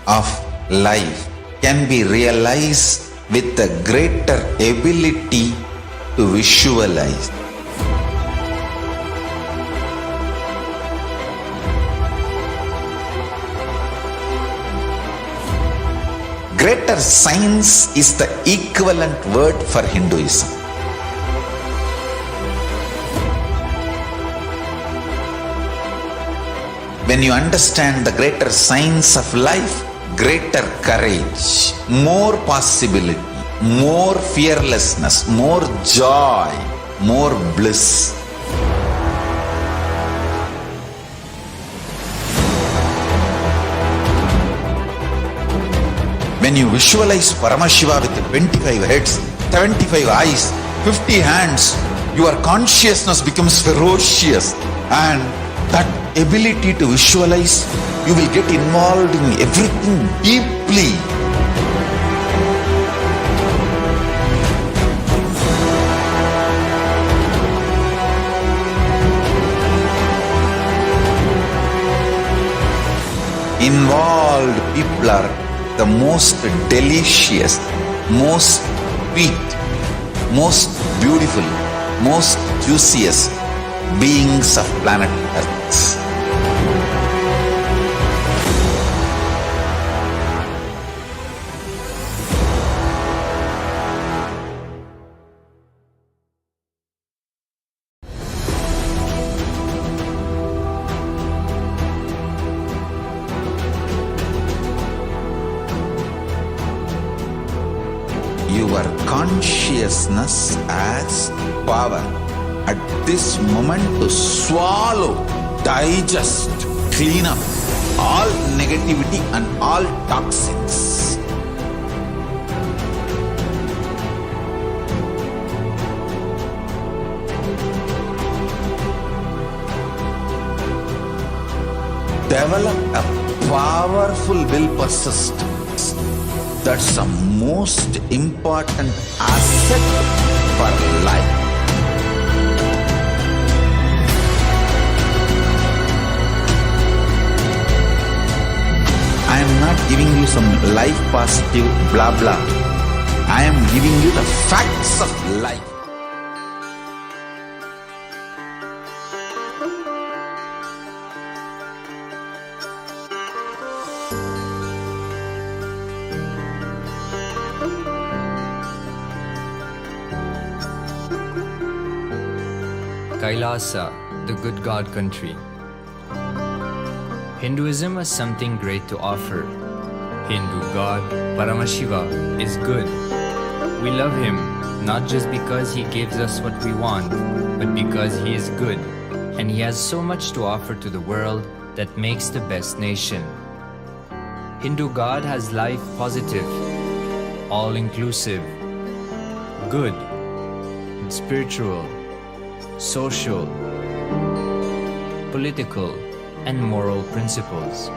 of life can be realized with a greater ability to visualize. Greater science is the equivalent word for Hinduism. When you understand the greater science of life, greater courage, more possibility, more fearlessness, more joy, more bliss. When you visualize Paramashiva with 25 heads, 75 eyes, 50 hands, your consciousness becomes ferocious, and that ability to visualize, you will get involved in everything deeply. Involved people are the most delicious, most sweet, most beautiful, most juiciest beings of planet Earth. Your consciousness as power at this moment to swallow, digest, clean up all negativity and all toxins. Develop a powerful will persistence. That's the most important asset for life. I am not giving you some life positive blah blah. I am giving you the facts of life. KAILASA, the good God country. Hinduism has something great to offer. Hindu God, Paramashiva, is good. We love him not just because he gives us what we want, but because he is good, and he has so much to offer to the world that makes the best nation. Hindu God has life positive, all-inclusive, good, spiritual, social, political, and moral principles.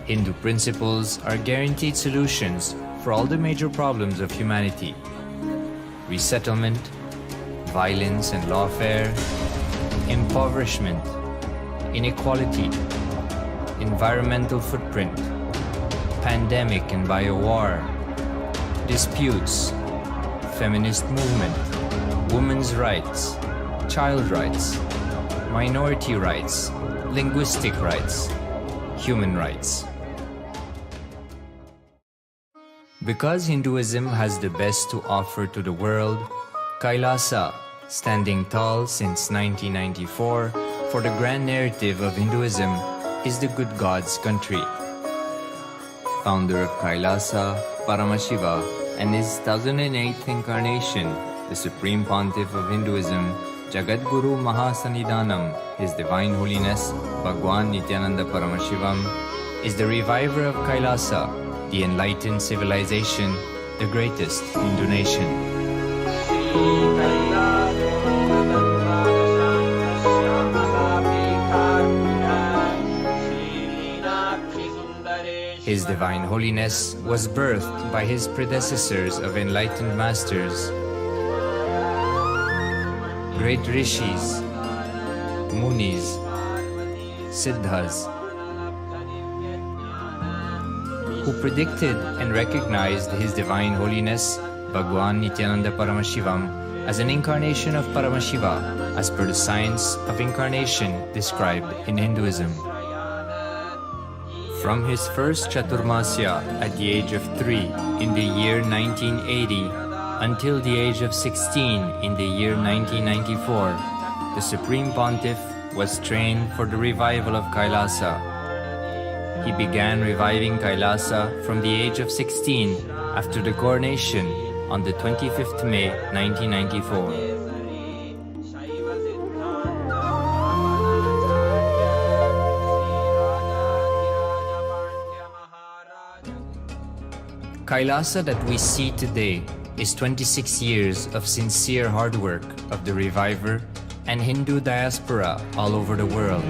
Hindu principles are guaranteed solutions for all the major problems of humanity: resettlement, violence and lawfare, impoverishment, inequality, environmental footprint, pandemic and biowar, disputes, feminist movement, women's rights, child rights, minority rights, linguistic rights, human rights. Because Hinduism has the best to offer to the world, KAILASA, standing tall since 1994 for the grand narrative of Hinduism, is the good God's country. Founder of KAILASA, Paramashiva, and his 1008th incarnation, the Supreme Pontiff of Hinduism, Jagadguru Mahasannidhanam, His Divine Holiness, Bhagwan Nithyananda Paramashivam, is the reviver of KAILASA, the enlightened civilization, the greatest Hindu nation. His Divine Holiness was birthed by his predecessors of enlightened masters. great rishis, munis, siddhas, who predicted and recognized His Divine Holiness Bhagwan Nithyananda Paramashivam as an incarnation of Paramashiva as per the science of incarnation described in Hinduism. From his first Chaturmasya at the age of 3 in the year 1980 until the age of 16 in the year 1994, the Supreme Pontiff was trained for the revival of KAILASA. He began reviving KAILASA from the age of 16 after the coronation on the 25th May 1994. KAILASA that we see today is 26 years of sincere hard work of the reviver and Hindu diaspora all over the world.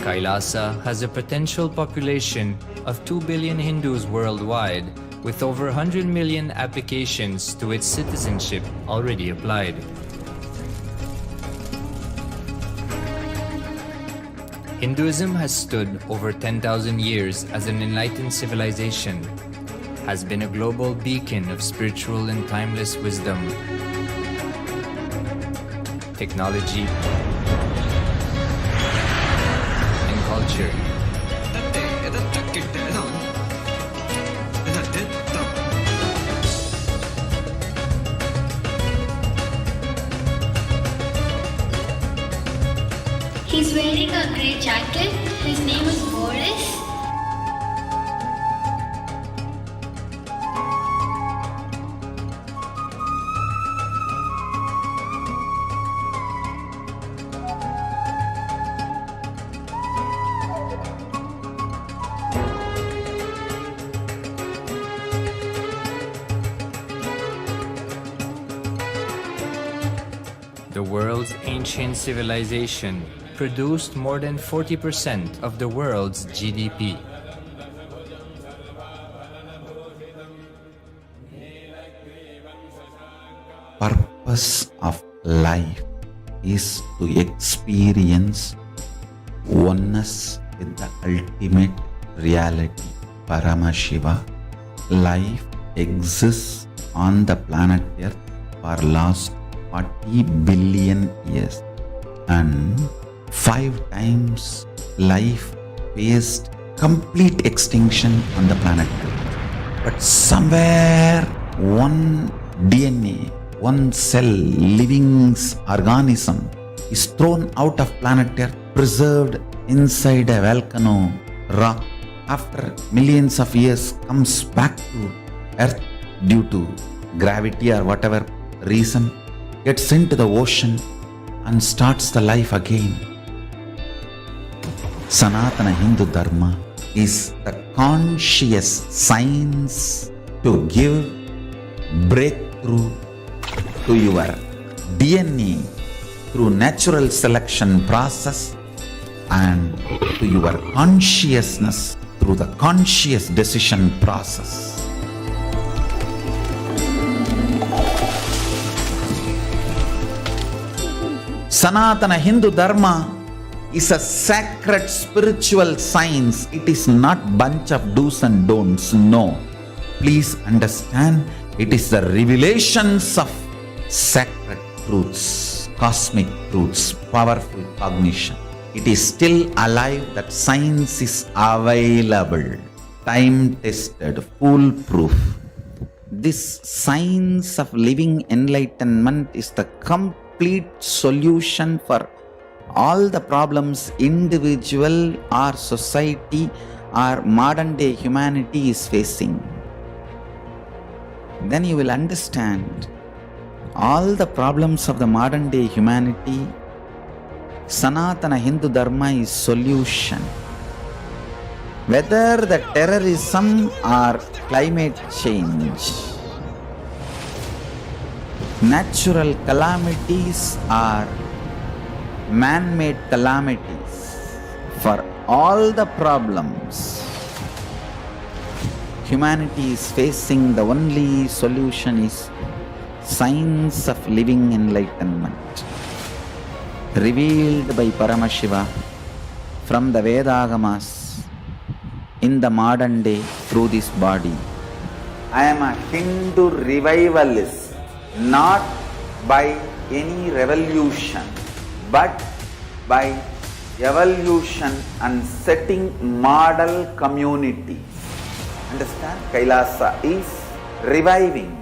KAILASA has a potential population of 2 billion Hindus worldwide, with over 100 million applications to its citizenship already applied. Hinduism has stood over 10,000 years as an enlightened civilization, has been a global beacon of spiritual and timeless wisdom, technology, culture. He's wearing a grey jacket. His name is Boris. The world's ancient civilization produced more than 40% of the world's GDP. Purpose of life is to experience oneness with the ultimate reality, Paramashiva. Life exists on the planet Earth for last 40 billion years, and 5 times life faced complete extinction on the planet Earth. But somewhere one DNA, one cell, living organism is thrown out of planet Earth, preserved inside a volcano rock. After millions of years comes back to Earth due to gravity or whatever reason, gets into the ocean and starts the life again. Sanatana Hindu Dharma is the conscious science to give breakthrough to your DNA through natural selection process and to your consciousness through the conscious decision process. Sanatana Hindu Dharma is a sacred spiritual science. It is not bunch of do's and don'ts. No. Please understand, it is the revelations of sacred truths, cosmic truths, powerful cognition. It is still alive, that science is available, time-tested, foolproof. This science of living enlightenment is the complete solution for all the problems individual or society or modern day humanity is facing. Then you will understand all the problems of the modern day humanity, Sanatana Hindu Dharma is solution. Whether the terrorism or climate change, natural calamities or man-made calamities, for all the problems humanity is facing, the only solution is science of living enlightenment, revealed by Paramashiva from the Vedagamas in the modern day through this body. I am a Hindu revivalist, not by any revolution, but by evolution and setting model communities. Understand? KAILASA is reviving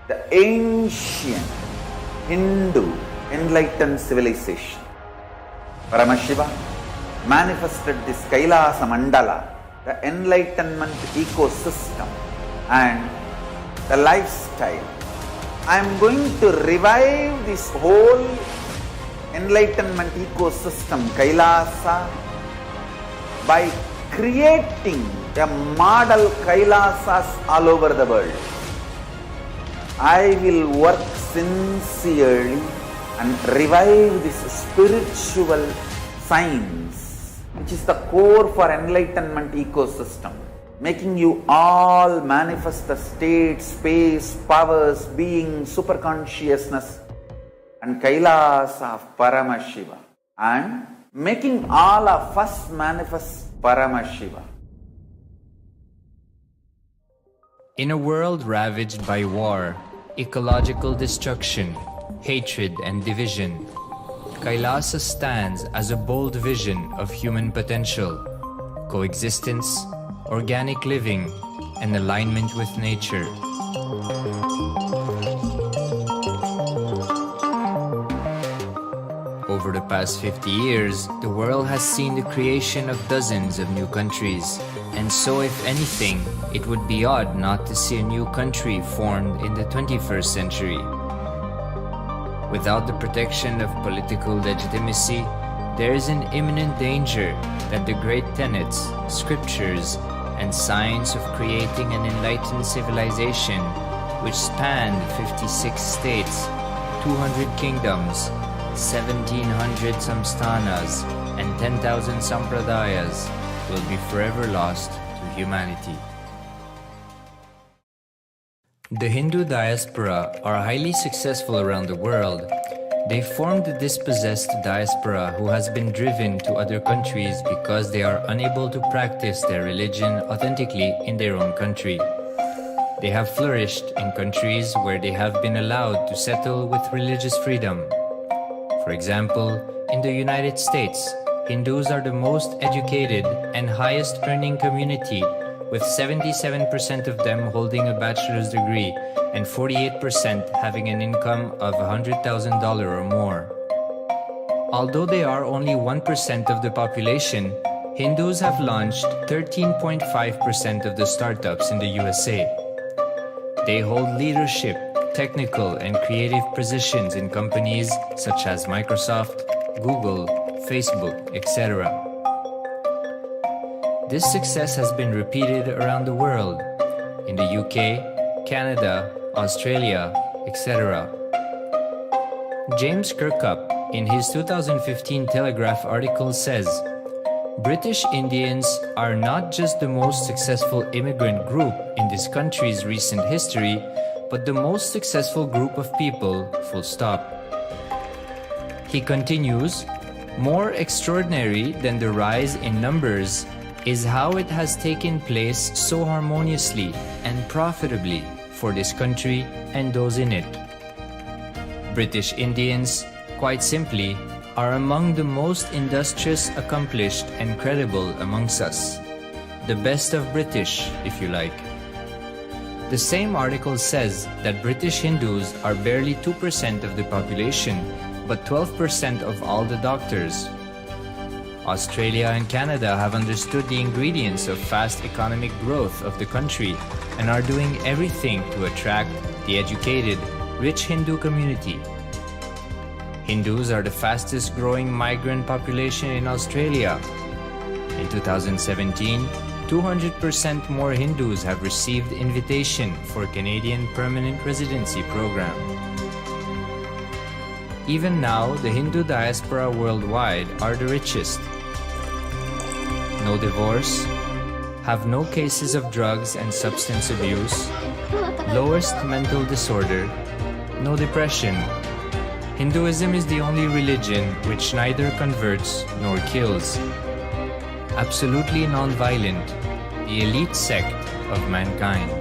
the ancient Hindu enlightened civilization. Paramashiva manifested this KAILASA mandala, the enlightenment ecosystem and the lifestyle. I am going to revive this whole enlightenment ecosystem, KAILASA, by creating a model KAILASAs all over the world. I will work sincerely and revive this spiritual science, which is the core for enlightenment ecosystem, making you all manifest the state, space, powers, being, superconsciousness and KAILASA of Paramashiva, and making all of us manifest Paramashiva. In a world ravaged by war, ecological destruction, hatred and division, KAILASA stands as a bold vision of human potential, coexistence, organic living, and alignment with nature. Over the past 50 years, the world has seen the creation of dozens of new countries, and so if anything, it would be odd not to see a new country formed in the 21st century. Without the protection of political legitimacy, there is an imminent danger that the great tenets, scriptures, and science of creating an enlightened civilization, which spanned 56 states, 200 kingdoms, 1700 samsthanas, and 10,000 sampradayas, will be forever lost to humanity. The Hindu diaspora are highly successful around the world. They formed the dispossessed diaspora who has been driven to other countries because they are unable to practice their religion authentically in their own country. They have flourished in countries where they have been allowed to settle with religious freedom. For example, in the United States, Hindus are the most educated and highest earning community, with 77% of them holding a bachelor's degree and 48% having an income of $100,000 or more. Although they are only 1% of the population, Hindus have launched 13.5% of the startups in the USA. They hold leadership, technical and creative positions in companies such as Microsoft, Google, Facebook, etc. This success has been repeated around the world, in the UK, Canada, Australia, etc. James Kirkup, in his 2015 Telegraph article says, British Indians are not just the most successful immigrant group in this country's recent history, but the most successful group of people, full stop. He continues, more extraordinary than the rise in numbers is how it has taken place so harmoniously and profitably for this country and those in it. British Indians, quite simply, are among the most industrious, accomplished, and credible amongst us. The best of British, if you like. The same article says that British Hindus are barely 2% of the population, but 12% of all the doctors. Australia and Canada have understood the ingredients of fast economic growth of the country and are doing everything to attract the educated, rich Hindu community. Hindus are the fastest growing migrant population in Australia. In 2017, 200% more Hindus have received invitation for Canadian Permanent Residency Program. Even now, the Hindu diaspora worldwide are the richest. No divorce, have no cases of drugs and substance abuse, lowest mental disorder, no depression. Hinduism is the only religion which neither converts nor kills. Absolutely non-violent, the elite sect of mankind.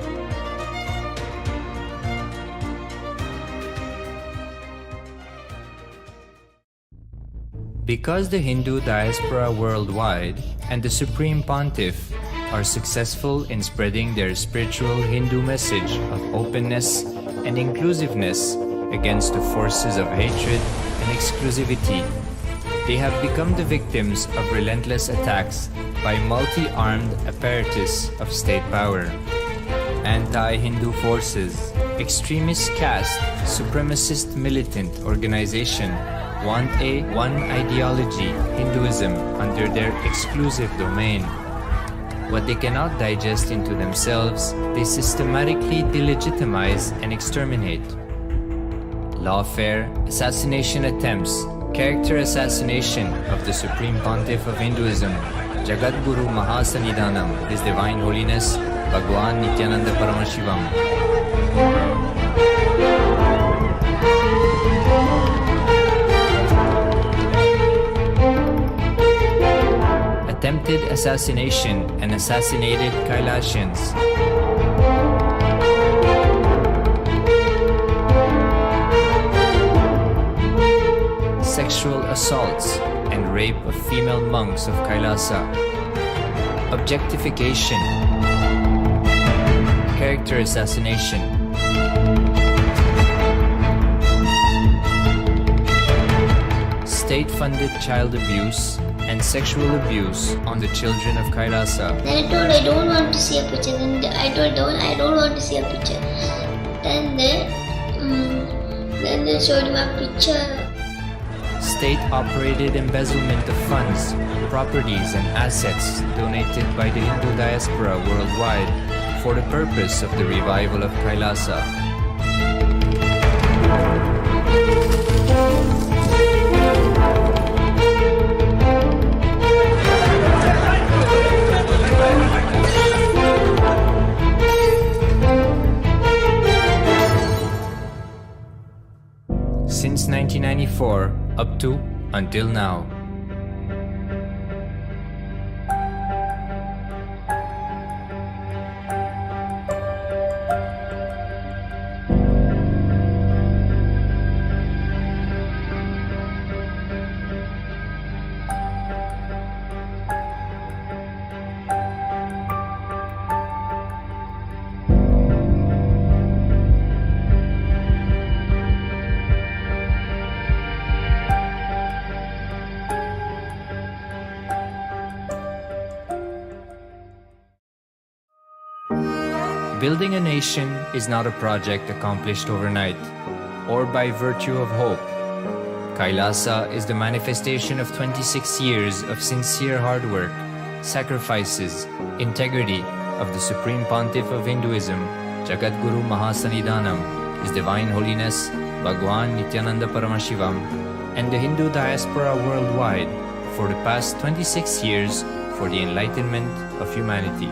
Because the Hindu diaspora worldwide and the Supreme Pontiff are successful in spreading their spiritual Hindu message of openness and inclusiveness against the forces of hatred and exclusivity, they have become the victims of relentless attacks by multi-armed apparatus of state power. Anti-Hindu forces, extremist caste, supremacist militant organization want a one ideology, Hinduism, under their exclusive domain. What they cannot digest into themselves, they systematically delegitimize and exterminate. Lawfare, assassination attempts, character assassination of the Supreme Pontiff of Hinduism, Jagadguru Mahasannidhanam, His Divine Holiness, Bhagwan Nithyananda Paramashivam. Attempted assassination and assassinated Kailasians. Sexual assaults and rape of female monks of Kailasa. Objectification. Character assassination. State-funded child abuse and sexual abuse on the children of Kailasa. Then I told I don't want to see a picture. Then I told I don't want to see a picture. Then they showed me a picture. State-operated embezzlement of funds, properties and assets donated by the Hindu diaspora worldwide for the purpose of the revival of Kailasa. Since 1994, up to until now. Building a nation is not a project accomplished overnight or by virtue of hope. Kailasa is the manifestation of 26 years of sincere hard work, sacrifices, integrity of the Supreme Pontiff of Hinduism, Jagadguru Mahasannidhanam, His Divine Holiness, Bhagwan Nithyananda Paramashivam, and the Hindu diaspora worldwide for the past 26 years for the enlightenment of humanity.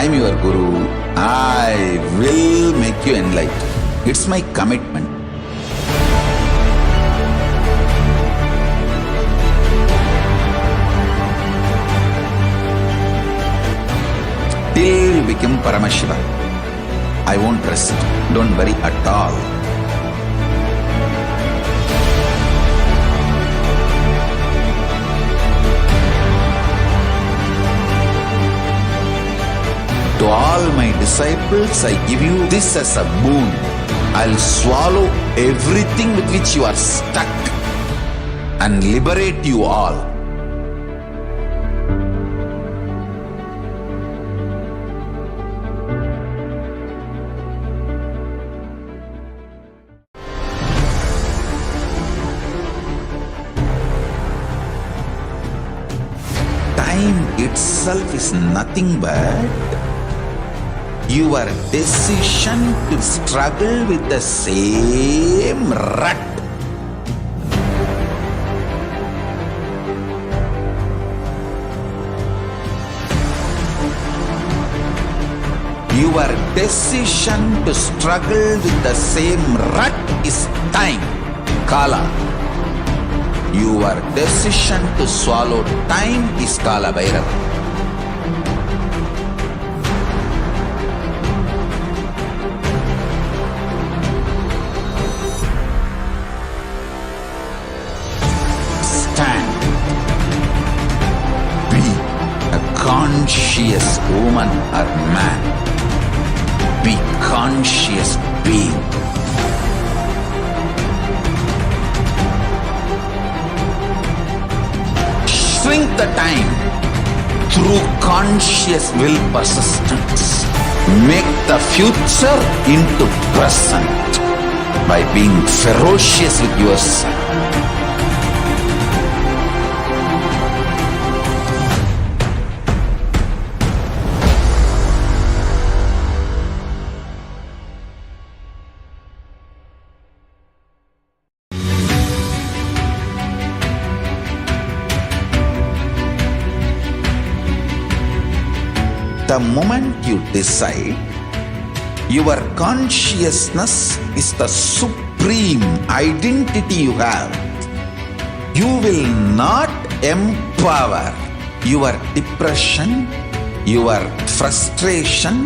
I'm your Guru. I will make you enlightened. It's my commitment. Till you become Paramashiva, I won't rest. Don't worry at all. To all my disciples, I give you this as a boon. I'll swallow everything with which you are stuck and liberate you all. Time itself is nothing but your decision to struggle with the same rut. Your decision to struggle with the same rut is time, Kala. Your decision to swallow time is Kala Bhairava. Conscious woman or man, be conscious being. Shrink the time through conscious will persistence. Make the future into present by being ferocious with yourself. The moment you decide, your consciousness is the supreme identity you have. You will not empower your depression, your frustration,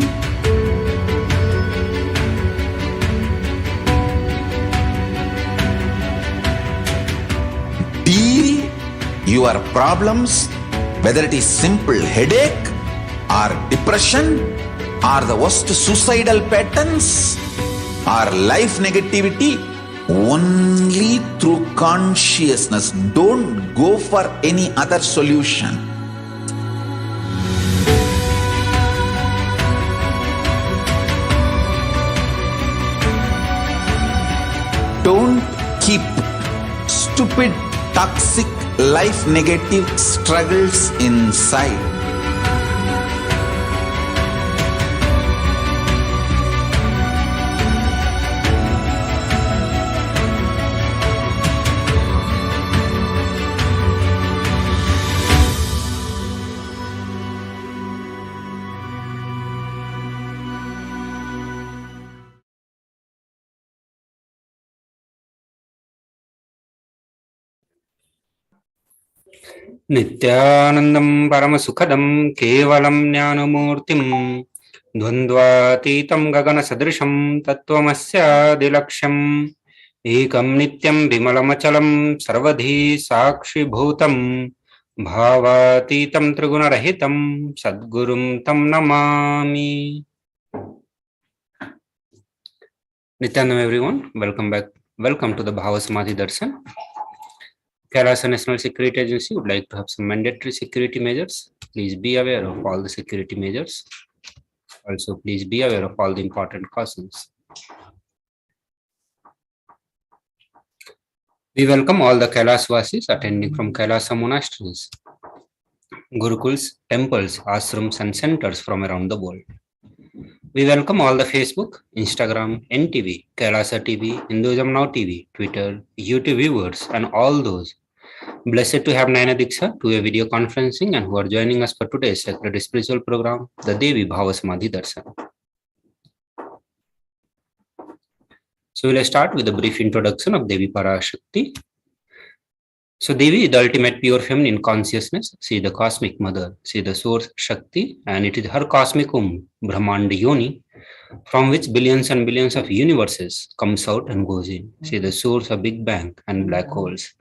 deal your problems, whether it is simple headache or depression or the worst suicidal patterns or life negativity, only through consciousness. Don't go for any other solution. Don't keep stupid, toxic, life negative struggles inside. Nithyanandam Paramasukhadam Kevalam Jnanamurtim Dvandvatitam Gagana Sadrisham Tattvamasya Dilaksham Ekam Nityam Vimalamachalam Sarvadhi Sakshi Bhutam Bhavatitam Trigunarahitam Sadgurum Tam Namami. Nityanam everyone, welcome back. Welcome to the Bhava Samadhi Darshan. KAILASA National Security Agency would like to have some mandatory security measures. Please be aware of all the security measures. Also, please be aware of all the important cautions. We welcome all the Kailasvasis attending from Kailasa monasteries, gurukuls, temples, ashrams, and centers from around the world. We welcome all the Facebook, Instagram, NTV, KAILASA TV, Hinduism Now TV, Twitter, YouTube viewers, and all those Blessed to have Naina Diksha to a video conferencing and who are joining us for today's sacred spiritual program, the Devi Bhavasamadhi Darshan. So we'll start with a brief introduction of Devi Parashakti. So Devi is the ultimate pure feminine consciousness. She is the cosmic mother. She is the source Shakti, and it is her cosmic Brahmanda Yoni, from which billions and billions of universes comes out and goes in. She is the source of Big Bang and black holes.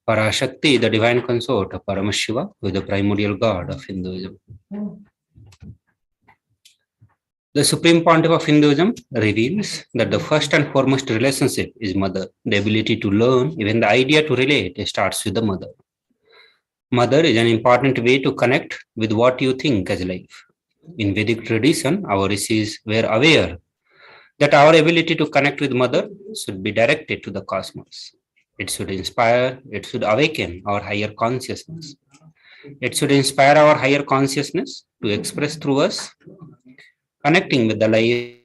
Parashakti is the divine consort of Paramashiva, who is the primordial god of Hinduism. The Supreme Pontiff of Hinduism reveals that the first and foremost relationship is mother. The ability to learn, even the idea to relate, starts with the mother. Mother is an important way to connect with what you think as life. In Vedic tradition, our rishis were aware that our ability to connect with mother should be directed to the cosmos. It should inspire, it should awaken our higher consciousness. It should inspire our higher consciousness to express through us, connecting with the life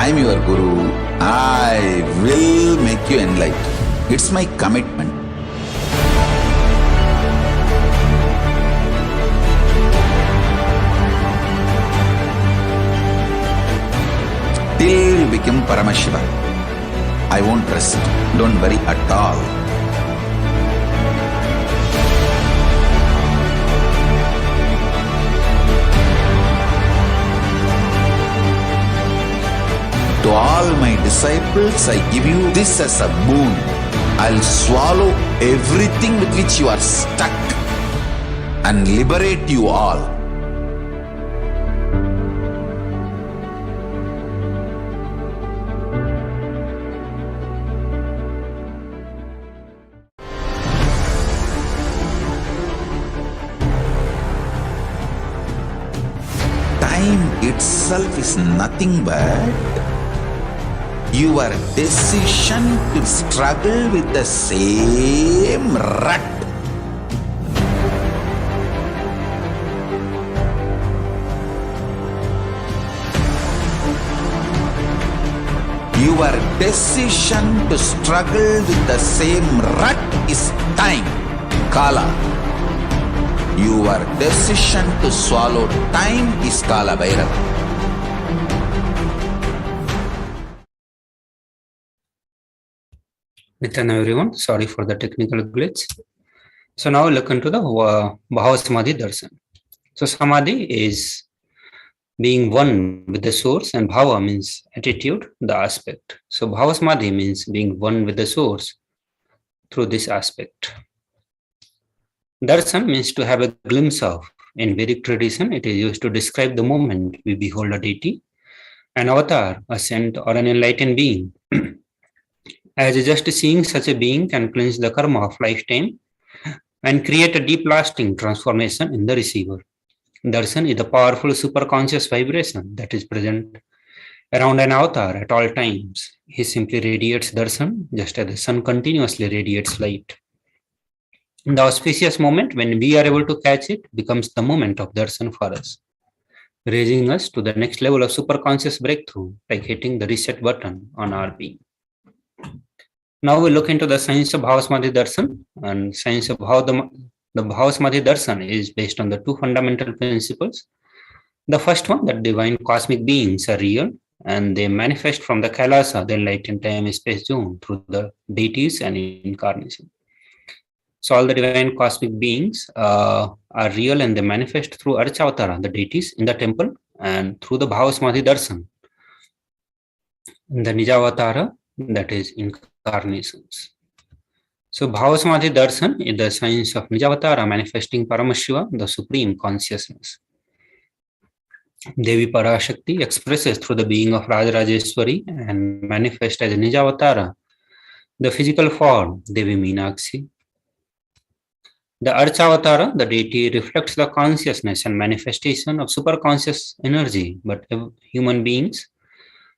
I'm your Guru. I will make you enlightened. It's my commitment. Till you become Paramashiva, I won't rest. Don't worry at all. To all my disciples, I give you this as a boon. I'll swallow everything with which you are stuck and liberate you all. Time itself is nothing but your decision to struggle with the same rut. Your decision to struggle with the same rut is time, Kala. Your decision to swallow time is Kala Bhairava. Nithyananda everyone, sorry for the technical glitch. So now look into the Bhava Samadhi Darshan. So Samadhi is being one with the source, and Bhava means attitude, the aspect. So Bhava Samadhi means being one with the source through this aspect. Darshan means to have a glimpse of. In Vedic tradition, it is used to describe the moment we behold a deity, an avatar, a saint, or an enlightened being. As just seeing such a being can cleanse the karma of lifetime and create a deep lasting transformation in the receiver. Darshan is the powerful superconscious vibration that is present around an avatar at all times. He simply radiates darshan just as the sun continuously radiates light. The auspicious moment when we are able to catch it becomes the moment of darshan for us, raising us to the next level of superconscious breakthrough, like hitting the reset button on our being. Now we look into the science of Bhava Samadhi Darshan, and science of how the Bhava Samadhi Darshan is based on the two fundamental principles. The first one, that divine cosmic beings are real and they manifest from the KAILASA, the enlightened time space zone, through the deities and incarnation. So all the divine cosmic beings are real and they manifest through Archavatara, the deities in the temple, and through the Bhava Samadhi Darshan, the Nijavatara, that is incarnations. So Bhava Samadhi Darshan is the science of Nijavatara manifesting Paramashiva, the supreme consciousness. Devi Parashakti expresses through the being of Rajarajeshwari and manifests as Nijavatara, the physical form, Devi Meenakshi. The Archavatara, the deity, reflects the consciousness and manifestation of superconscious energy, but human beings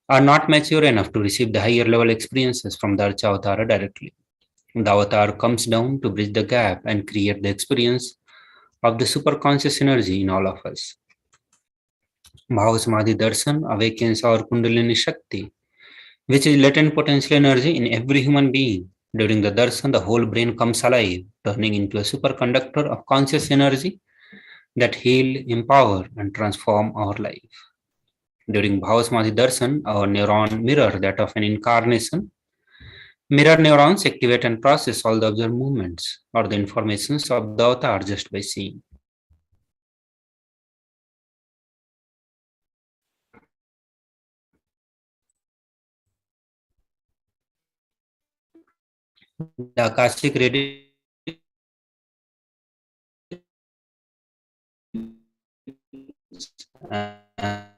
are not mature enough to receive the higher level experiences from the Archavatara directly. The avatar comes down to bridge the gap and create the experience of the superconscious energy in all of us. Bhava Samadhi Darshan awakens our Kundalini Shakti, which is latent potential energy in every human being. During the darshan, the whole brain comes alive, turning into a superconductor of conscious energy that heal, empower, and transform our life. During Bhava Samadhi Darshan, our neuron mirror that of an incarnation. Mirror neurons activate and process all the observed movements or the informations of the avatar just by seeing. The Akashic readings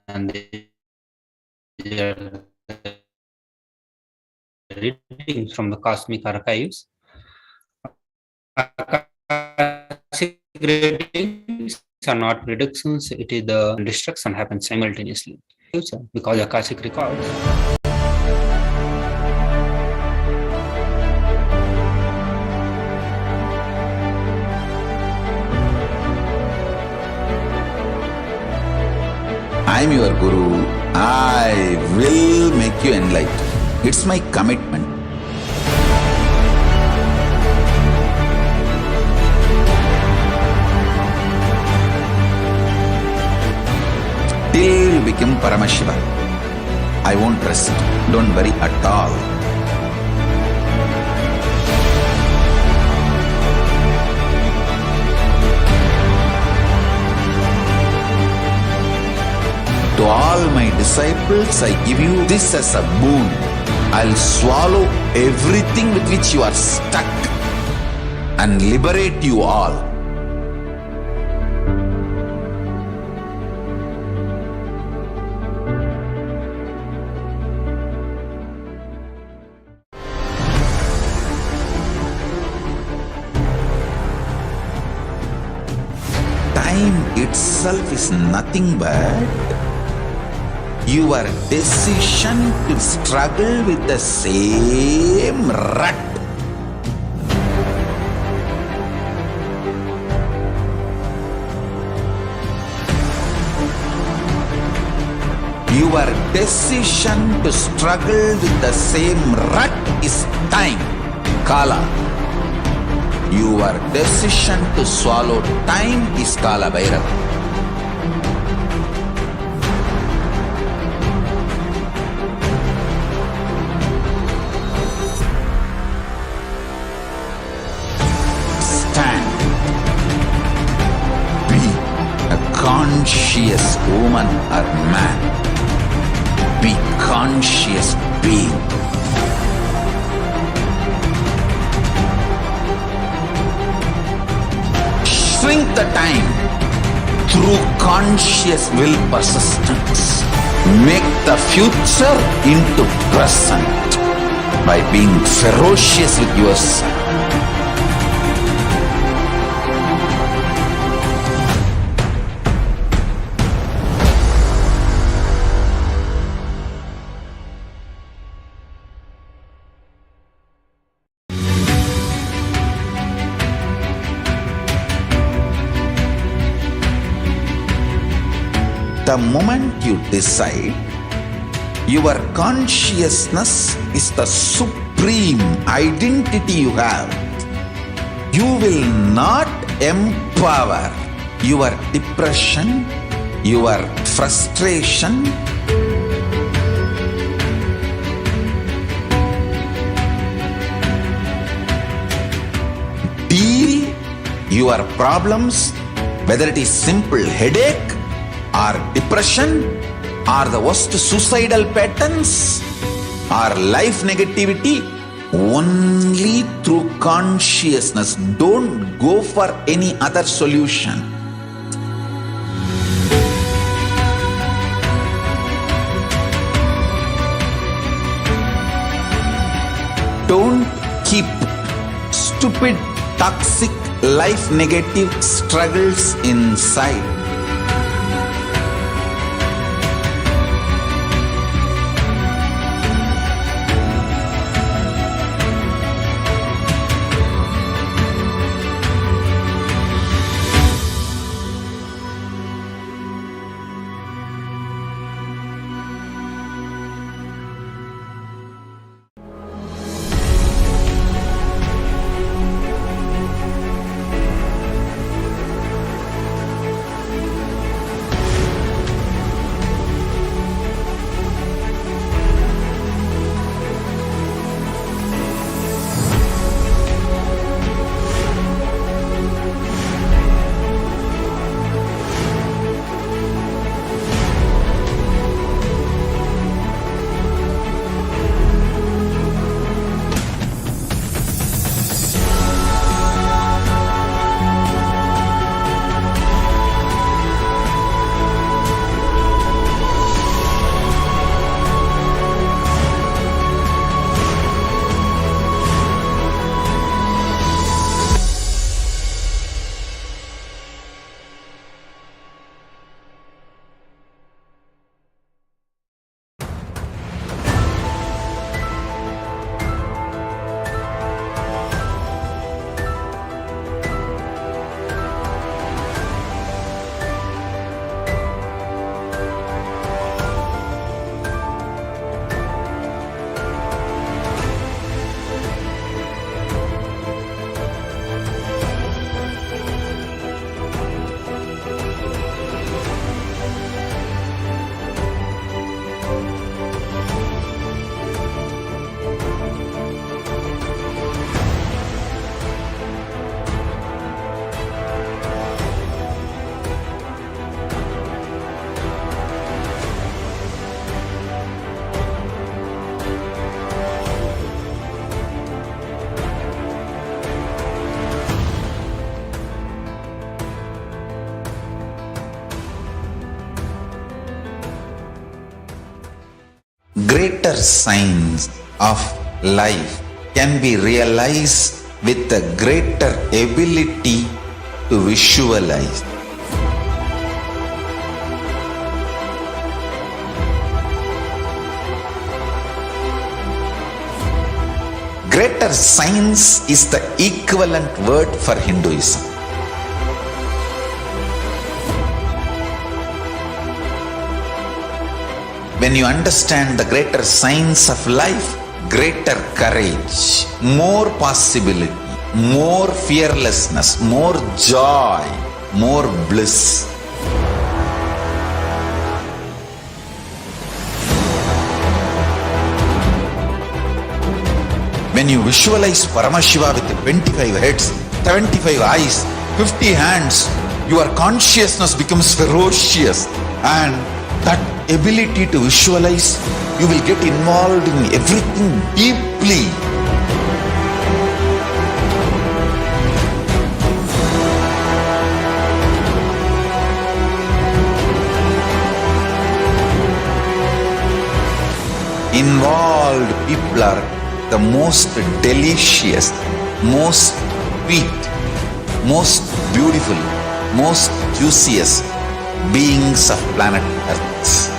and the readings from the cosmic archives. Akashic readings are not predictions, it is the destruction happens simultaneously. Because Akashic records. I'm your Guru. I will make you enlightened. It's my commitment. Till you become Paramashiva, I won't rest. Don't worry at all. To all my disciples, I give you this as a boon. I'll swallow everything with which you are stuck and liberate you all. Time itself is nothing but your decision to struggle with the same rut. Your decision to struggle with the same rut is time, Kala. Your decision to swallow time is Kala Bhairava. Conscious woman or man, be conscious being. Shrink the time through conscious will persistence. Make the future into present by being ferocious with yourself. The moment you decide, your consciousness is the supreme identity you have. You will not empower your depression, your frustration, deal your problems, whether it is simple headache or depression or the worst suicidal patterns or life negativity, only through consciousness. Don't go for any other solution. Don't keep stupid, toxic, life negative struggles inside. greater signs of life can be realized with a greater ability to visualize. Greater science is the equivalent word for Hinduism. When you understand the greater science of life, greater courage, more possibility, more fearlessness, more joy, more bliss. When you visualize Paramashiva with 25 heads, 75 eyes, 50 hands, your consciousness becomes ferocious, and that ability to visualize, you will get involved in everything deeply. Involved people are the most delicious, most sweet, most beautiful, most juiciest beings of planet Earth.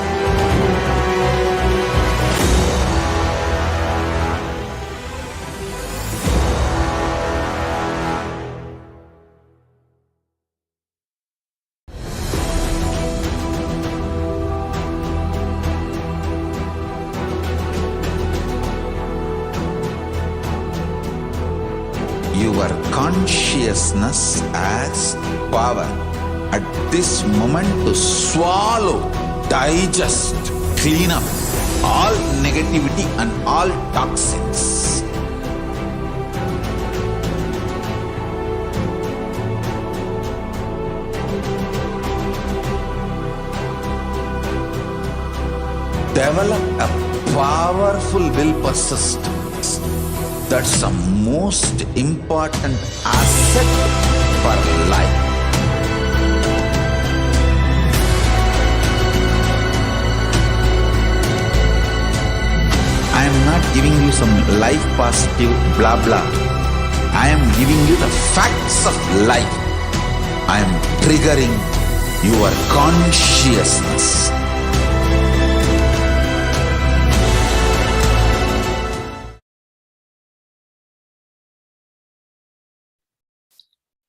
Your consciousness as power at this moment to swallow, digest, clean up all negativity and all toxins. Develop a powerful will persistence. That's the most important asset for life. I am not giving you some life positive blah blah. I am giving you the facts of life. I am triggering your consciousness.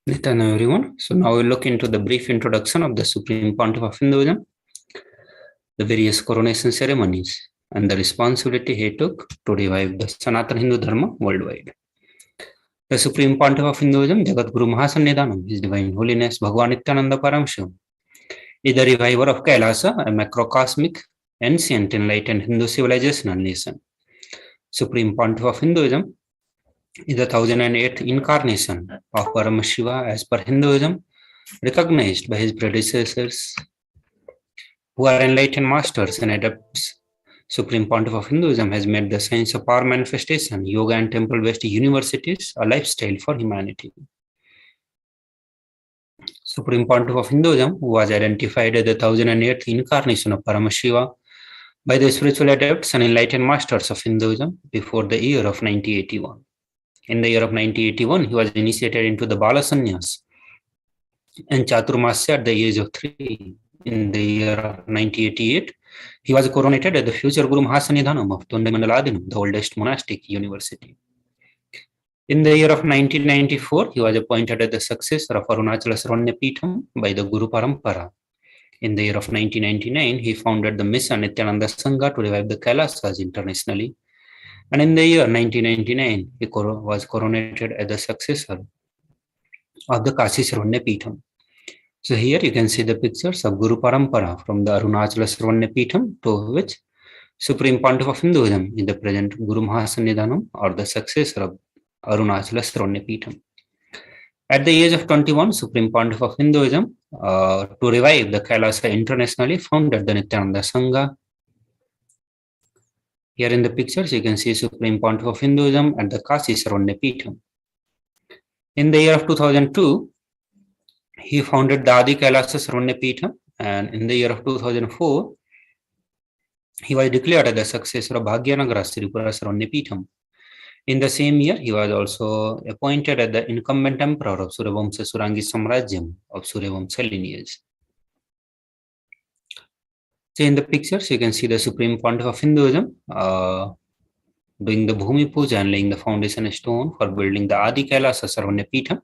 Nithyananda everyone. So now we'll look into the brief introduction of the Supreme Pontiff of Hinduism, the various coronation ceremonies, and the responsibility he took to revive the Sanatana Hindu Dharma worldwide. The Supreme Pontiff of Hinduism, Jagat Guru Mahasannidhanam, His Divine Holiness Bhagavan Nithyananda Paramashivam, is the reviver of KAILASA, a macrocosmic, ancient, enlightened Hindu civilization and nation. Supreme Pontiff of Hinduism is the 1008th incarnation of Paramashiva as per Hinduism, recognized by his predecessors who are enlightened masters and adepts. Supreme Pontiff of Hinduism has made the science of power manifestation, yoga and temple-based universities a lifestyle for humanity. Supreme Pontiff of Hinduism was identified as the 1008th incarnation of Paramashiva by the spiritual adepts and enlightened masters of Hinduism before the year of 1981. In the year of 1981, he was initiated into the Bala Sannyas and Chaturmasya at the age of 3. In the year of 1988, he was coronated as the future Guru Mahasannidhanam of Tondaimandaladinam, the oldest monastic university. In the year of 1994, he was appointed as the successor of Arunachala Sravanya by the Guru Parampara. In the year of 1999, he founded the Mission Nithyananda Sangha to revive the Kailasas internationally. And in the year 1999, he was coronated as the successor of the Kashi Sravanya Peetham. So here you can see the pictures of Guru Parampara from the Arunachala Sravanya Peetham, to which Supreme Pontiff of Hinduism is the present Guru Mahasannidhanam, or the successor of Arunachala Sravanya Peetham. At the age of 21, Supreme Pontiff of Hinduism, to revive the Kailasa internationally, founded the Nithyananda Sangha. Here in the pictures, you can see Supreme Pontiff of Hinduism at the Kashi Sravanya Peetham. In the year of 2002, he founded the Adi Kailasa Sravanya Peetham, and in the year of 2004, he was declared as the successor of Bhagyanagara Sripura Sarvanyapitham. In the same year, he was also appointed as the incumbent emperor of Suryavamsa Surangi Samrajyam of Suryavamsa lineage. So in the pictures, you can see the Supreme Pontiff of Hinduism doing the Bhumi Puja and laying the foundation stone for building the Adi KAILASA Sarvanyapitham.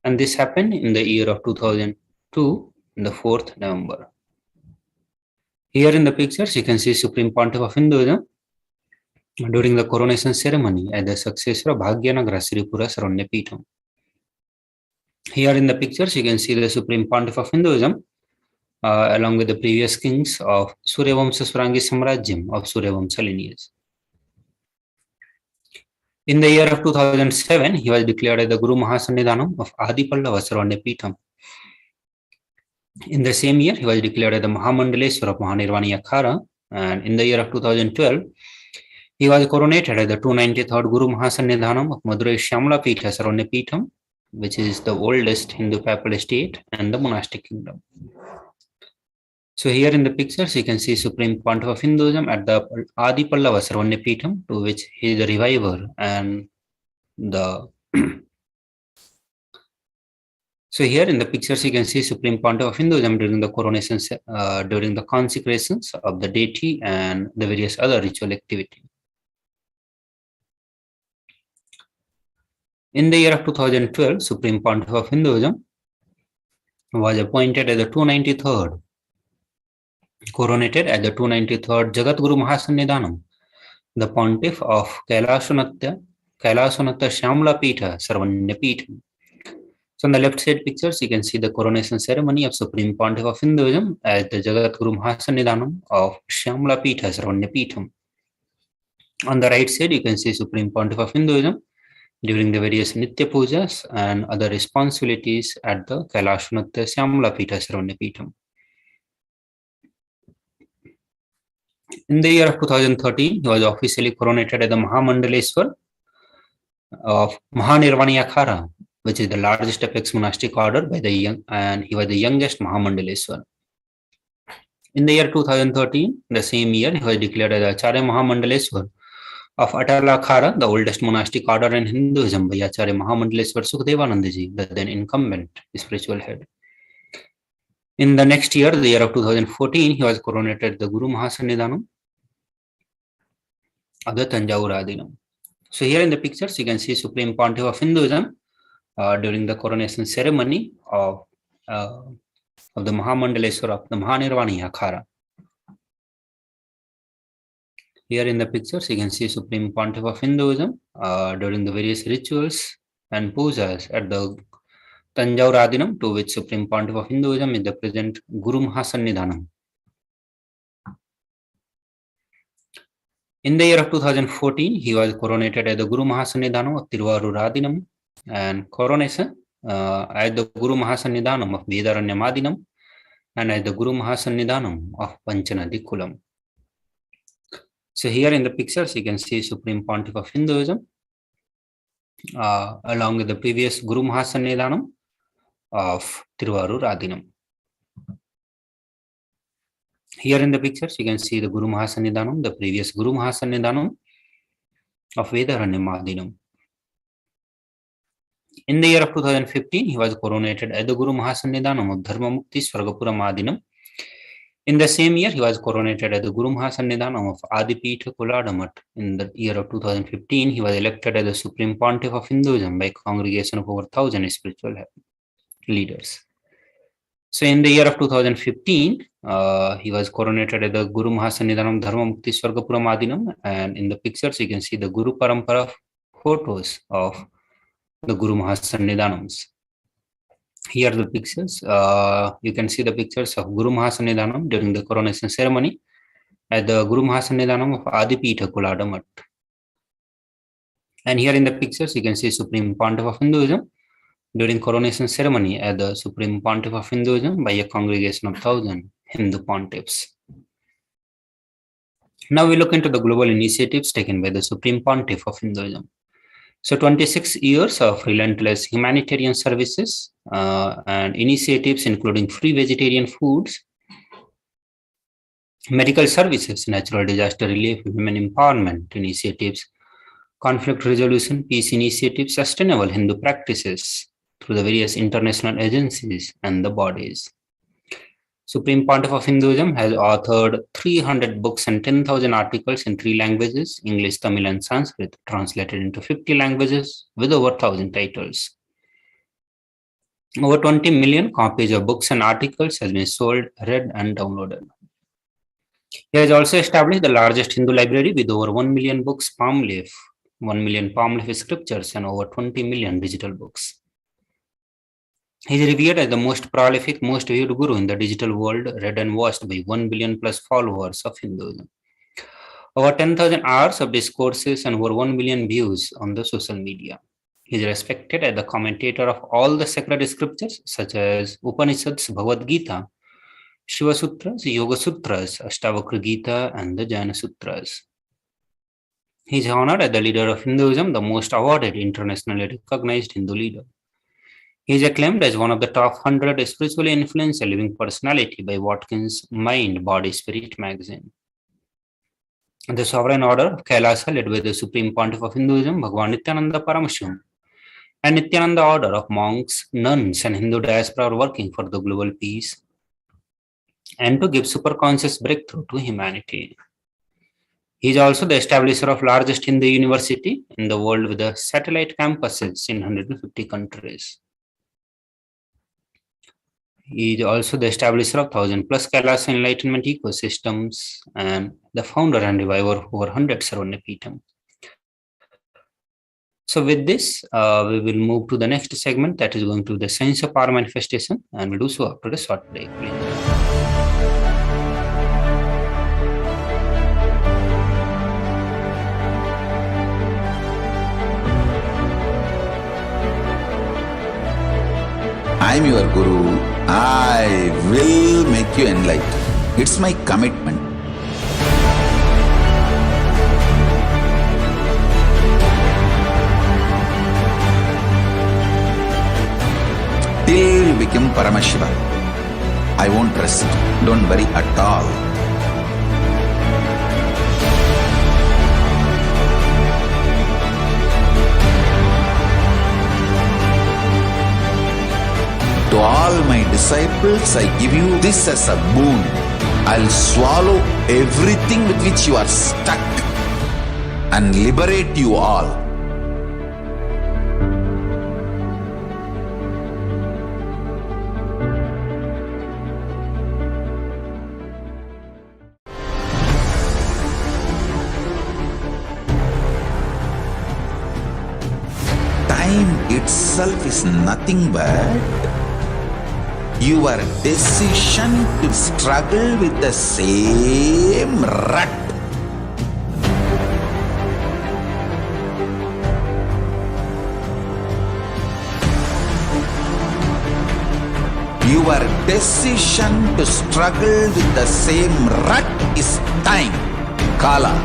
And this happened in the year of 2002, in the 4th November. Here in the pictures, you can see Supreme Pontiff of Hinduism during the coronation ceremony as the successor of Bhagyanagara Sripura Sarvanyapitham. Here in the pictures, you can see the Supreme Pontiff of Hinduism along with the previous kings of Suryavamsa Surangi Samrajyam of Suryavamsa lineage. In the year of 2007, he was declared as the Guru Mahasannidhanam of Adi Pallava Sarvanyapitham. In the same year, he was declared as the Mahamandaleswar of Mahanirvani Akhara, and in the year of 2012, he was coronated as the 293rd Guru Mahasannidhanam of Madurai Shyamala Pitha Sarvanyapitham, which is the oldest Hindu papal state and the monastic kingdom. So here in the pictures, you can see Supreme Pontiff of Hinduism at the Adi Pallava Sarvanyapitham, to which he is the reviver and the So here in the pictures, you can see Supreme Pontiff of Hinduism during the coronations, during the consecrations of the deity and the various other ritual activity. In the year of 2012, Supreme Pontiff of Hinduism was appointed as the 293rd, coronated as the 293rd Jagat Guru Mahasannidhanam, the Pontiff of KAILASA Shyamala Pitha Sarvanyapitham. So on the left side pictures, you can see the coronation ceremony of Supreme Pontiff of Hinduism as the Jagat Guru Mahasannidhanam of Shyamala Pitha Sarvanyapitham. On the right side, you can see Supreme Pontiff of Hinduism during the various Nitya Pujas and other responsibilities at the KAILASA Shyamala Pitha Sarvanyapitham. In the year of 2013, he was officially coronated as the Mahamandaleswar of Mahanirvani Akhara, which is the largest apex monastic order by the young, and he was the youngest Mahamandaleswar. In the year 2013, the same year, he was declared as Acharya Mahamandaleswar of Atala Akhara, the oldest monastic order in Hinduism, by Acharya Mahamandaleswar Sukhdevanandaji, the then incumbent spiritual head. In the next year, the year of 2014, he was coronated the Guru Mahasannidhanam of the Tanjavur Adinam. So here in the pictures, you can see Supreme Pontiff of Hinduism during the coronation ceremony of the Mahamandaleswar of the Mahanirvani Akhara. Here in the pictures, you can see Supreme Pontiff of Hinduism during the various rituals and pujas at the Tanjavur Adinam, to which Supreme Pontiff of Hinduism is the present Guru Mahasannidhanam. In the year of 2014, he was coronated as the Guru Mahasannidhanam of Tiruvarur Adinam, and coronation as the Guru Mahasannidhanam of Vedaranyam and as the Guru Mahasannidhanam of Panchanadikulam. So here in the pictures, you can see Supreme Pontiff of Hinduism along with the previous Guru Mahasannidhanam of Tiruvarur Adinam. Here in the pictures, you can see the Guru Mahasannidhanam, the previous Guru Mahasannidhanam of Vedaranyam Adinam. In the year of 2015, he was coronated as the Guru Mahasannidhanam of Dharma Mukti Swargapuram Adinam. In the same year, he was coronated as the Guru Mahasannidhanam of Adipitha Kuladamat. In the year of 2015, he was elected as the Supreme Pontiff of Hinduism by a congregation of over 1,000 spiritual leaders. So in the year of 2015, he was coronated as the Guru Mahasannidhanam Dharma Mukti Swargapuram Adinam, and in the pictures you can see the Guru Parampara photos of the Guru Mahasannidhanams. Here the pictures, you can see the pictures of Guru Mahasannidhanam during the coronation ceremony at the Guru Mahasannidhanam of Adipitha Kuladamat. And here in the pictures you can see Supreme Pontiff of Hinduism during coronation ceremony at the Supreme Pontiff of Hinduism by a congregation of 1,000 Hindu pontiffs. Now we look into the global initiatives taken by the Supreme Pontiff of Hinduism. So 26 years of relentless humanitarian services and initiatives including free vegetarian foods medical services, natural disaster relief, women empowerment initiatives, conflict resolution, peace initiatives, sustainable Hindu practices through the various international agencies and the bodies. Supreme Pontiff of Hinduism has authored 300 books and 10,000 articles in 3 languages, English, Tamil, and Sanskrit, translated into 50 languages with over 1,000 titles. Over 20 million copies of books and articles has been sold, read, and downloaded. He has also established the largest Hindu library with over 1 million books, 1 million palm leaf scriptures, and over 20 million digital books. He is revered as the most prolific, most viewed guru in the digital world, read and watched by 1 billion plus followers of Hinduism. Over 10,000 hours of discourses and over 1 million views on the social media. He is respected as the commentator of all the sacred scriptures such as Upanishads, Bhagavad Gita, Shiva Sutras, Yoga Sutras, Ashtavakra Gita, and the Jnana Sutras. He is honored as the leader of Hinduism, the most awarded internationally recognized Hindu leader. He is acclaimed as one of the top 100 spiritually influential living personality by Watkins' Mind, Body, Spirit magazine. The Sovereign Order of KAILASA, led by the Supreme Pontiff of Hinduism, Bhagwan Nithyananda Paramashivam, and Nithyananda Order of monks, nuns, and Hindu diaspora are working for the global peace and to give superconscious breakthrough to humanity. He is also the establisher of largest Hindu university in the world with the satellite campuses in 150 countries. He is also the establisher of 1,000 plus KAILASA Enlightenment ecosystems and the founder and reviver of over 100 Sarvanyapeetham. So with this, we will move to the next segment, that is going to the science of power manifestation, and we'll do so after a short break. I'm your guru. I will make you enlightened. It's my commitment. Till you become Paramashiva, I won't rest. Don't worry at all. To all my disciples, I give you this as a boon. I'll swallow everything with which you are stuck and liberate you all. Time itself is nothing but your decision to struggle with the same rut. Your decision to struggle with the same rut is time, Kala.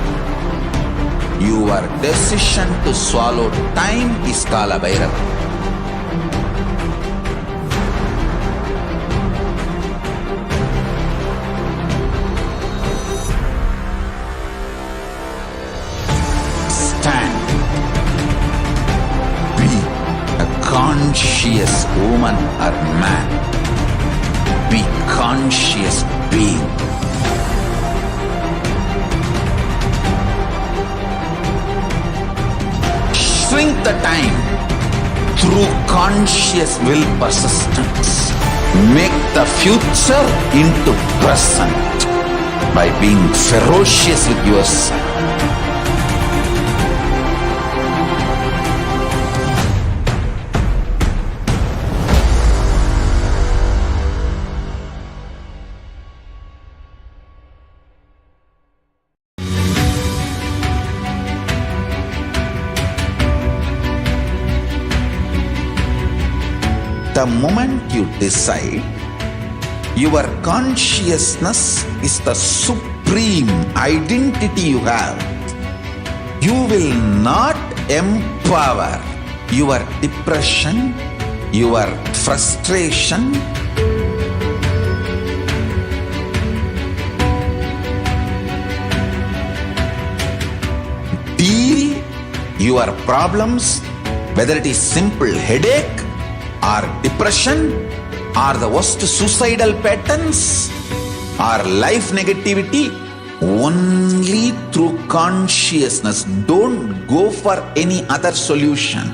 Your decision to swallow time is Kala Bhairava. Conscious woman or man, be conscious being. Shrink the time through conscious will persistence. Make the future into present by being ferocious with yourself. The moment you decide, your consciousness is the supreme identity you have. You will not empower your depression, your frustration, your problems, whether it is simple headache or depression or the worst suicidal patterns or life negativity, only through consciousness. Don't go for any other solution.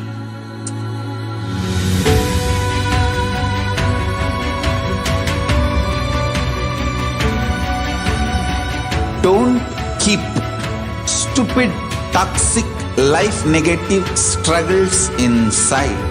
Don't keep stupid, toxic, life negative struggles inside.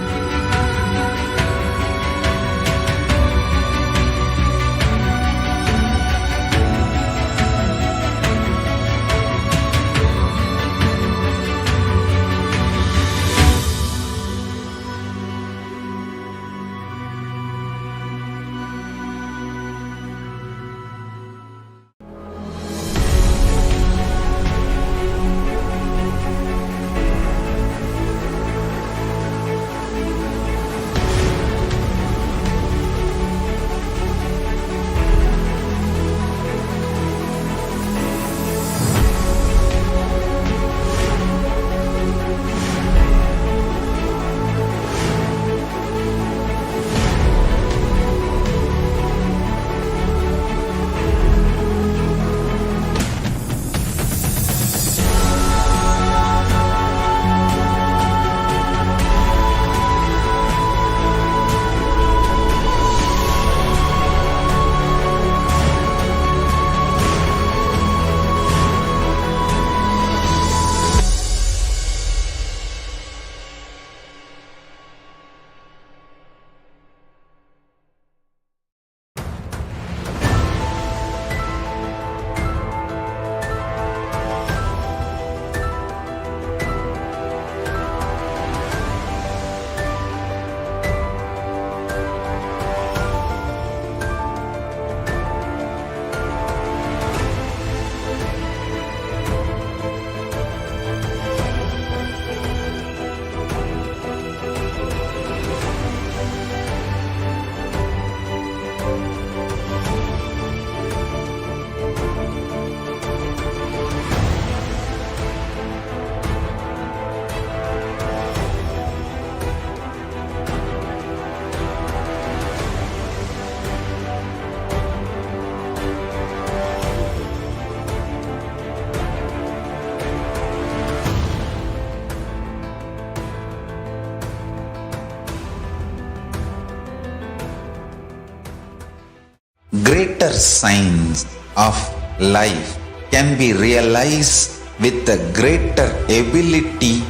Greater signs of life can be realized with a greater ability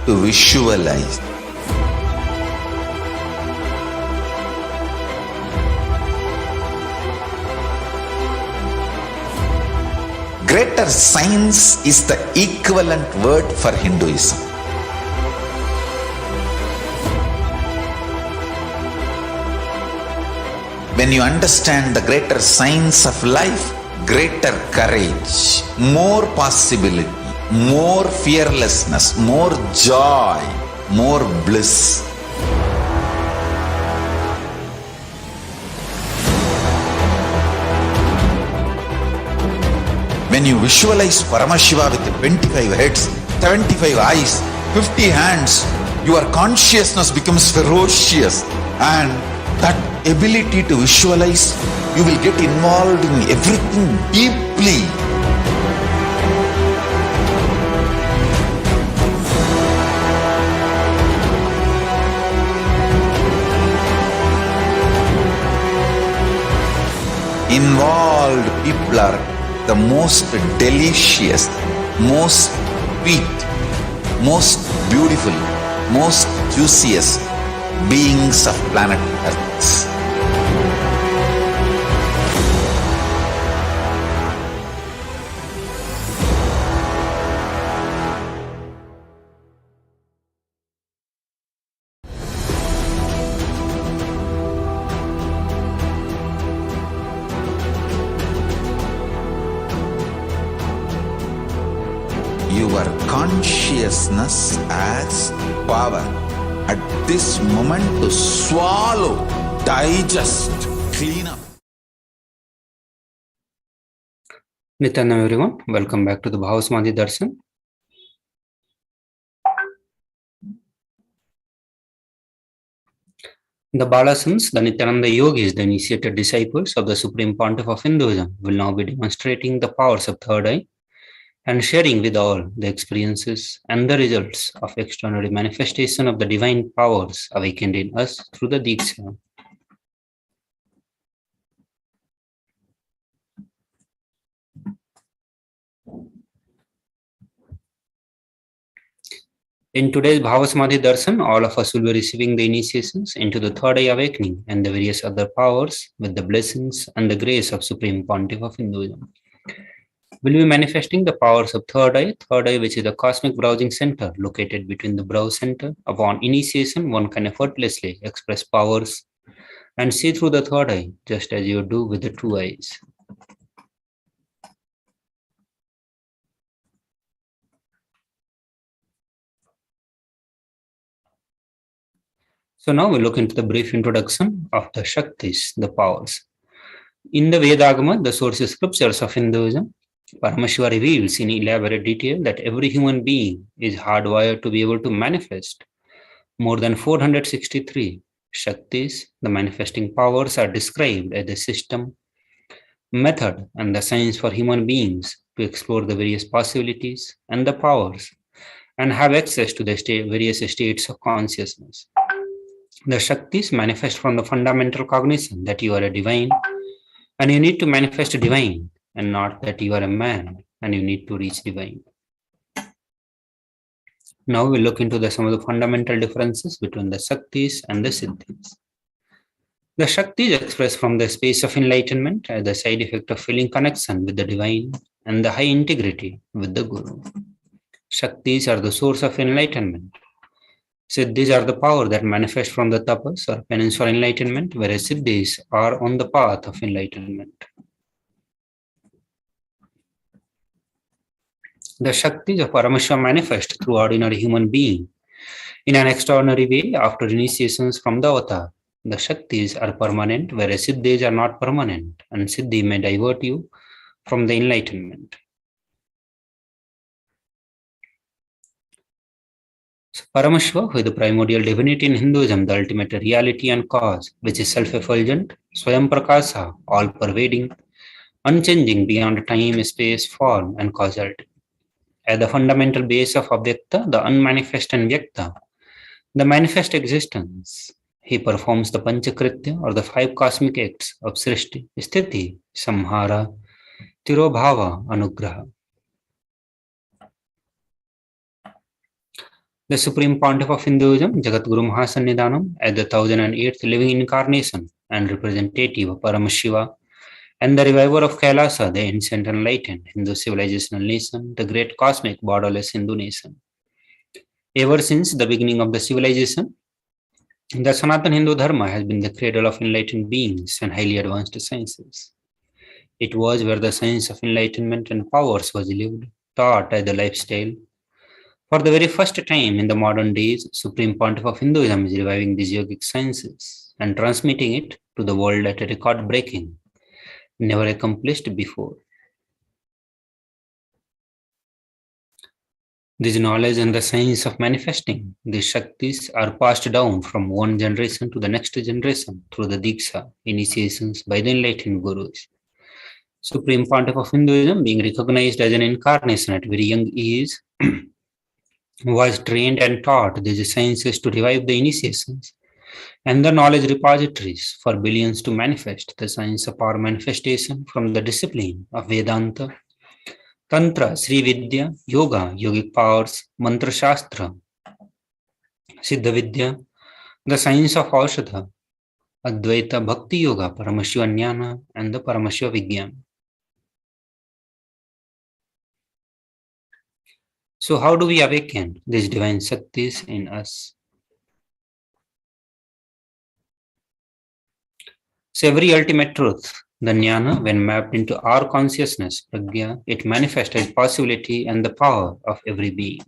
to visualize. Greater signs is the equivalent word for Hinduism. When you understand the greater signs of life, greater courage, more possibility, more fearlessness, more joy, more bliss. When you visualize Paramashiva with 25 heads, 75 eyes, 50 hands, your consciousness becomes ferocious, and that ability to visualize, you will get involved in everything deeply. Involved people are the most delicious, most sweet, most beautiful, most juiciest beings of planet Earth. Your consciousness has power at this moment to swallow, digest, clean up. Nithyananda everyone, welcome back to the Bhavasamadhi Darshan. The Balasans, the Nityananda Yogis, the initiated disciples of the Supreme Pontiff of Hinduism, will now be demonstrating the powers of third eye and sharing with all the experiences and the results of extraordinary manifestation of the divine powers awakened in us through the Diksha. In today's Bhavasamadhi Darshan, all of us will be receiving the initiations into the third eye awakening and the various other powers with the blessings and the grace of Supreme Pontiff of Hinduism. We'll be manifesting the powers of third eye, which is the cosmic browsing center located between the brow center. Upon initiation, one can effortlessly express powers and see through the third eye, just as you do with the two eyes. So now we look into the brief introduction of the Shaktis, the powers. In the Vedagama, the source scriptures of Hinduism, Paramashiva reveals in elaborate detail that every human being is hardwired to be able to manifest. More than 463 Shaktis, the manifesting powers, are described as the system, method, and the science for human beings to explore the various possibilities and the powers and have access to the various states of consciousness. The Shaktis manifest from the fundamental cognition that you are a divine and you need to manifest divine, and not that you are a man and you need to reach divine. Now we look into some of the fundamental differences between the Shaktis and the Siddhis. The Shaktis express from the space of enlightenment as the side effect of feeling connection with the divine and the high integrity with the Guru. Shaktis are the source of enlightenment. Siddhis are the power that manifest from the tapas or penance for enlightenment, whereas Siddhis are on the path of enlightenment. The Shaktis of Paramashiva manifest through ordinary human being in an extraordinary way after initiations from the avatar. The Shaktis are permanent, whereas Siddhis are not permanent, and Siddhi may divert you from the enlightenment. So Paramashiva, who is the primordial divinity in Hinduism, the ultimate reality and cause, which is self-effulgent, Swayam Prakasa, all-pervading, unchanging beyond time, space, form, and causality. At the fundamental base of Avyakta, the unmanifest and Vyakta, the manifest existence, he performs the Panchakritya or the five cosmic acts of Srishti, Sthiti, Samhara, Tirobhava, Anugraha. The Supreme Pontiff of Hinduism, Jagadguru Mahasannidhanam, as the 1008th living incarnation and representative of Paramashiva, and the reviver of KAILASA, the ancient enlightened Hindu civilizational nation, the great cosmic borderless Hindu nation. Ever since the beginning of the civilization, the Sanatana Hindu Dharma has been the cradle of enlightened beings and highly advanced sciences. It was where the science of enlightenment and powers was lived, taught as the lifestyle. For the very first time in the modern days, Supreme Pontiff of Hinduism is reviving these yogic sciences and transmitting it to the world at a record-breaking, never accomplished before. This knowledge and the science of manifesting these Shaktis are passed down from one generation to the next generation through the Diksha, initiations by the enlightened Gurus. Supreme Pontiff of Hinduism, being recognized as an incarnation at very young age, was trained and taught these sciences to revive the initiations and the knowledge repositories for billions to manifest the science of our manifestation from the discipline of Vedanta, Tantra, Sri Vidya, Yoga, Yogic powers, Mantra Shastra, Siddha Vidya, the science of Aushadha, Advaita Bhakti Yoga, Paramashiva Jnana, and the Paramashiva Vigyan. So how do we awaken these divine Shaktis in us? So every ultimate truth, the jnana, when mapped into our consciousness, pragya, it manifests as possibility and the power of every being.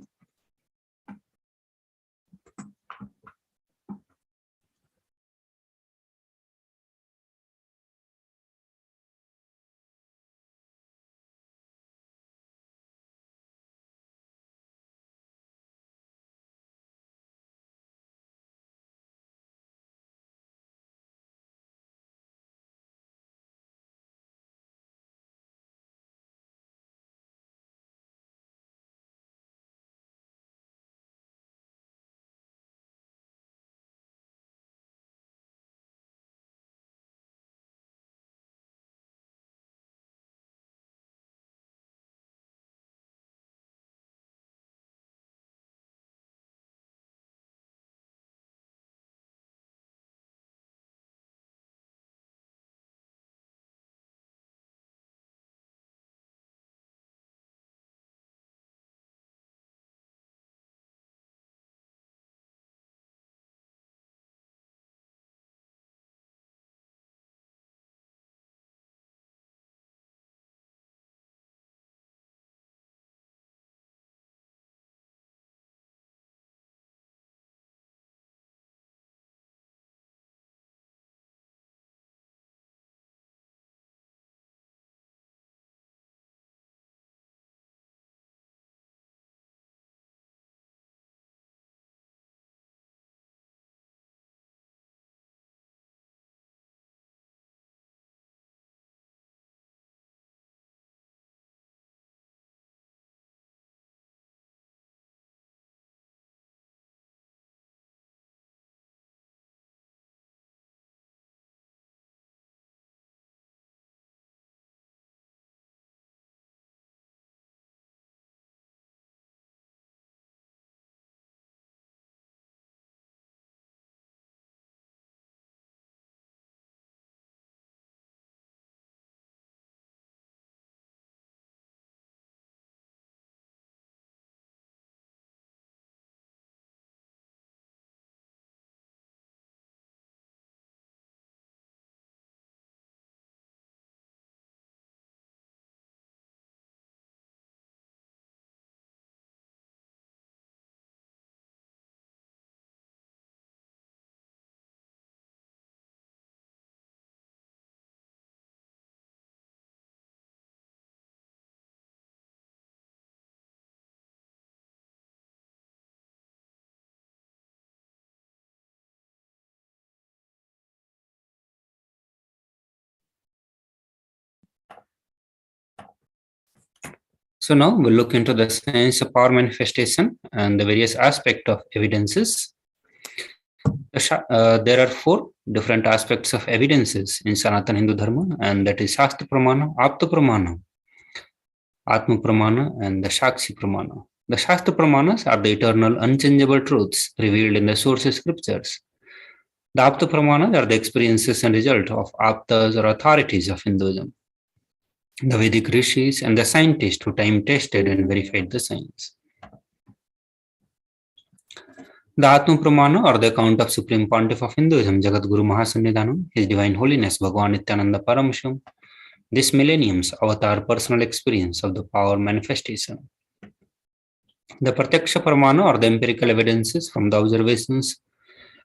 So now we'll look into the science of power manifestation and the various aspects of evidences. There are 4 different aspects of evidences in Sanatana Hindu Dharma, and that is Shastra Pramana, Apta Pramana, Atma Pramana, and the Shakshi Pramana. The Shastra Pramanas are the eternal, unchangeable truths revealed in the source scriptures. The Apta Pramanas are the experiences and result of Aptas or authorities of Hinduism, the Vedic rishis and the scientists who time tested and verified the science. The Atma Pramana or the account of Supreme Pontiff of Hinduism, Jagat Guru Mahasannidhanam, His Divine Holiness Bhagavan Nithyananda Paramashivam, this millennium's avatar personal experience of the power manifestation. The Pratyaksha Pramana or the empirical evidences from the observations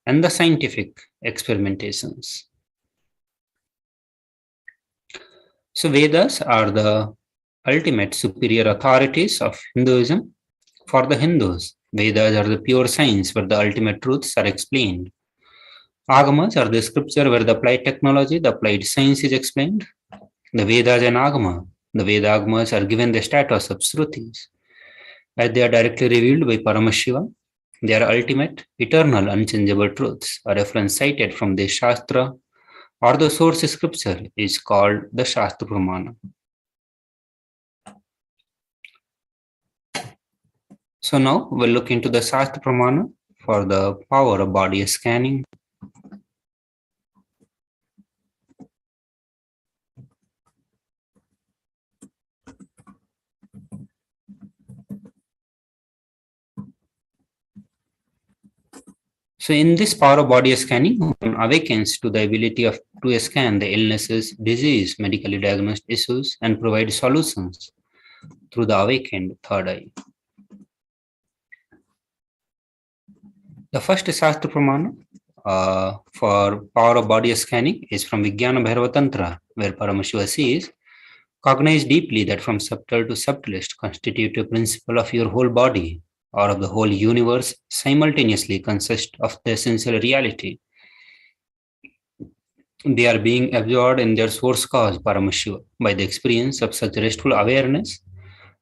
and the scientific experimentations. So Vedas are the ultimate superior authorities of Hinduism. For the Hindus, Vedas are the pure science where the ultimate truths are explained. Agamas are the scripture where the applied technology, the applied science is explained. The Vedas and Agama, the Veda Agamas are given the status of Shrutis, as they are directly revealed by Paramashiva. They are ultimate, eternal, unchangeable truths. A reference cited from the Shastra or the source scripture is called the Shastra Pramana. So now we'll look into the Shastra Pramana for the power of body scanning. So in this power of body scanning, one awakens to the ability to scan the illnesses, disease, medically diagnosed issues, and provide solutions through the awakened third eye. The first Shastra Pramana for power of body scanning is from Vijnana Bhairava Tantra, where Paramashiva says, cognize deeply that from subtle to subtlest constitutive principle of your whole body or of the whole universe simultaneously consist of the essential reality. They are being absorbed in their source cause, Paramashiva. By the experience of such restful awareness,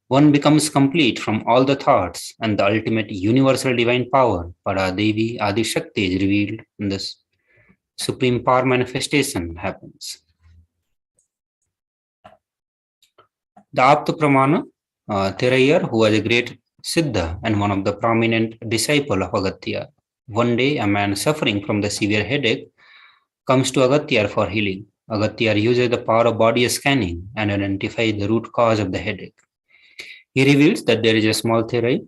one becomes complete from all the thoughts, and the ultimate universal divine power, Paradevi Adi Shakti, is revealed in this supreme power manifestation happens. The Apta Pramana, Thirayar, who was a great Siddha and one of the prominent disciple of Agatya. One day, a man suffering from the severe headache comes to Agatya for healing. Agatya uses the power of body scanning and identifies the root cause of the headache. He reveals that there is a small thyroid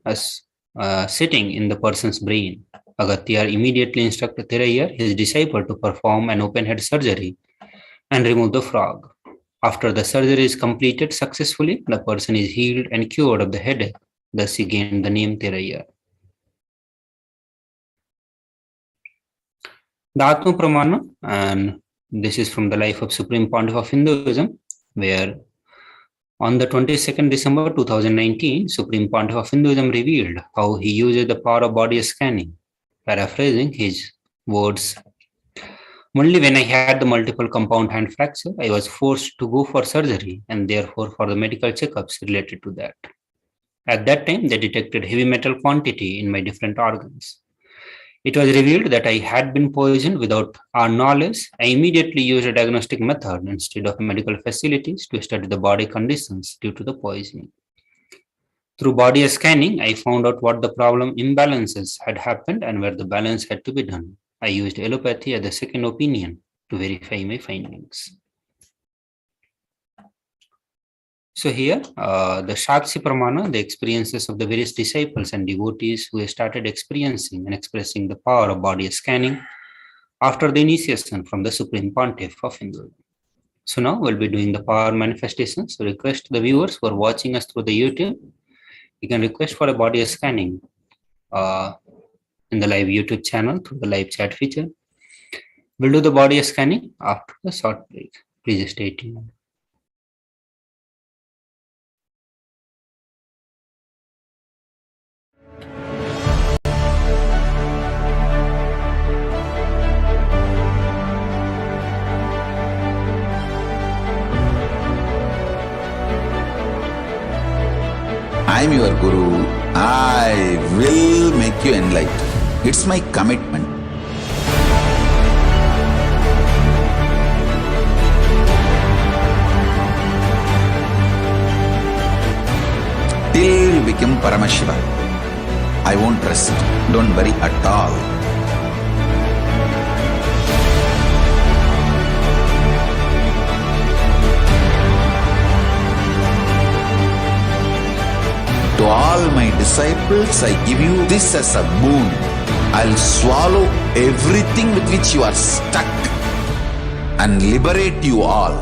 sitting in the person's brain. Agatya immediately instructs Thirayar, his disciple, to perform an open head surgery and remove the frog. After the surgery is completed successfully, the person is healed and cured of the headache. Thus he gained the name Thirayar. The Atma Pramana, and this is from the life of Supreme Pontiff of Hinduism, where on the 22nd December 2019, Supreme Pontiff of Hinduism revealed how he uses the power of body scanning. Paraphrasing his words, only when I had the multiple compound hand fracture, I was forced to go for surgery and therefore for the medical checkups related to that. At that time, they detected heavy metal quantity in my different organs. It was revealed that I had been poisoned without our knowledge. I immediately used a diagnostic method instead of medical facilities to study the body conditions due to the poisoning. Through body scanning, I found out what the problem imbalances had happened and where the balance had to be done. I used allopathy as a second opinion to verify my findings. So here, the Shakshi Pramana, the experiences of the various disciples and devotees who started experiencing and expressing the power of body scanning after the initiation from the Supreme Pontiff of Hinduism. So now we'll be doing the power manifestations. So request the viewers who are watching us through the YouTube, you can request for a body scanning in the live YouTube channel through the live chat feature. We'll do the body scanning after the short break. Please stay tuned. I'm your Guru. I will make you enlightened. It's my commitment. Till you become Paramashiva, I won't rest. Don't worry at all. To all my disciples, I give you this as a boon. I'll swallow everything with which you are stuck and liberate you all.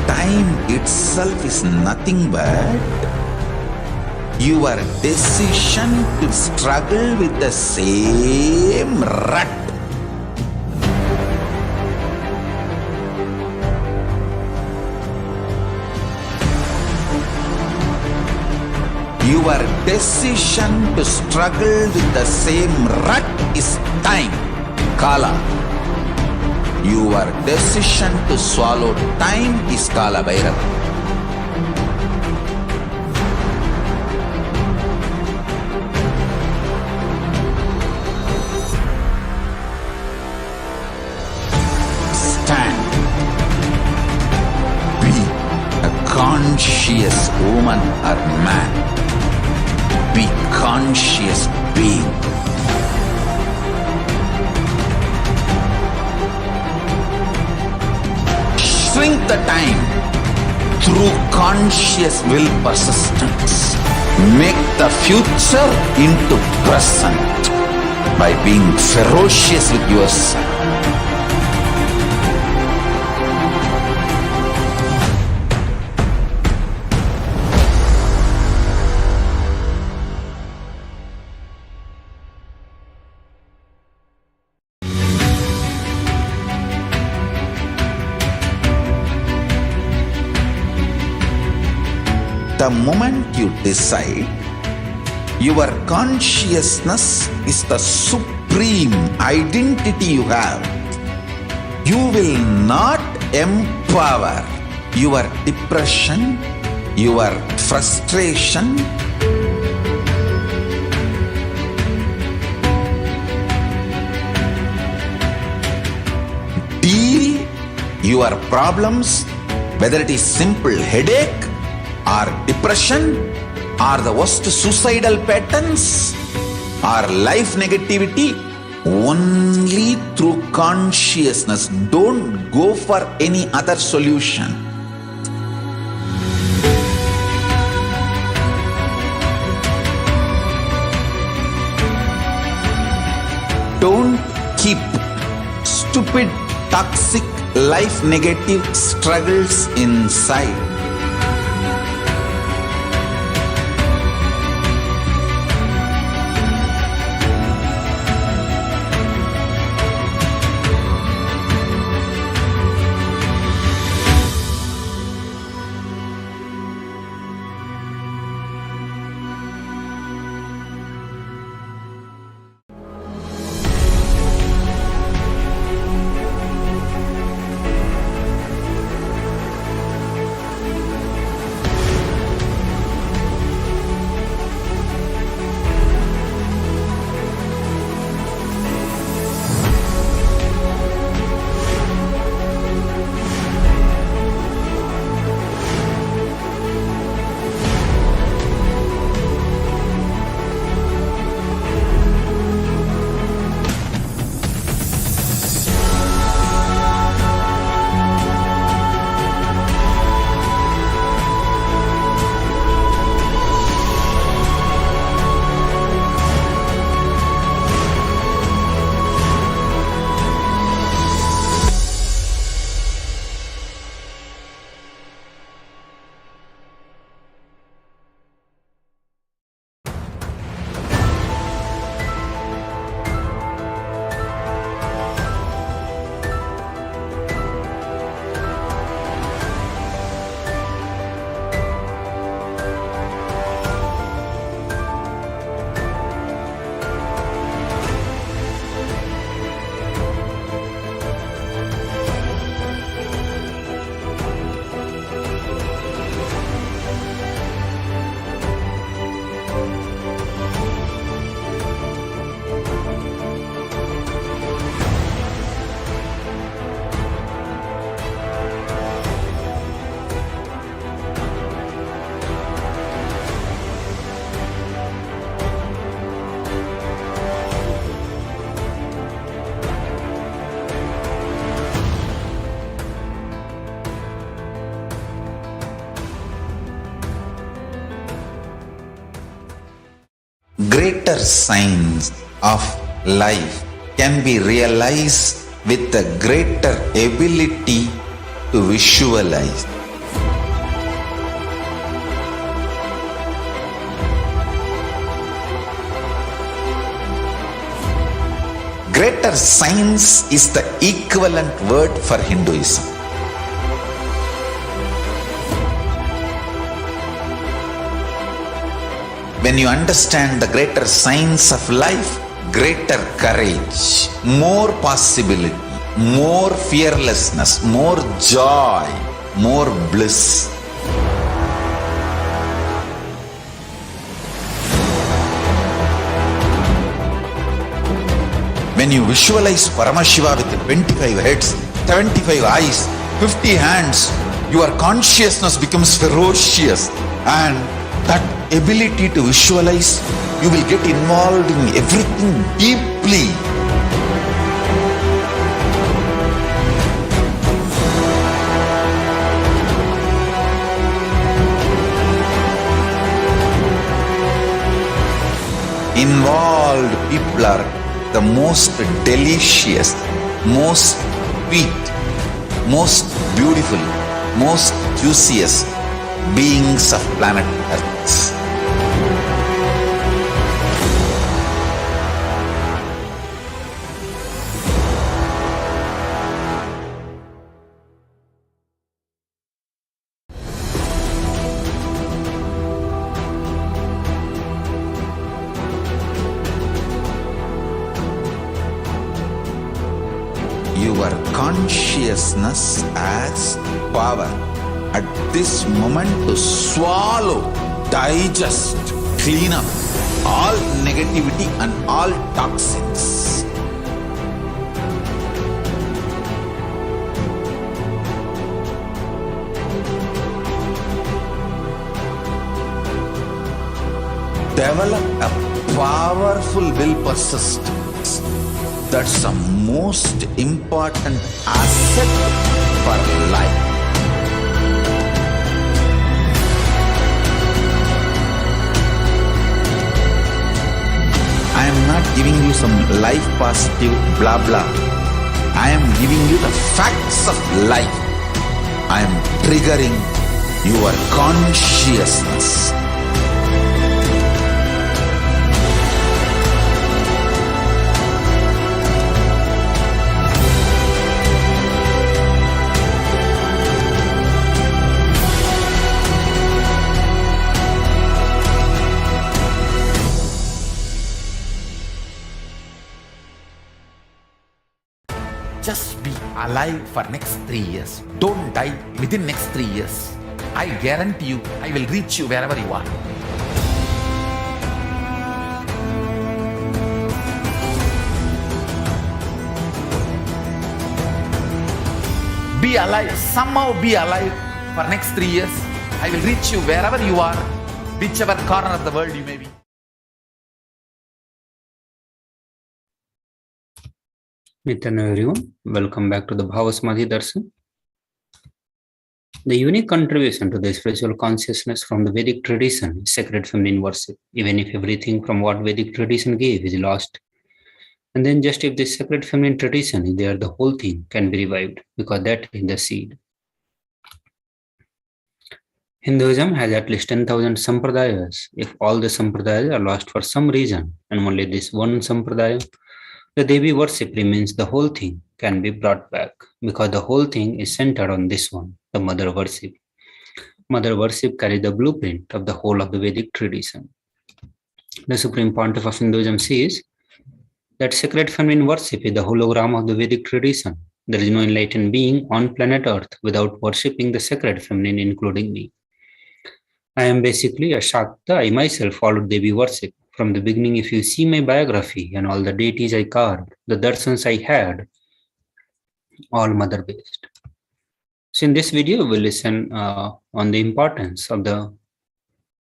Time itself is nothing but your decision to struggle with the same rut. Your decision to struggle with the same rut is time, Kala. Your decision to swallow time is Kala Bhairava. Stand. Be a conscious woman or man. Be conscious being. Shrink the time through conscious will persistence. Make the future into present by being ferocious with yourself. The moment you decide, your consciousness is the supreme identity you have. You will not empower your depression, your frustration, deal your problems, whether it is simple headache or depression or the worst suicidal patterns or life negativity, only through consciousness. Don't go for any other solution. Don't keep stupid, toxic, life negative struggles inside. greater signs of life can be realized with a greater ability to visualize. Greater science is the equivalent word for Hinduism. When you understand the greater science of life, greater courage, more possibility, more fearlessness, more joy, more bliss. When you visualize Paramashiva with 25 heads, 75 eyes, 50 hands, your consciousness becomes ferocious, and that ability to visualize, you will get involved in everything deeply. Involved people are the most delicious, most sweet, most beautiful, most juiciest beings of planet Earth. Your consciousness as power at this moment to swallow, digest, clean up all negativity and all toxins. Develop a powerful will persistence. That's the most important asset for life. I am not giving you some life positive blah blah. I am giving you the facts of life. I am triggering your consciousness. Just be alive for next 3 years. Don't die within next 3 years. I guarantee you, I will reach you wherever you are. Be alive, somehow be alive for next 3 years. I will reach you wherever you are, whichever corner of the world you may be. Nithyananda everyone, welcome back to the Bhavasamadhi Darshan. The unique contribution to the spiritual consciousness from the Vedic tradition is sacred feminine worship, even if everything from what Vedic tradition gave is lost. And then just if this sacred feminine tradition is there, the whole thing can be revived, because that is the seed. Hinduism has at least 10,000 sampradayas. If all the sampradayas are lost for some reason, and only this one sampradaya, the Devi worship remains, the whole thing can be brought back, because the whole thing is centered on this one, the mother worship. Mother worship carries the blueprint of the whole of the Vedic tradition. The Supreme Pontiff of Hinduism says that sacred feminine worship is the hologram of the Vedic tradition. There is no enlightened being on planet Earth without worshipping the sacred feminine, including me. I am basically a Shakta. I myself followed Devi worship. From the beginning, if you see my biography and all the deities I carved, the darshans I had, all mother-based. So in this video, we'll listen on the importance of the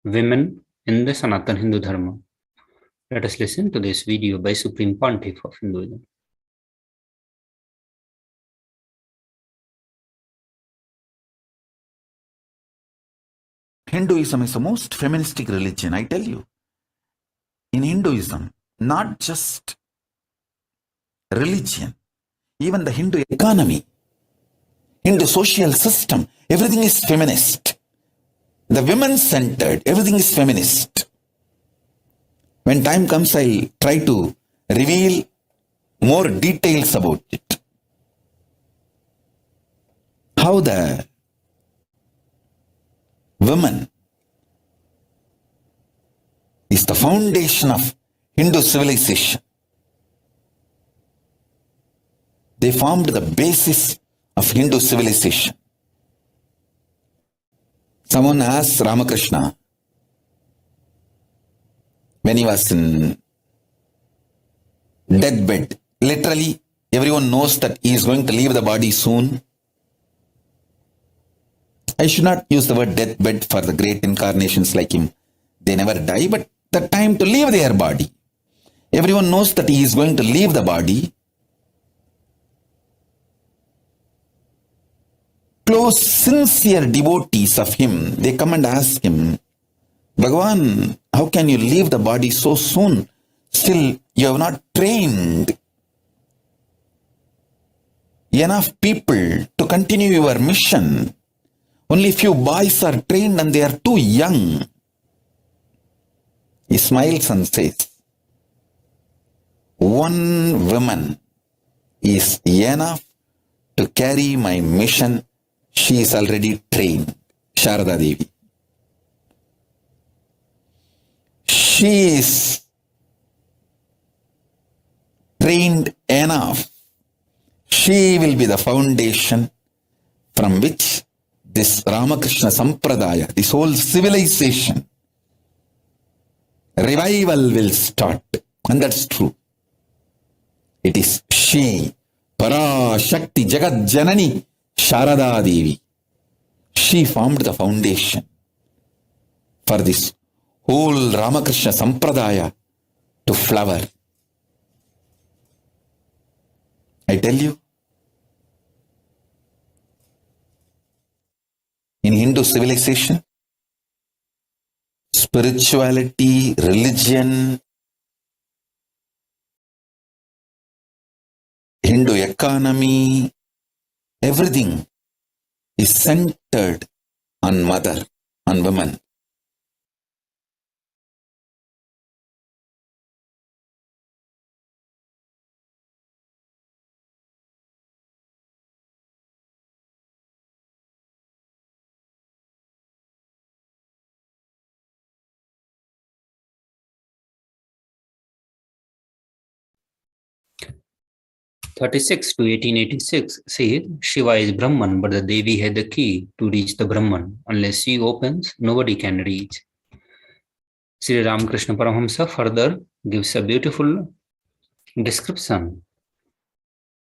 women in the Sanatana Hindu Dharma. Let us listen to this video by Supreme Pontiff of Hinduism. Hinduism is the most feministic religion, I tell you. in Hinduism, not just religion, even the Hindu economy, Hindu social system, everything is feminist. The women-centered, everything is feminist. When time comes, I'll try to reveal more details about it. How the woman is the foundation of Hindu civilization. They formed the basis of Hindu civilization. Someone asked Ramakrishna when he was in deathbed. Literally, everyone knows that he is going to leave the body soon. I should not use the word deathbed for the great incarnations like him. They never die, but the time to leave their body. Everyone knows that he is going to leave the body. Close, sincere devotees of him, they come and ask him, Bhagavan, how can you leave the body so soon? Still, you have not trained enough people to continue your mission. Only few boys are trained and they are too young. He smiles and says, one woman is enough to carry my mission. She is already trained, Sharada Devi. She is trained enough. She will be the foundation from which this Ramakrishna Sampradaya, this whole civilization, revival will start. And that's true. It is she, Parashakti Jagat Janani, Sharada Devi. She formed the foundation for this whole Ramakrishna Sampradaya to flower. I tell you, in Hindu civilization, spirituality, religion, Hindu economy, everything is centered on mother, on women. (36 to 1886) says Shiva is Brahman, but the Devi had the key to reach the Brahman. Unless she opens, nobody can reach. Sri Ramakrishna Paramahamsa further gives a beautiful description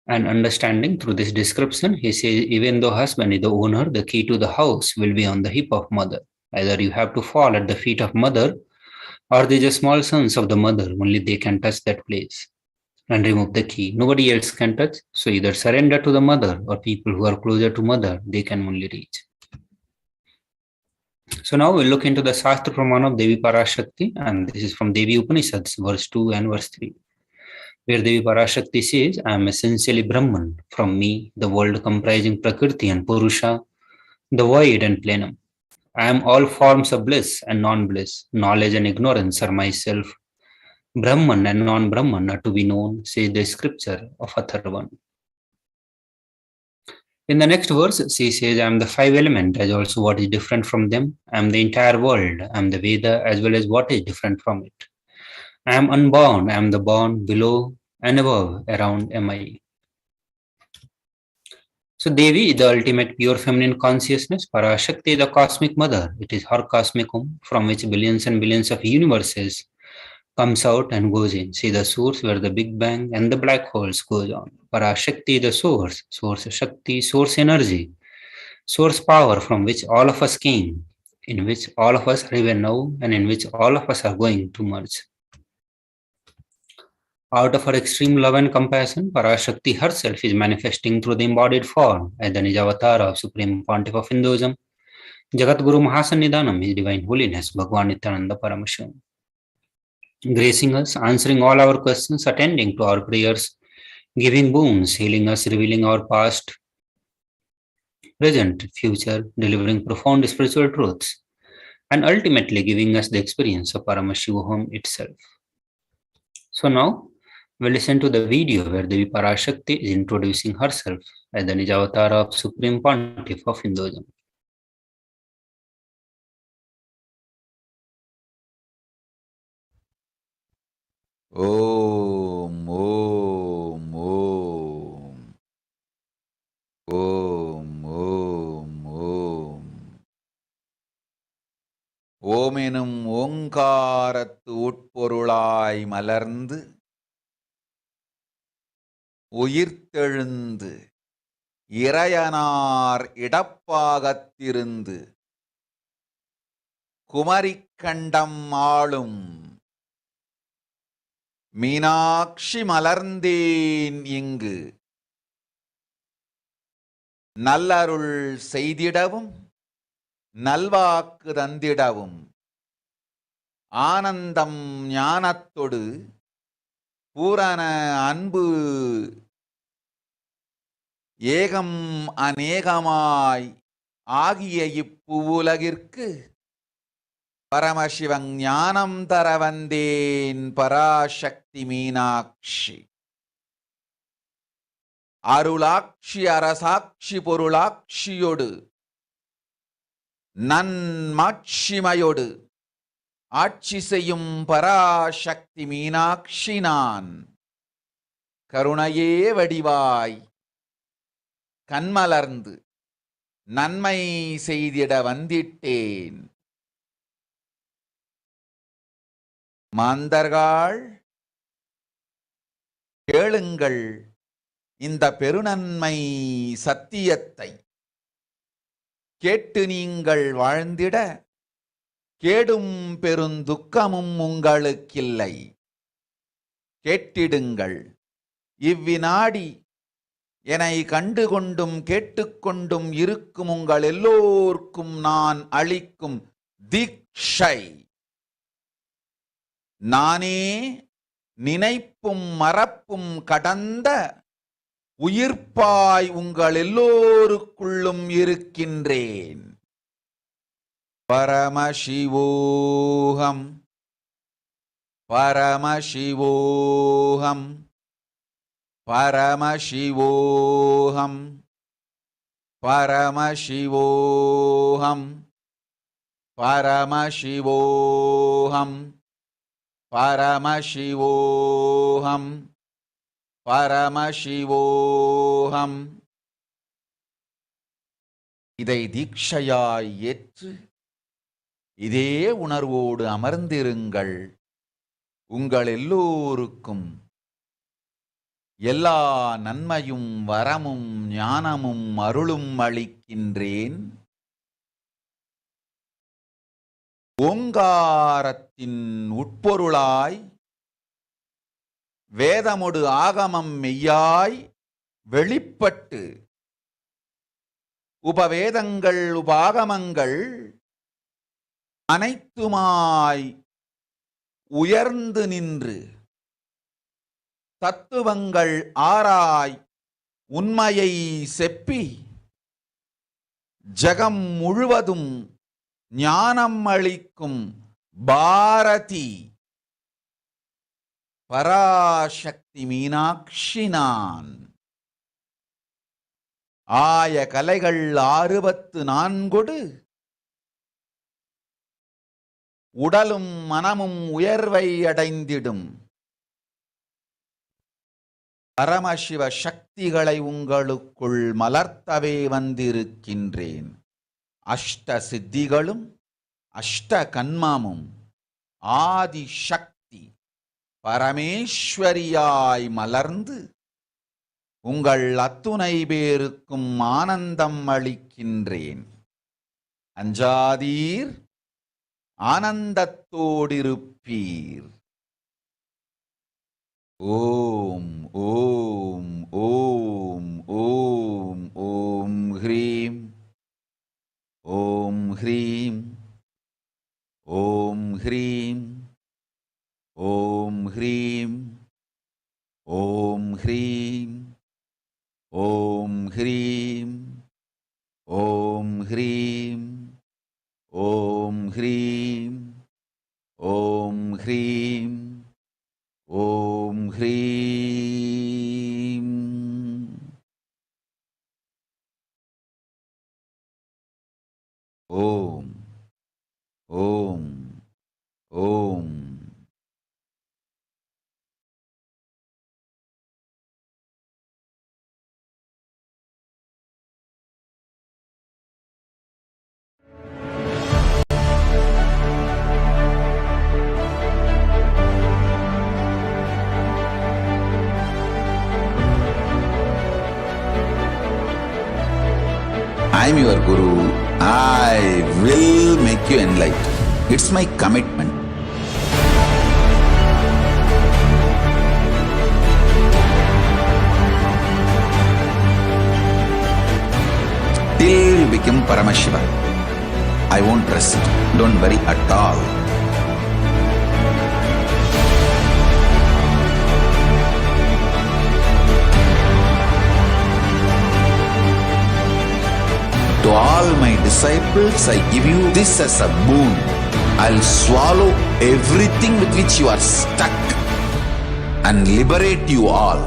and understanding through this description. He says, even though husband is the owner, the key to the house will be on the hip of mother. Either you have to fall at the feet of mother, or these are small sons of the mother, only they can touch that place and remove the key. Nobody else can touch. So either surrender to the mother, or people who are closer to mother, they can only reach. So now we'll look into the Shastra Pramana of Devi Parashakti, and this is from Devi Upanishads, verse 2 and verse 3, where Devi Parashakti says, I am essentially Brahman. From me, the world comprising Prakriti and Purusha, the void and plenum. I am all forms of bliss and non-bliss. Knowledge and ignorance are myself. Brahman and non-Brahman are to be known, says the scripture of Atharvan. In the next verse, she says, I am the five elements as also what is different from them. I am the entire world. I am the Veda as well as what is different from it. I am unborn. I am the born, below and above, around am I. So Devi is the ultimate pure feminine consciousness. Parashakti is the cosmic mother. It is her cosmic womb from which billions and billions of universes comes out and goes in. See the source where the Big Bang and the black holes goes on. Parashakti is the source, source Shakti, source energy, source power from which all of us came, in which all of us live now, and in which all of us are going to merge. Out of her extreme love and compassion, Parashakti herself is manifesting through the embodied form as the Nijavatar of Supreme Pontiff of Hinduism, Jagat Guru Mahasannidhanam, His Divine Holiness, Bhagwan Nithyananda Paramashivam. gracing us, answering all our questions, attending to our prayers, giving boons, healing us, revealing our past, present, future, delivering profound spiritual truths, and ultimately giving us the experience of Paramashivoham itself. So now we'll listen to the video where Devi Parashakti is introducing herself as the Nijavatara of Supreme Pontiff of Hinduism. Om, Om, Om. Om, Om, Om. ஓமெனும் ஓங்காரத்து உட்பொருளாய் மலர்ந்து உயிர்த்தெழுந்து இறையனார் இடப்பாகத்திருந்து குமரிக்கண்டம் ஆளும் மீனாட்சி மலர்ந்தேன் இங்கு நல்லருள் செய்திடவும் நல்வாக்கு தந்திடவும் ஆனந்தம் ஞானத்தொடு பூரண அன்பு ஏகம் அநேகமாய் ஆகிய இப்புவுலகிற்கு பரமசிவன் ஞானம் தர வந்தேன் பராசக்தி மீனாட்சி. அருளாட்சி அரசாட்சி பொருளாட்சியொடு நன்மாட்சிமையொடு ஆட்சி செய்யும் பராசக்தி மீனாட்சி நான் கருணையே வடிவாய் கண்மலர்ந்து நன்மை செய்திட வந்திட்டேன். மாந்தர்கள் கேளுங்கள் இந்த பெருநன்மை சத்தியத்தை, கேட்டு நீங்கள் வாழ்ந்திட கேடும் பெருந்துக்கமும் உங்களுக்கில்லை. கேட்டிடுங்கள் இவ்வினாடி என்னை கண்டுகொண்டும் கேட்டுக்கொண்டும் இருக்கும் உங்கள் எல்லோர்க்கும் நான் அளிக்கும் தீட்சை. நானே நினைப்பும் மறப்பும் கடந்த உயிர்ப்பாய் உங்கள் எல்லோருக்குள்ளும் இருக்கின்றேன். பரமசிவோகம் பரமசிவோகம் பரமசிவோகம் பரமசிவோகம் பரமசிவோகம் பரமசிவோகம் பரமசிவோகம். இதை தீட்சையாய் ஏற்று இதே உணர்வோடு அமர்ந்திருங்கள். உங்கள் எல்லோருக்கும் எல்லா நன்மையும் வரமும் ஞானமும் அருளும் அளிக்கின்றேன். ஓங்காரத்தின் உட்பொருளாய் வேதமொடு ஆகமம் மெய்யாய் வெளிப்பட்டு உபவேதங்கள் உபாகமங்கள் அனைத்துமாய் உயர்ந்து நின்று தத்துவங்கள் ஆராய் உண்மையை செப்பி ஜகம் முழுவதும் ஞானம் அளிக்கும் பாரதி பராசக்தி மீனாட்சி நான். ஆய கலைகள் 64 உடலும் மனமும் உயர்வை அடைந்திடும் பரமசிவ சக்திகளை உங்களுக்குள் மலர்த்தவே வந்திருக்கின்றேன். அஷ்ட சித்திகளும் அஷ்ட கன்மமும் ஆதி சக்தி பரமேஸ்வரியாய் மலர்ந்து உங்கள் அத்துணை பேருக்கும் ஆனந்தம் அளிக்கின்றேன். அஞ்சாதீர், ஆனந்தத்தோடிருப்பீர். ஓம் ஓம் ஓம் ஓம் ஓம் ஹ்ரீம் ஓம் ஹ்ரீம் ஓம் ஹ்ரீம் Om Hreem, Om Hreem, Om Hreem, Om Hreem, Om Hreem, Om Hreem, Om Hreem. Om, Om, Om. I am your Guru. I will make you enlightened. It's my commitment. Till you become Paramashiva, I won't rest. Don't worry at all. To all my disciples, I give you this as a boon. I'll swallow everything with which you are stuck and liberate you all.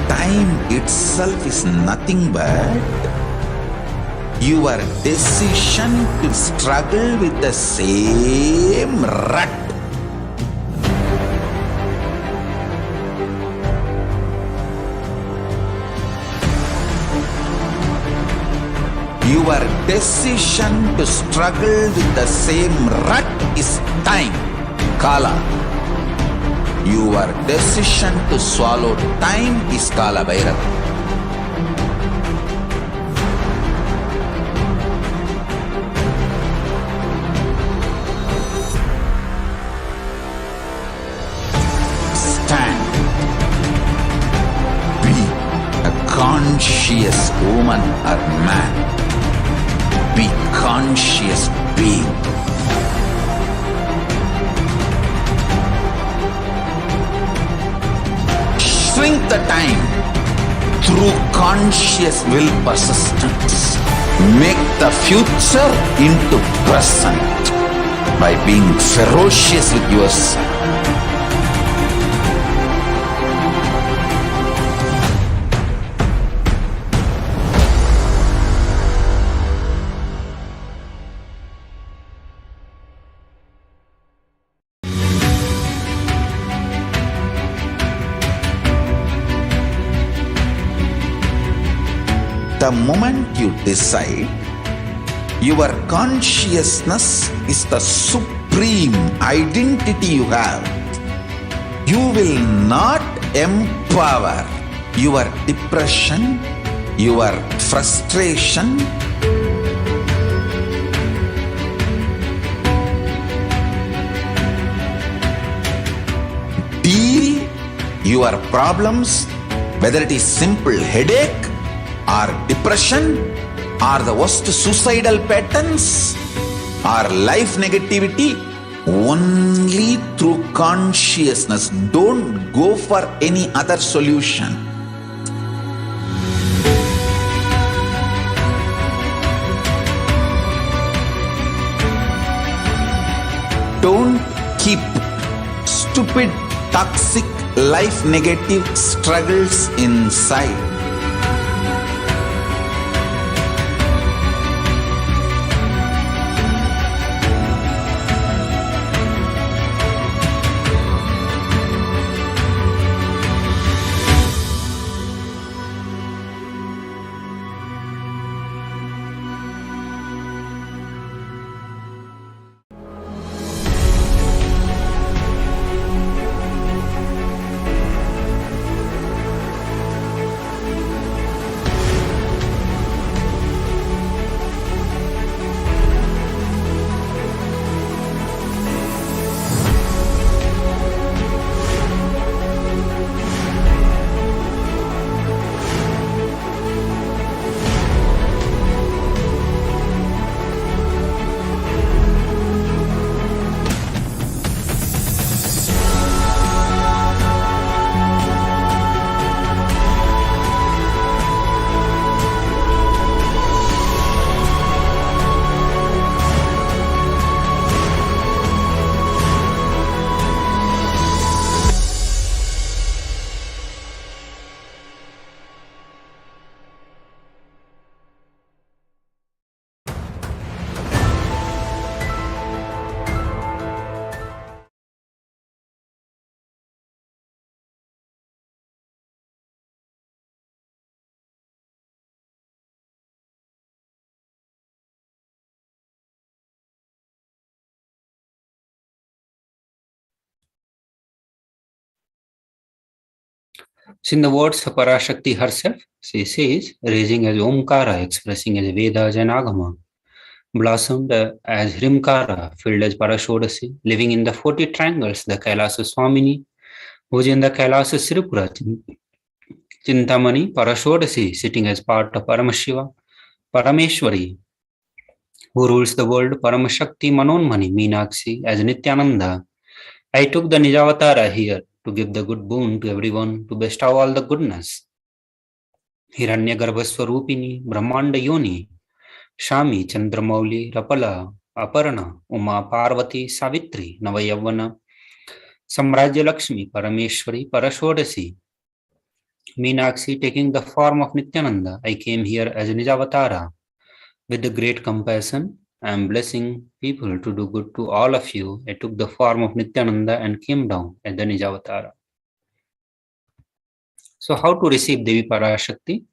Time itself is nothing but your decision to struggle with the same rut. Your decision to struggle with the same rut is time, Kala. Your decision to swallow time is Kala Bhairava. Conscious woman or man, be conscious being. Shrink the time through conscious will persistence. Make the future into present by being ferocious with yourself. The moment you decide, your consciousness is the supreme identity you have. You will not empower your depression, your frustration, deal your problems, whether it is simple headache or depression or the worst suicidal patterns or life negativity, only through consciousness. Don't go for any other solution. Don't keep stupid, toxic, life negative struggles inside. So in the words of Parashakti herself, she says, raising as Omkara, expressing as Vedas and Agama, blossomed as Hrimkara, filled as Parashodasi, living in the 40 triangles, the Kailasa Swamini, who is in the Kailasa Sripura, Chintamani, Parashodasi, sitting as part of Paramashiva, Parameshwari, who rules the world, Paramashakti Manonmani, Meenakshi, as Nithyananda. I took the Nijavatara here to give the good boon to everyone, to bestow all the goodness. Hiranyagarbhaswarupini, Brahmanda Yoni, Shami, Chandramauli, Rapala, Aparana, Uma, Parvati, Savitri, Navayavana, Samrajya Lakshmi, Parameshwari, Parashodasi, Meenakshi taking the form of Nityananda. I came here as Nijavatara. With the great compassion, I am blessing people to do good to all of you. I took the form of Nityananda and came down as the Nijavatara. So how to receive Devi Parashakti?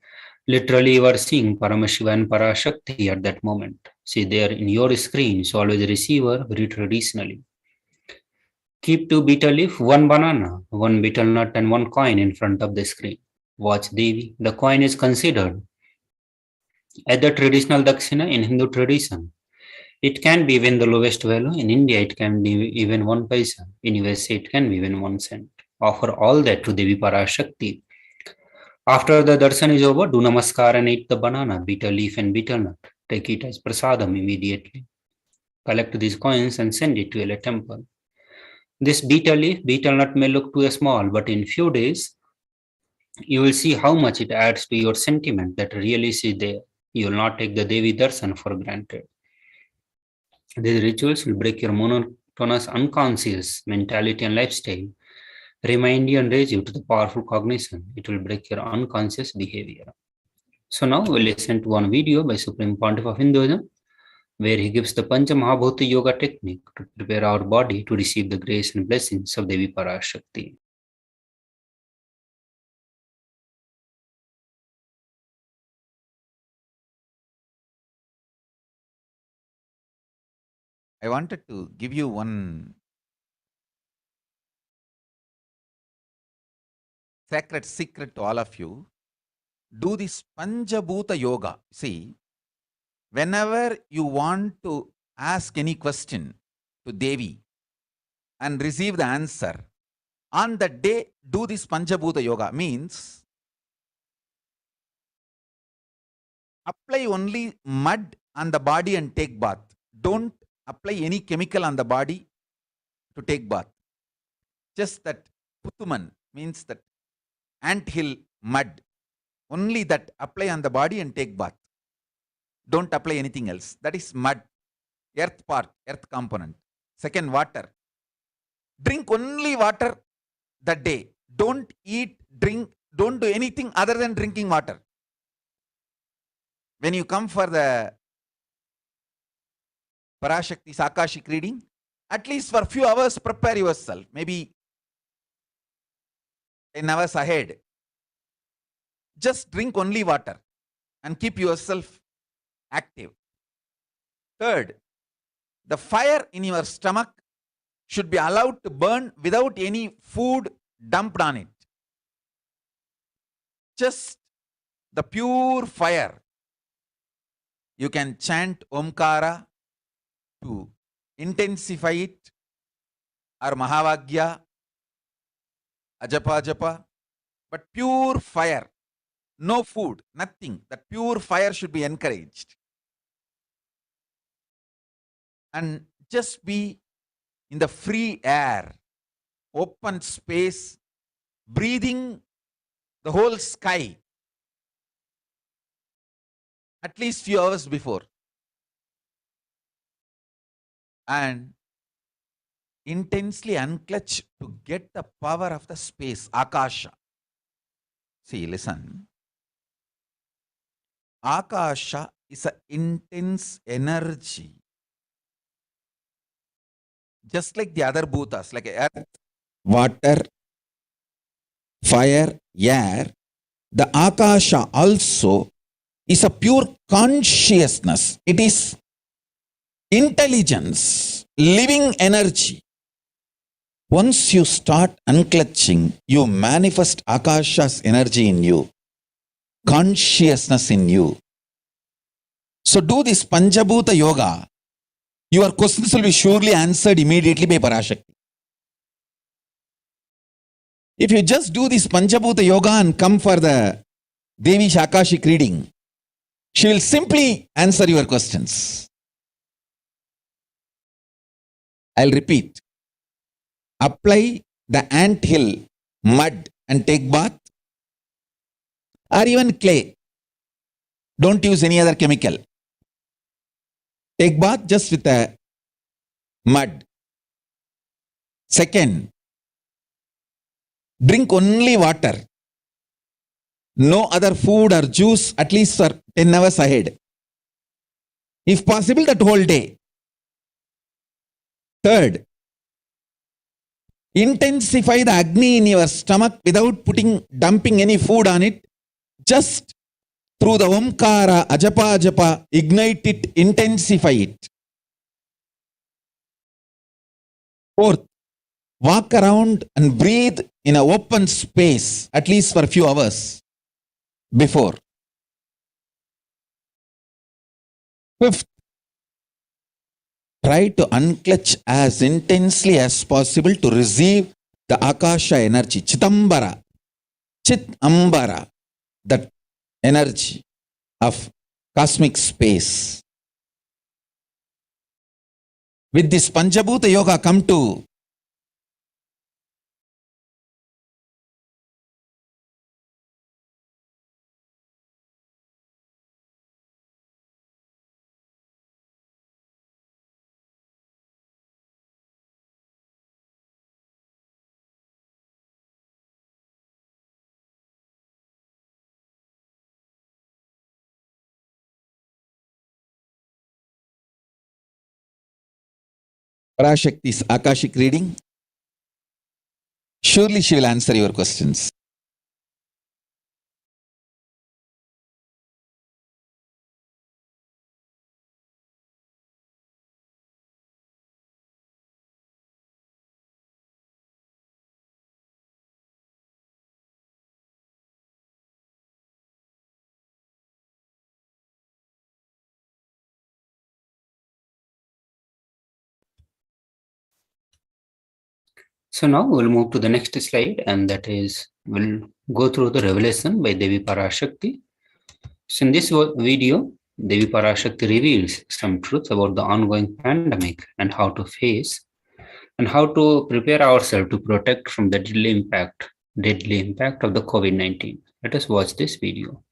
Literally, you are seeing Paramashiva and Parashakti at that moment. See there in your screen, so always receiver, very traditionally. Keep 2 betel leaf, 1 banana, 1 betel nut and 1 coin in front of the screen. Watch Devi. The coin is considered as the traditional Dakshina in Hindu tradition. It can be even the lowest value. In India, it can be even 1 paisa. In USA, it can be even 1 cent. Offer all that to Devi Parashakti. After the darshan is over, do namaskar and eat the banana, betel leaf and betel nut. Take it as prasadam immediately. Collect these coins and send it to a temple. This betel leaf, betel nut may look too small, but in few days, you will see how much it adds to your sentiment that really is there. You will not take the Devi darshan for granted. These rituals will break your monotonous unconscious mentality and lifestyle, remind you and raise you to the powerful cognition. It will break your unconscious behavior. So now we'll listen to one video by Supreme Pontiff of Hinduism, where he gives the Pancha Mahabhuta Yoga technique to prepare our body to receive the grace and blessings of Devi Parashakti. I wanted to give you one sacred secret to all of you. Do this Panchabhuta Yoga. See, whenever you want to ask any question to Devi and receive the answer, on that day, do this Panchabhuta Yoga. Means, apply only mud on the body and take bath. Don't apply any chemical on the body to take bath. Just that Puthuman means that anthill mud. Only that apply on the body and take bath. Don't apply anything else. That is mud. Earth part, earth component. Second, water. Drink only water that day. Don't eat, drink, don't do anything other than drinking water. When you come for the Parashakti's Akashic reading, at least for a few hours prepare yourself. Maybe 10 hours ahead. Just drink only water and keep yourself active. Third, the fire in your stomach should be allowed to burn without any food dumped on it. Just the pure fire. You can chant Omkara to intensify it, or Mahavagya, Ajapa, but pure fire. No food, nothing. That pure fire should be encouraged. And just be in the free air, open space, breathing the whole sky at least few hours before. And intensely unclutch to get the power of the space, Akasha. See, listen. Akasha is an intense energy. Just like the other bhutas, like earth, water, fire, air, the Akasha also is a pure consciousness. It is intelligence, living energy. Once you start unclutching, you manifest Akasha's energy in you, consciousness in you. So do this Panchabhuta Yoga. Your questions will be surely answered immediately by Parashakti. If you just do this Panchabhuta Yoga and come for the Devi's Akashic reading, she will simply answer your questions. I'll repeat. Apply the ant hill, mud and take bath, or even clay. Don't use any other chemical. Take bath just with the mud. Second, drink only water. No other food or juice at least for 10 hours ahead. If possible, that whole day. Third, intensify the Agni in your stomach without dumping any food on it. Just through the Omkara, Ajapa, Ajapa, ignite it, intensify it. Fourth, walk around and breathe in an open space at least for a few hours before. Fifth, try to unclutch as intensely as possible to receive the Akasha energy, Chitambara, Chitambara, that energy of cosmic space. With this Panchabhuta Yoga, come to Parashakti's Akashic reading. Surely she will answer your questions. So now we'll move to the next slide, and that is we'll go through the revelation by Devi Parashakti. So in this video, Devi Parashakti reveals some truths about the ongoing pandemic and how to face and how to prepare ourselves to protect from the deadly impact of the COVID-19. Let us watch this video.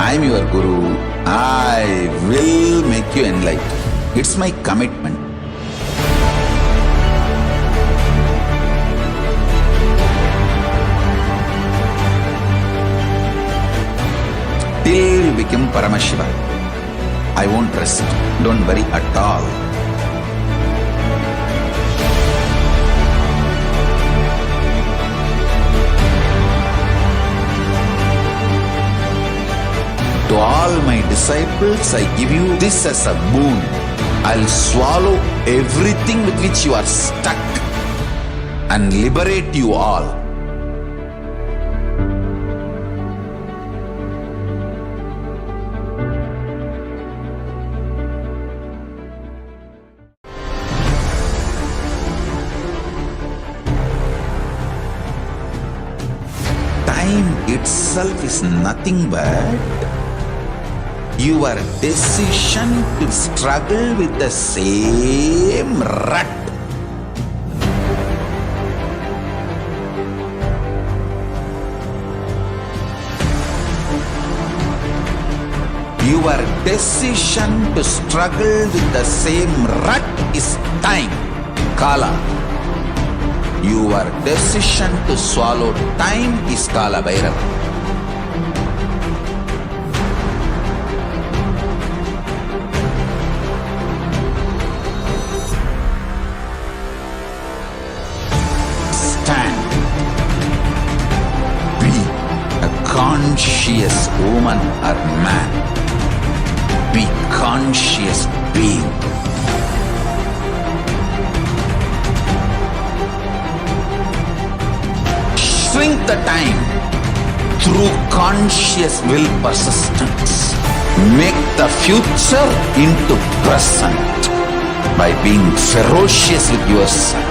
I am your Guru. I will make you enlightened. It's my commitment. Till you become Paramashiva, I won't rest. Don't worry at all. To all my disciples, I give you this as a boon. I'll swallow everything with which you are stuck and liberate you all. Time itself is nothing but your decision to struggle with the same rut. Your decision to struggle with the same rut is time, Kala. Your decision to swallow time is Kala Bhairava. Stand. Be a conscious woman or man. Be conscious being. Shrink the time through conscious will persistence. Make the future into present by being ferocious with yourself.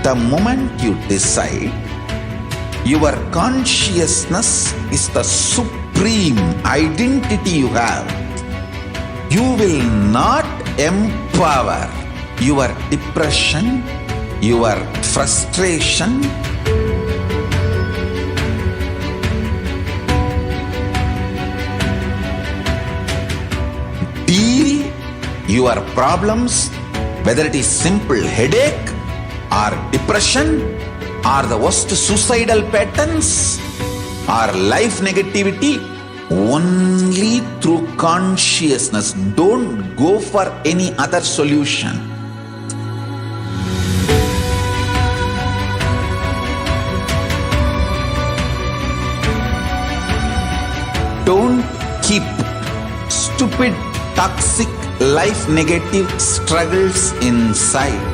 The moment you decide, your consciousness is the supreme identity you have. You will not empower your depression, your frustration, deal your problems, whether it is simple headache or depression or the worst suicidal patterns or life negativity, only through consciousness. Don't go for any other solution. Don't keep stupid, toxic, life negative struggles inside.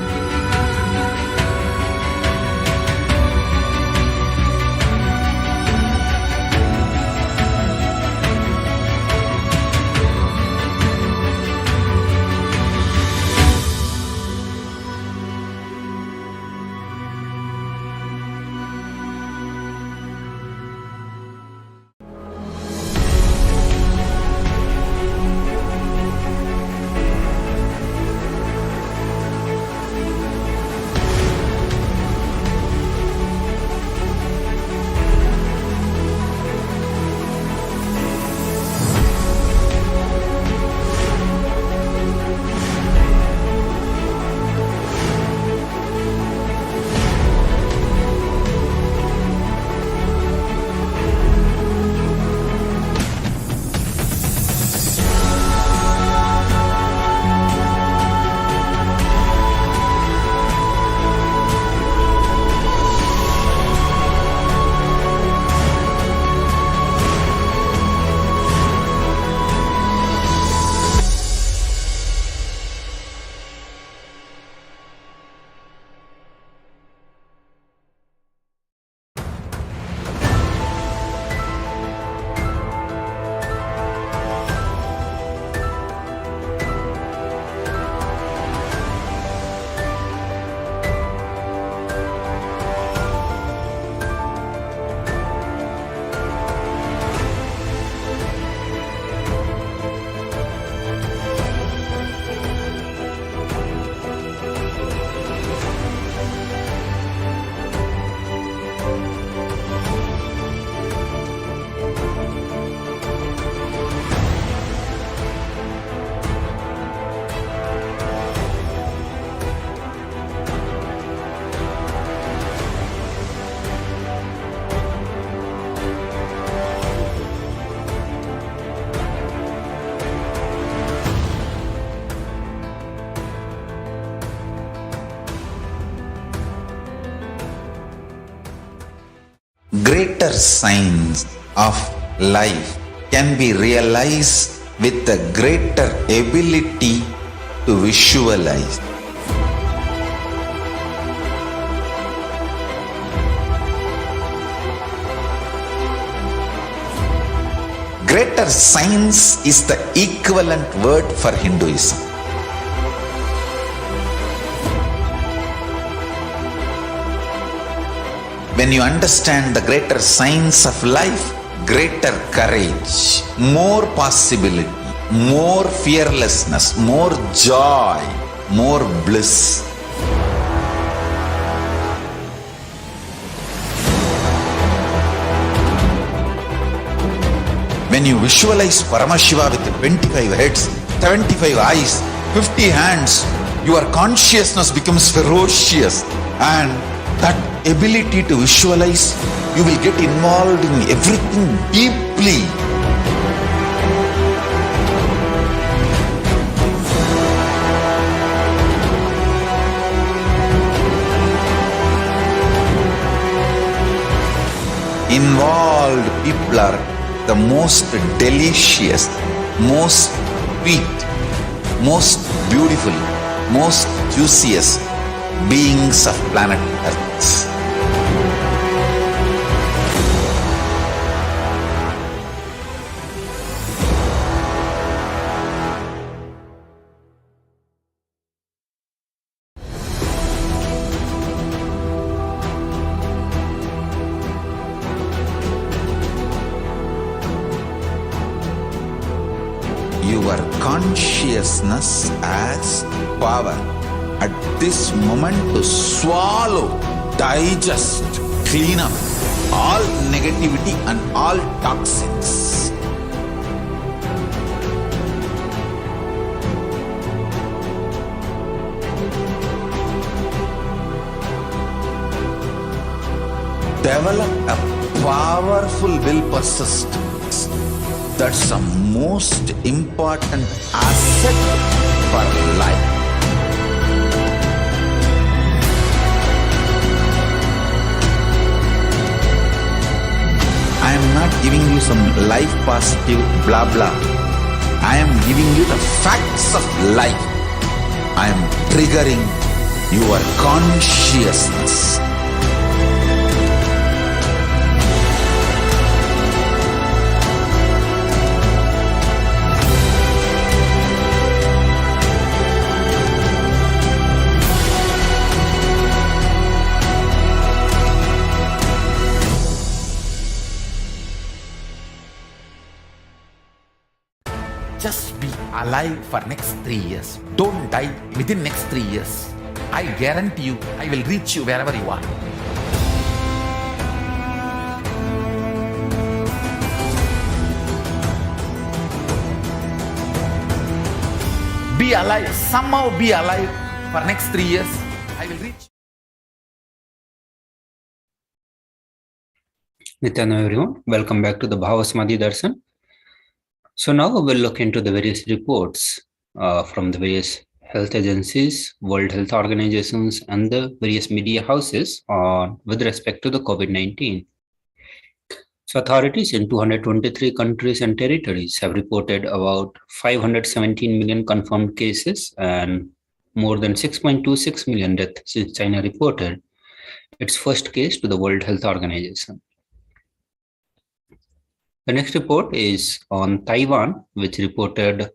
greater signs of life can be realized with a greater ability to visualize. Greater science is the equivalent word for Hinduism. When you understand the greater science of life, greater courage, more possibility, more fearlessness, more joy, more bliss. When you visualize Paramashiva with 25 heads, 75 eyes, 50 hands, your consciousness becomes ferocious, and that ability to visualize, you will get involved in everything deeply. Involved people are the most delicious, most sweet, most beautiful, most juiciest beings of planet Earth. Your consciousness as power at this moment to swallow, digest, clean up all negativity and all toxins. Develop a powerful will persistence. That's the most important asset for life. I am not giving you some life positive blah blah. I am giving you the facts of life. I am triggering your consciousness. Just be alive for next 3 years. Don't die within next 3 years. I guarantee you, I will reach you wherever you are. Be alive, somehow be alive for next 3 years. I will reach. Nithyananda everyone, welcome back to the Bhavasamadhi Darshan. So now we'll look into the various reports from the various health agencies, World Health Organizations, and the various media houses with respect to the COVID-19. So authorities in 223 countries and territories have reported about 517 million confirmed cases and more than 6.26 million deaths since China reported its first case to the World Health Organization. The next report is on Taiwan, which reported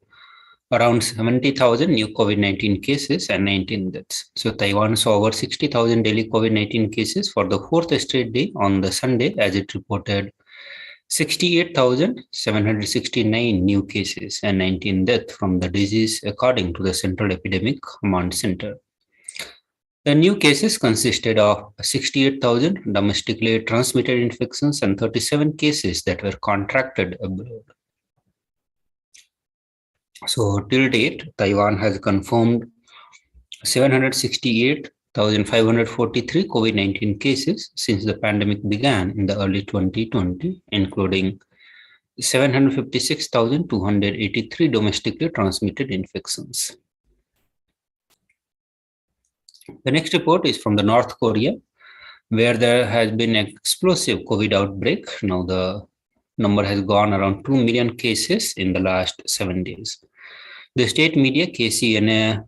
around 70,000 new COVID-19 cases and 19 deaths. So Taiwan saw over 60,000 daily COVID-19 cases for the fourth straight day on the Sunday, as it reported 68,769 new cases and 19 deaths from the disease, according to the Central Epidemic Command Center. The new cases consisted of 68,000 domestically transmitted infections and 37 cases that were contracted abroad. So till date, Taiwan has confirmed 768,543 COVID-19 cases since the pandemic began in the early 2020, including 756,283 domestically transmitted infections. The next report is from the North Korea, where there has been an explosive COVID outbreak. Now the number has gone around 2 million cases in the last 7 days. The state media KCNA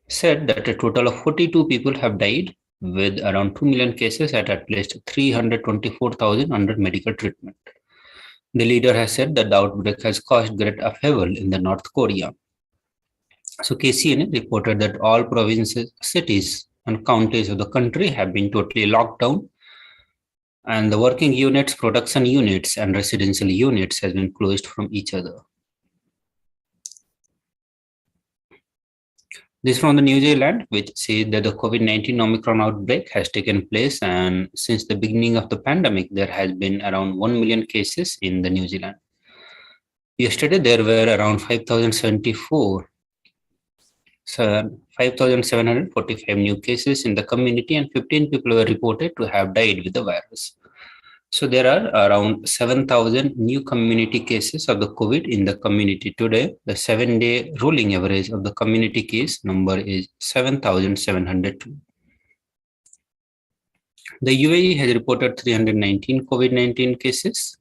said that a total of 42 people have died, with around 2 million cases at least 324,000 under medical treatment. The leader has said that the outbreak has caused great upheaval in the North Korea. So KCNA reported that all provinces, cities, and counties of the country have been totally locked down, and the working units, production units, and residential units has been closed from each other. This from the New Zealand, which says that the COVID-19 Omicron outbreak has taken place, and since the beginning of the pandemic, there has been around 1 million cases in the New Zealand. Yesterday, there were around 5,745 new cases in the community, and 15 people were reported to have died with the virus. So there are around 7,000 new community cases of the COVID in the community today. The 7-day rolling average of the community case number is 7,702. The UAE has reported 319 COVID-19 cases,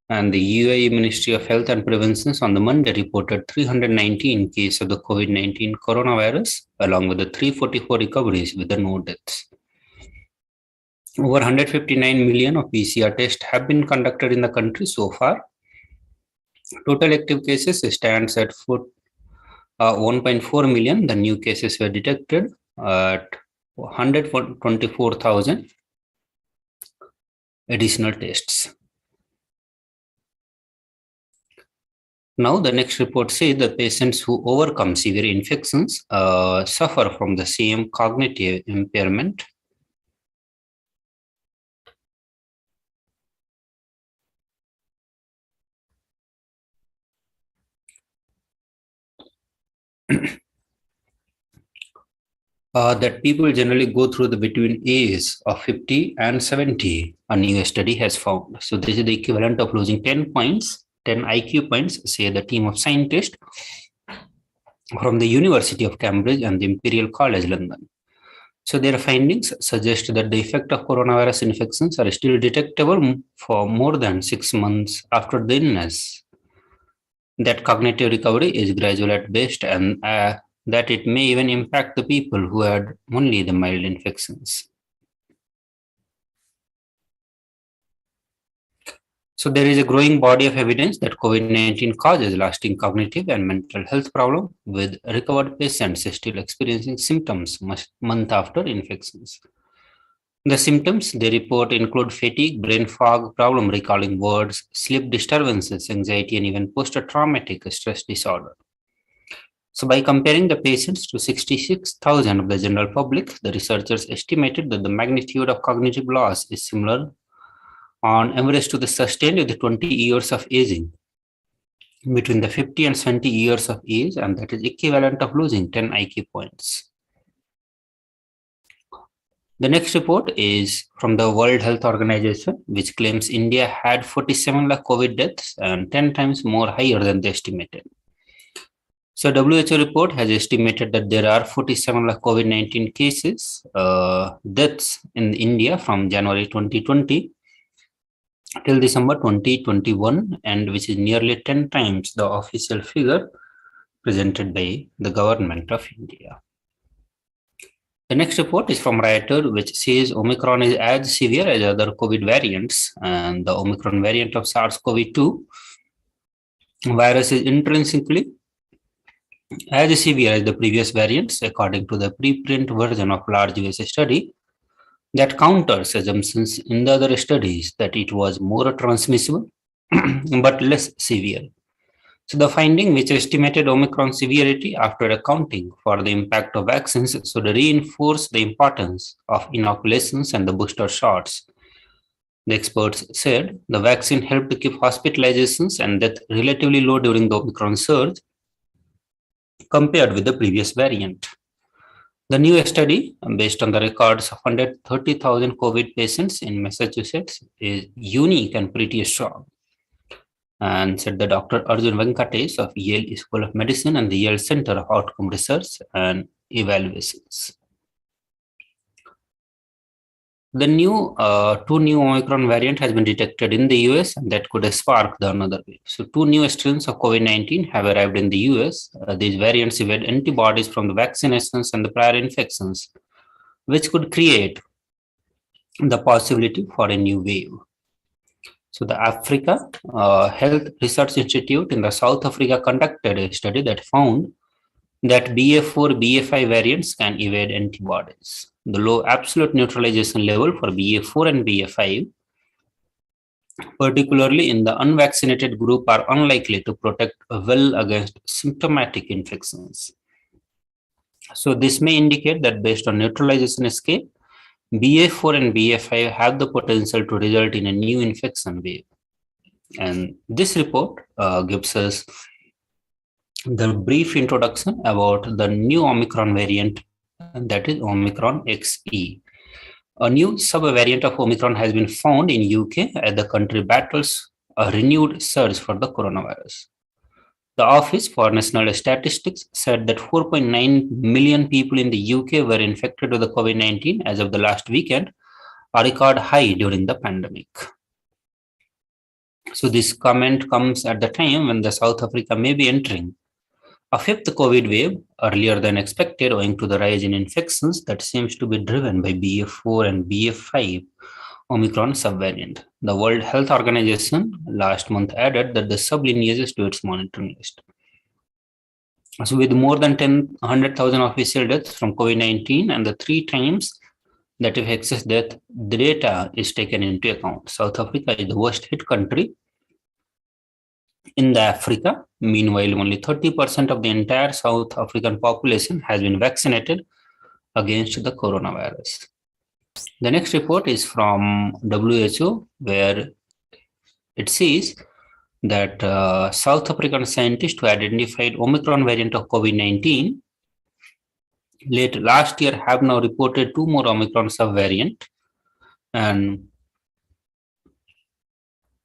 and the UAE Ministry of Health and Prevention on the Monday reported 319 cases of the COVID-19 coronavirus, along with the 344 recoveries with the no deaths. Over 159 million of PCR tests have been conducted in the country so far. Total active cases stands at 1.4 million. The new cases were detected at 124,000 additional tests. Now, the next report says that patients who overcome severe infections suffer from the same cognitive impairment. That people generally go through the between ages of 50 and 70, a new study has found. So this is the equivalent of losing 10 points, 10 IQ points, say the team of scientists from the University of Cambridge and the Imperial College London. So their findings suggest that the effect of coronavirus infections are still detectable for more than 6 months after the illness. That cognitive recovery is gradual at best, and that it may even impact the people who had only the mild infections. So there is a growing body of evidence that COVID-19 causes lasting cognitive and mental health problems, with recovered patients still experiencing symptoms month after infections. The symptoms they report include fatigue, brain fog, problem recalling words, sleep disturbances, anxiety, and even post-traumatic stress disorder. So by comparing the patients to 66,000 of the general public, the researchers estimated that the magnitude of cognitive loss is similar on average to the sustained with the 20 years of aging between the 50 and 70 years of age, and that is equivalent of losing 10 IQ points. The next report is from the World Health Organization, which claims India had 47 lakh COVID deaths and 10 times more higher than they estimated. So WHO report has estimated that there are 47 lakh COVID-19 cases, deaths in India from January 2020 till December 2021, and which is nearly 10 times the official figure presented by the government of India. The next report is from Reuters, which says Omicron is as severe as other COVID variants, and the Omicron variant of SARS-CoV-2 virus is intrinsically as severe as the previous variants, according to the preprint version of large US study that counters assumptions in the other studies that it was more transmissible but less severe. So the finding, which estimated Omicron severity after accounting for the impact of vaccines, should reinforce the importance of inoculations and the booster shots. The experts said the vaccine helped to keep hospitalizations and death relatively low during the Omicron surge compared with the previous variant. The new study, based on the records of 130,000 COVID patients in Massachusetts, is unique and pretty strong, and said the Dr. Arjun Venkatesh of Yale School of Medicine and the Yale Center of Outcome Research and Evaluations. The two new Omicron variant has been detected in the US, and that could spark the another wave. So two new strains of COVID-19 have arrived in the US. These variants evade antibodies from the vaccinations and the prior infections, which could create the possibility for a new wave. So the Africa Health Research Institute in the South Africa conducted a study that found that BA4, BA5 variants can evade antibodies. The low absolute neutralization level for BA4 and BA5, particularly in the unvaccinated group, are unlikely to protect well against symptomatic infections. So this may indicate that based on neutralization scale, BA4 and BA5 have the potential to result in a new infection wave. And this report gives us the brief introduction about the new Omicron variant, that is Omicron XE. A new subvariant of Omicron has been found in UK as the country battles a renewed surge for the coronavirus. The Office for National Statistics said that 4.9 million people in the UK were infected with the COVID-19 as of the last weekend, a record high during the pandemic. So this comment comes at the time when the South Africa may be entering a fifth COVID wave earlier than expected, owing to the rise in infections that seems to be driven by BA4 and BA5 Omicron subvariant. The World Health Organization last month added that the sublineages to its monitoring list. So with more than 100,000 official deaths from COVID-19 and the 3 times that of excess death, the data is taken into account. South Africa is the worst hit country in the Africa. Meanwhile, only 30% of the entire South African population has been vaccinated against the coronavirus. The next report is from WHO, where it says that South African scientists who identified Omicron variant of COVID-19 late last year have now reported 2 more Omicron subvariant, and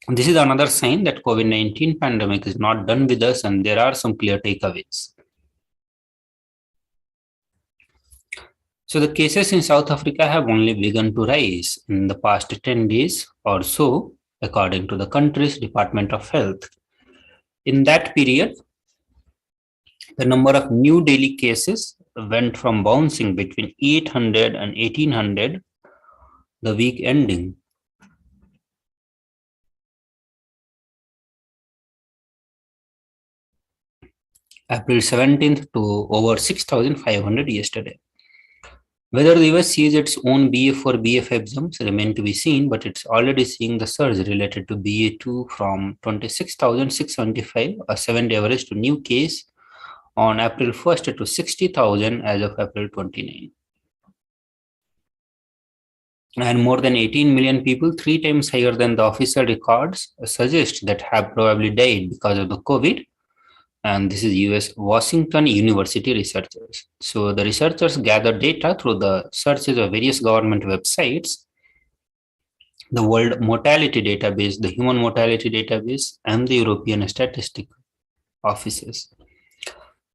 this is another sign that COVID-19 pandemic is not done with us, and there are some clear takeaways. So the cases in South Africa have only begun to rise in the past 10 days or so, according to the country's Department of Health. In that period, the number of new daily cases went from bouncing between 800 and 1800 the week ending April 17th to over 6,500 yesterday. Whether the US sees its own BA4, BA5 jumps remain to be seen, but it's already seeing the surge related to BA2 from 26,675, a 7-day average to new case on April 1st to 60,000 as of April 29. And more than 18 million people, 3 times higher than the official records, suggest that have probably died because of the COVID. And this is US Washington University researchers. So the researchers gathered data through the searches of various government websites, the World Mortality Database, the Human Mortality Database, and the European Statistic Offices.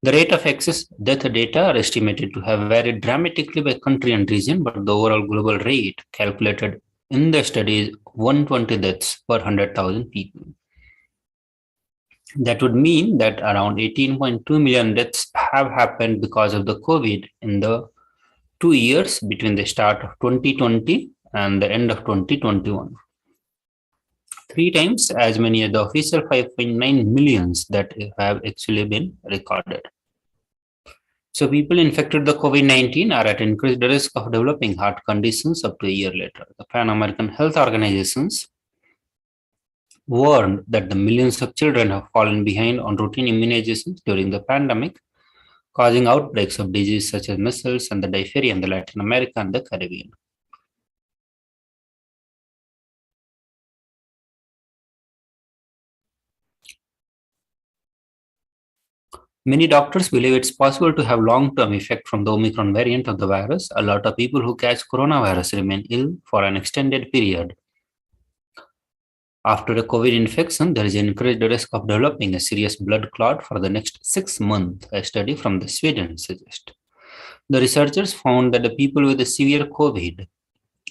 The rate of excess death data are estimated to have varied dramatically by country and region, but the overall global rate calculated in the study is 120 deaths per 100,000 people. That would mean that around 18.2 million deaths have happened because of the COVID in the 2 years between the start of 2020 and the end of 2021. 3 times as many as the official 5.9 millions that have actually been recorded. So people infected with the COVID-19 are at increased risk of developing heart conditions up to a year later. The Pan American Health Organizations warned that the millions of children have fallen behind on routine immunizations during the pandemic, causing outbreaks of diseases such as measles and the diphtheria in the Latin America and the Caribbean. Many doctors believe it's possible to have long-term effect from the Omicron variant of the virus. A lot of people who catch coronavirus remain ill for an extended period. After a COVID infection, there is an increased risk of developing a serious blood clot for the next 6 months, a study from Sweden suggests. The researchers found that the people with a severe COVID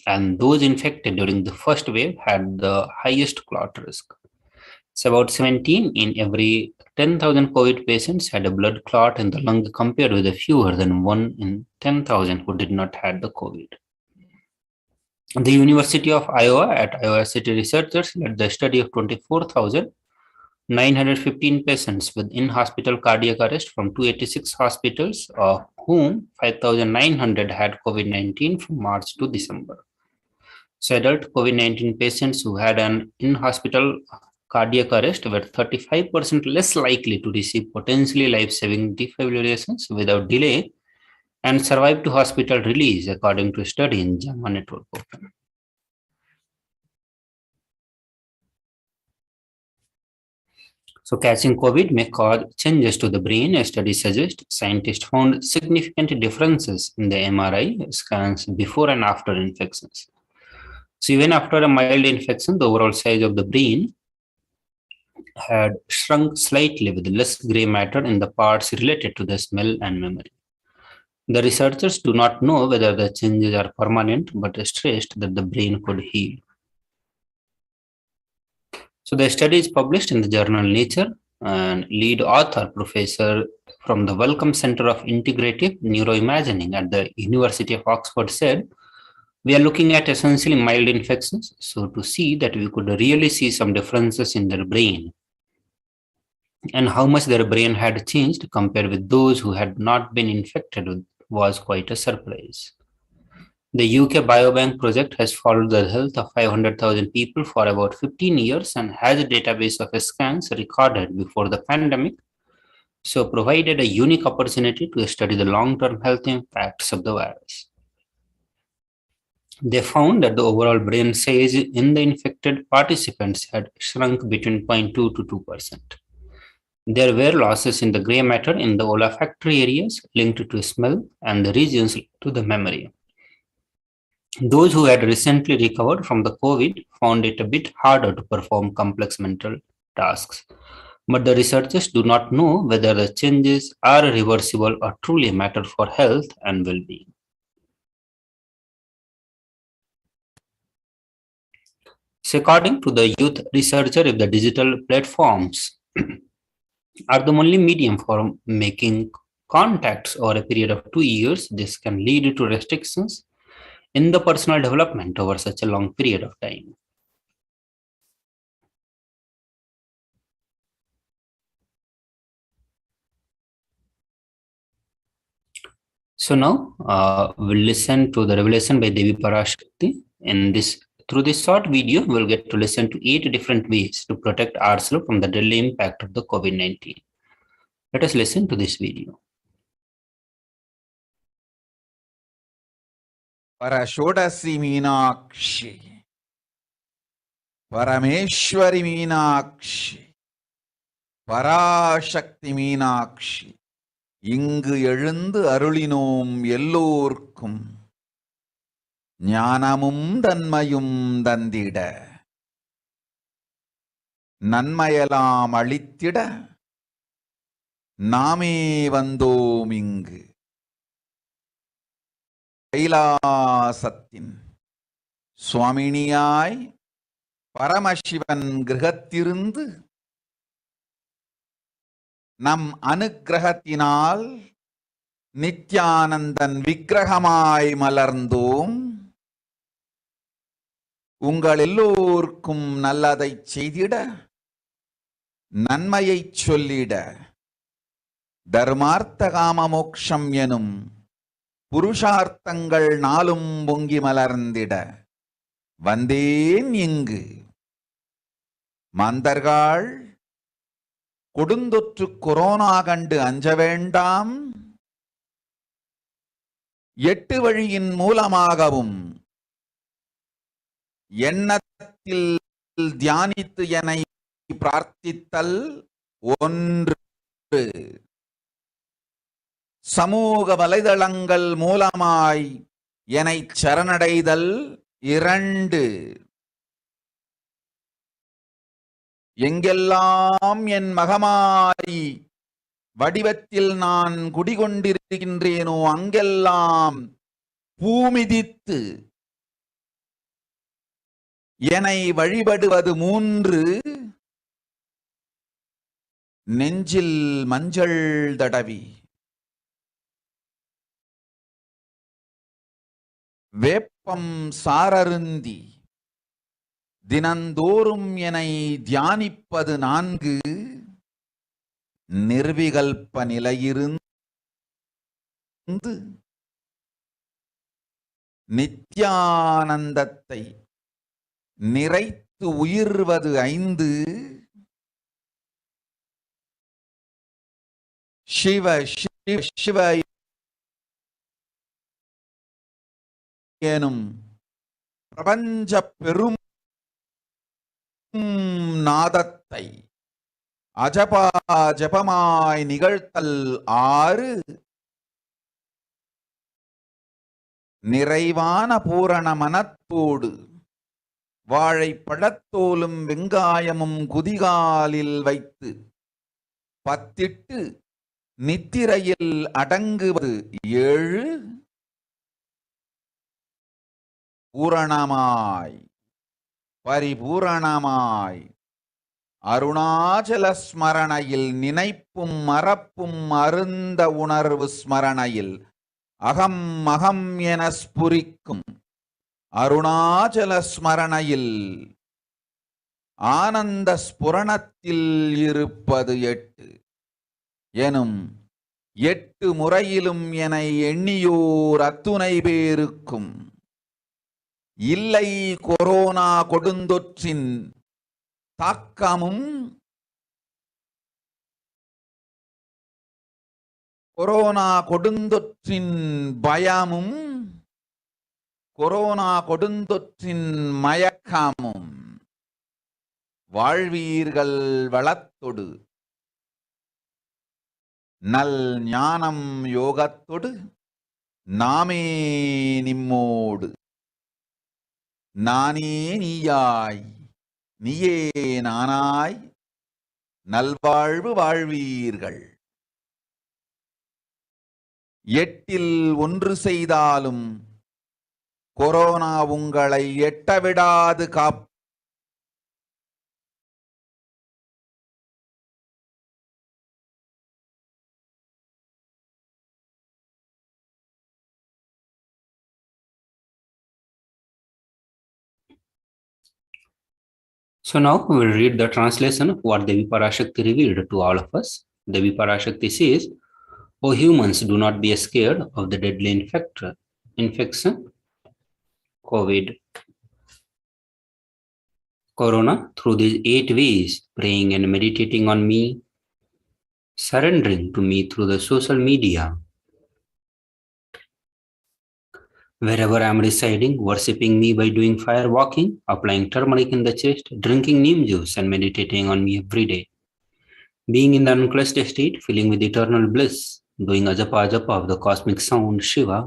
and those infected during the first wave had the highest clot risk. It's about 17 in every 10,000 COVID patients had a blood clot in the lung compared with fewer than 1 in 10,000 who did not have the COVID. The University of Iowa at Iowa City researchers led the study of 24,915 patients with in-hospital cardiac arrest from 286 hospitals, of whom 5,900 had COVID-19 from March to December. So adult COVID-19 patients who had an in-hospital cardiac arrest were 35% less likely to receive potentially life-saving defibrillations without delay and survived to hospital release, according to a study in JAMA Network Open. So catching COVID may cause changes to the brain. A study suggests scientists found significant differences in the MRI scans before and after infections. So even after a mild infection, the overall size of the brain had shrunk slightly with less gray matter in the parts related to the smell and memory. The researchers do not know whether the changes are permanent, but stressed that the brain could heal. So the study is published in the journal Nature, and lead author, professor from the Wellcome Center of Integrative Neuroimagining at the University of Oxford, said, "We are looking at essentially mild infections, so to see that we could really see some differences in their brain and how much their brain had changed compared with those who had not been infected was quite a surprise." The UK Biobank project has followed the health of 500,000 people for about 15 years and has a database of scans recorded before the pandemic, so provided a unique opportunity to study the long-term health impacts of the virus. They found that the overall brain size in the infected participants had shrunk between 0.2 to 2%. There were losses in the gray matter in the olfactory areas linked to smell and the regions to the memory. Those who had recently recovered from the COVID found it a bit harder to perform complex mental tasks. But the researchers do not know whether the changes are reversible or truly matter for health and well-being. So according to the youth researcher, if the digital platforms are the only medium for making contacts over a period of 2 years, this can lead to restrictions in the personal development over such a long period of time. So now we'll listen to the revelation by Devi Parashakti. Through this short video, we'll get to listen to 8 different ways to protect ourselves from the deadly impact of the COVID-19. Let us listen to this video. Parashodasi Meenakshi, Parameshwari Meenakshi, Parashakti Meenakshi, இங்கு எழுந்து அருளினோம் எல்லோர்க்கும் ஞானமும் தன்மையும் தந்திட நன்மையெல்லாம் அளித்திட நாமே வந்தோம் இங்கு கைலாசத்தின் சுவாமினியாய் பரமசிவன் கிரகத்திருந்து நம் அனுக்கிரகத்தினால் நித்யானந்தன் விக்கிரகமாய் மலர்ந்தோம். உங்கள் எல்லோருக்கும் நல்லதை செய்திட நன்மையை சொல்லிட தர்மார்த்த காம மோக்ஷம் எனும் புருஷார்த்தங்கள் நாளும் பொங்கி மலர்ந்திட வந்தேன் இங்கு. மாந்தர்கள் கொடுந்தொற்று கொரோனா கண்டு அஞ்ச வேண்டாம். 8 வழியின் மூலமாகவும் எண்ணத்தில் தியானித்து என்னை பிரார்த்தித்தல் 1, சமூக வலைதளங்கள் மூலமாய் என்னை சரணடைதல் 2, எங்கெல்லாம் என் மகமாரி வடிவத்தில் நான் குடிகொண்டிருக்கின்றேனோ அங்கெல்லாம் பூமிதித்து என்னை வழிபடுவது 3, நெஞ்சில் மஞ்சள் தடவி வேப்பம் சாரருந்தி தினந்தோறும் என்னை தியானிப்பது 4, நிர்விகல்ப நிலையிருந்து நித்யானந்தத்தை நிறைத்து உயிர்வது 5, சிவ சிவ சிவ எனும் பிரபஞ்ச பெரும் நாதத்தை அஜபா ஜபமாய் நிகழ்த்தல் 6, நிறைவான பூரண மனத்தோடு வாழைப்பழத்தோலும் வெங்காயமும் குதிகாலில் வைத்து பத்திட்டு நித்திரையில் அடங்குவது 7, பூரணமாய் பரிபூரணமாய் அருணாச்சல ஸ்மரணையில் நினைப்பும் மறப்பும் அருந்த உணர்வு ஸ்மரணையில் அகம் அகம் என ஸ்புரிக்கும் அருணாச்சல ஸ்மரணையில் ஆனந்த ஸ்புரணத்தில் இருப்பது 8 எனும் 8 முறையிலும் என எண்ணியோர் அத்துணை பேருக்கும் இல்லை கொரோனா கொடுந்தொற்றின் தாக்கமும் கொரோனா கொடுந்தொற்றின் பயமும் கொரோனா கொடுந்தொற்றின் மயக்கமும் வாழ்வீர்கள் வளத்தொடு நல் ஞானம் யோகத்தொடு நாமே நிம்மோடு நானே நீயாய் நீயே நானாய் நல்வாழ்வு வாழ்வீர்கள். 8இல் 1 செய்தாலும் கொரோனா உங்களை எட்டவிடாது காப்பு. So now we will read the translation of what Devi Parashakti revealed to all of us. Devi Parashakti says, "O humans, do not be scared of the deadly infection, COVID, Corona, through these 8 ways, praying and meditating on me, surrendering to me through the social media, wherever I am residing, worshipping me by doing fire walking, applying turmeric in the chest, drinking neem juice and meditating on me every day, being in the unclutched state, filling with eternal bliss, doing ajapa of the cosmic sound Shiva,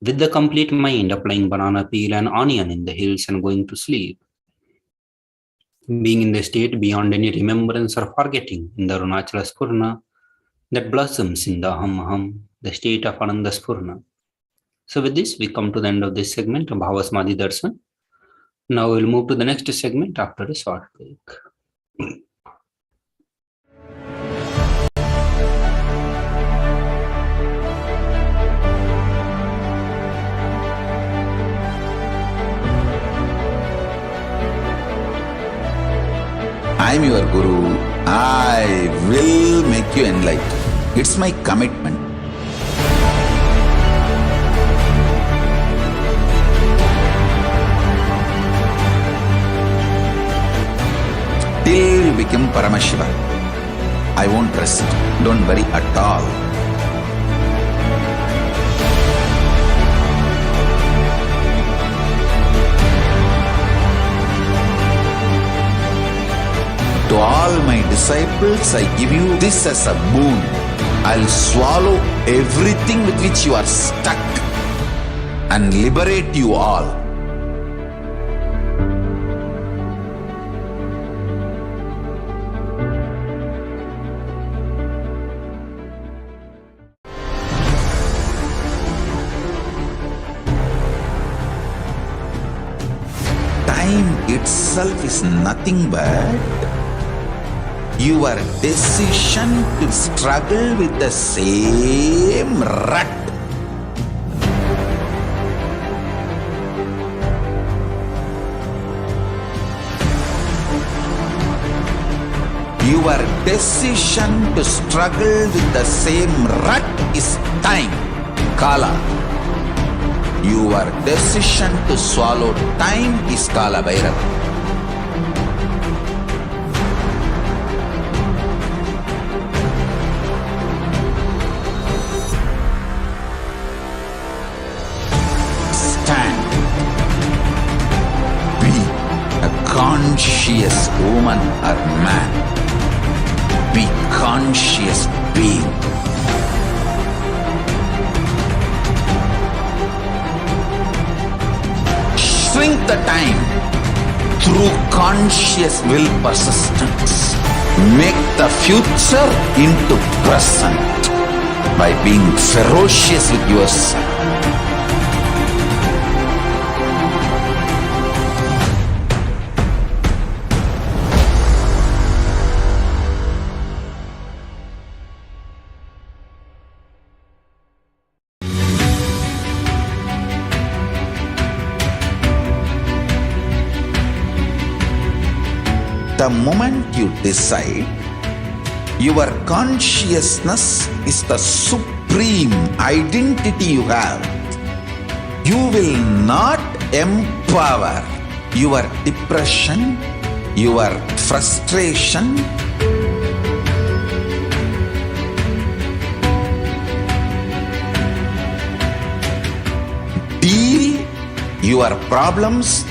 with the complete mind, applying banana peel and onion in the hills and going to sleep, being in the state beyond any remembrance or forgetting in the Arunachala Spurna that blossoms in the Aham, the state of Ananda Spurna." So with this, we come to the end of this segment of Bhavasamadhi Darshan. Now we'll move to the next segment after a short break. I'm your Guru. I will make you enlightened. It's my commitment. Till you become Paramashiva, I won't rest. Don't worry at all. To all my disciples, I give you this as a boon. I'll swallow everything with which you are stuck and liberate you all. Time itself is nothing but your decision to struggle with the same rut. Your decision to struggle with the same rut is time, Kala. Your decision to swallow time is Kala Bhairava. Stand. Be a conscious woman or man. Be conscious being. Shrink the time through conscious will persistence. Make the future into present by being ferocious with yourself. The moment you decide, your consciousness is the supreme identity you have. You will not empower your depression, your frustration, deal your problems,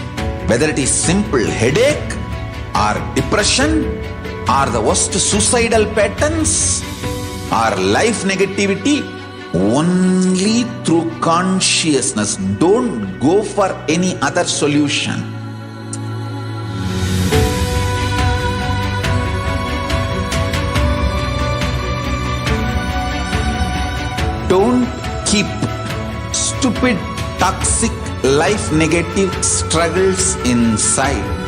whether it is simple headache or depression or the worst suicidal patterns or life negativity, only through consciousness. Don't go for any other solution. Don't keep stupid, toxic, life negative struggles inside.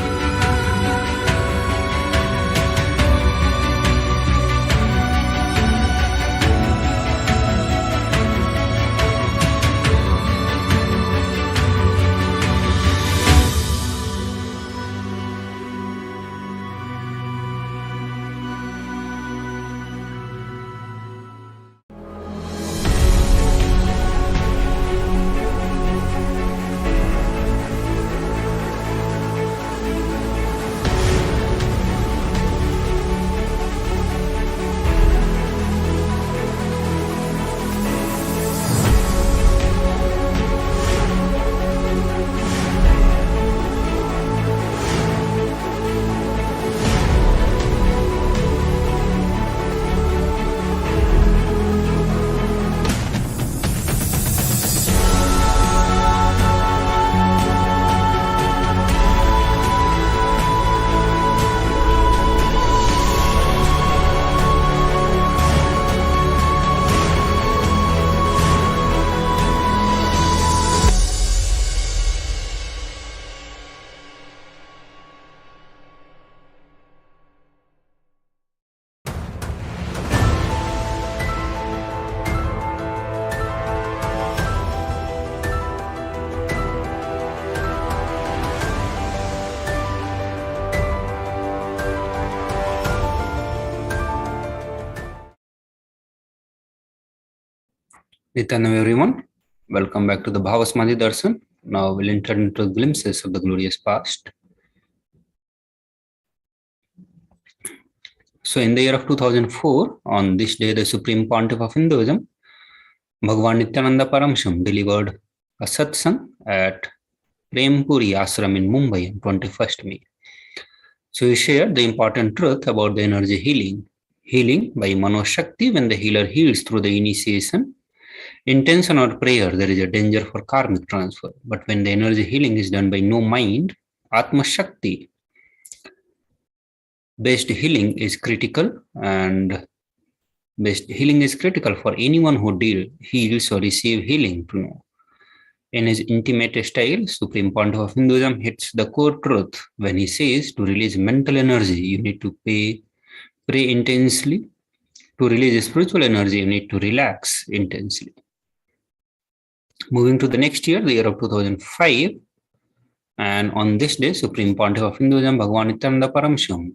Nithyananda everyone, welcome back to the Bhavasamadhi Darshan. Now we'll enter into glimpses of the glorious past. So in the year of 2004, on this day, the Supreme Pontiff of Hinduism, Bhagavan Nithyananda Paramashivam, delivered a satsang at Prempuri Ashram in Mumbai on 21st May. So he shared the important truth about the energy healing by Parashakti. When the healer heals through the initiation, intention or prayer, there is a danger for karmic transfer. But when the energy healing is done by no mind, Atma Shakti based healing is critical, and based healing is critical for anyone who heals or receive healing to know. In his intimate style, Supreme Pontiff of Hinduism hits the core truth when he says to release mental energy, you need to pray intensely. To release spiritual energy, you need to relax intensely. Moving to the next year, the year of 2005, and on this day, Supreme Pontiff of Hinduism, Bhagavan Nithyananda Paramashivam,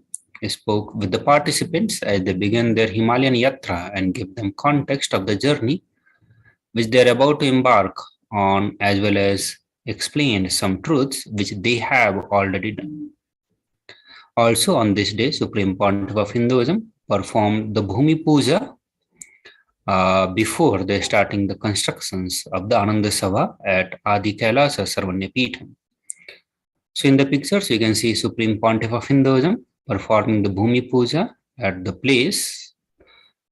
spoke with the participants as they began their Himalayan yatra and gave them context of the journey which they are about to embark on, as well as explained some truths which they have already done. Also, on this day, Supreme Pontiff of Hinduism performed the Bhumi Puja before they starting the constructions of the Ananda Sabha at Adi KAILASA Sarvanya Peetham. So in the pictures, you can see Supreme Pontiff of Hinduism performing the Bhumi Puja at the place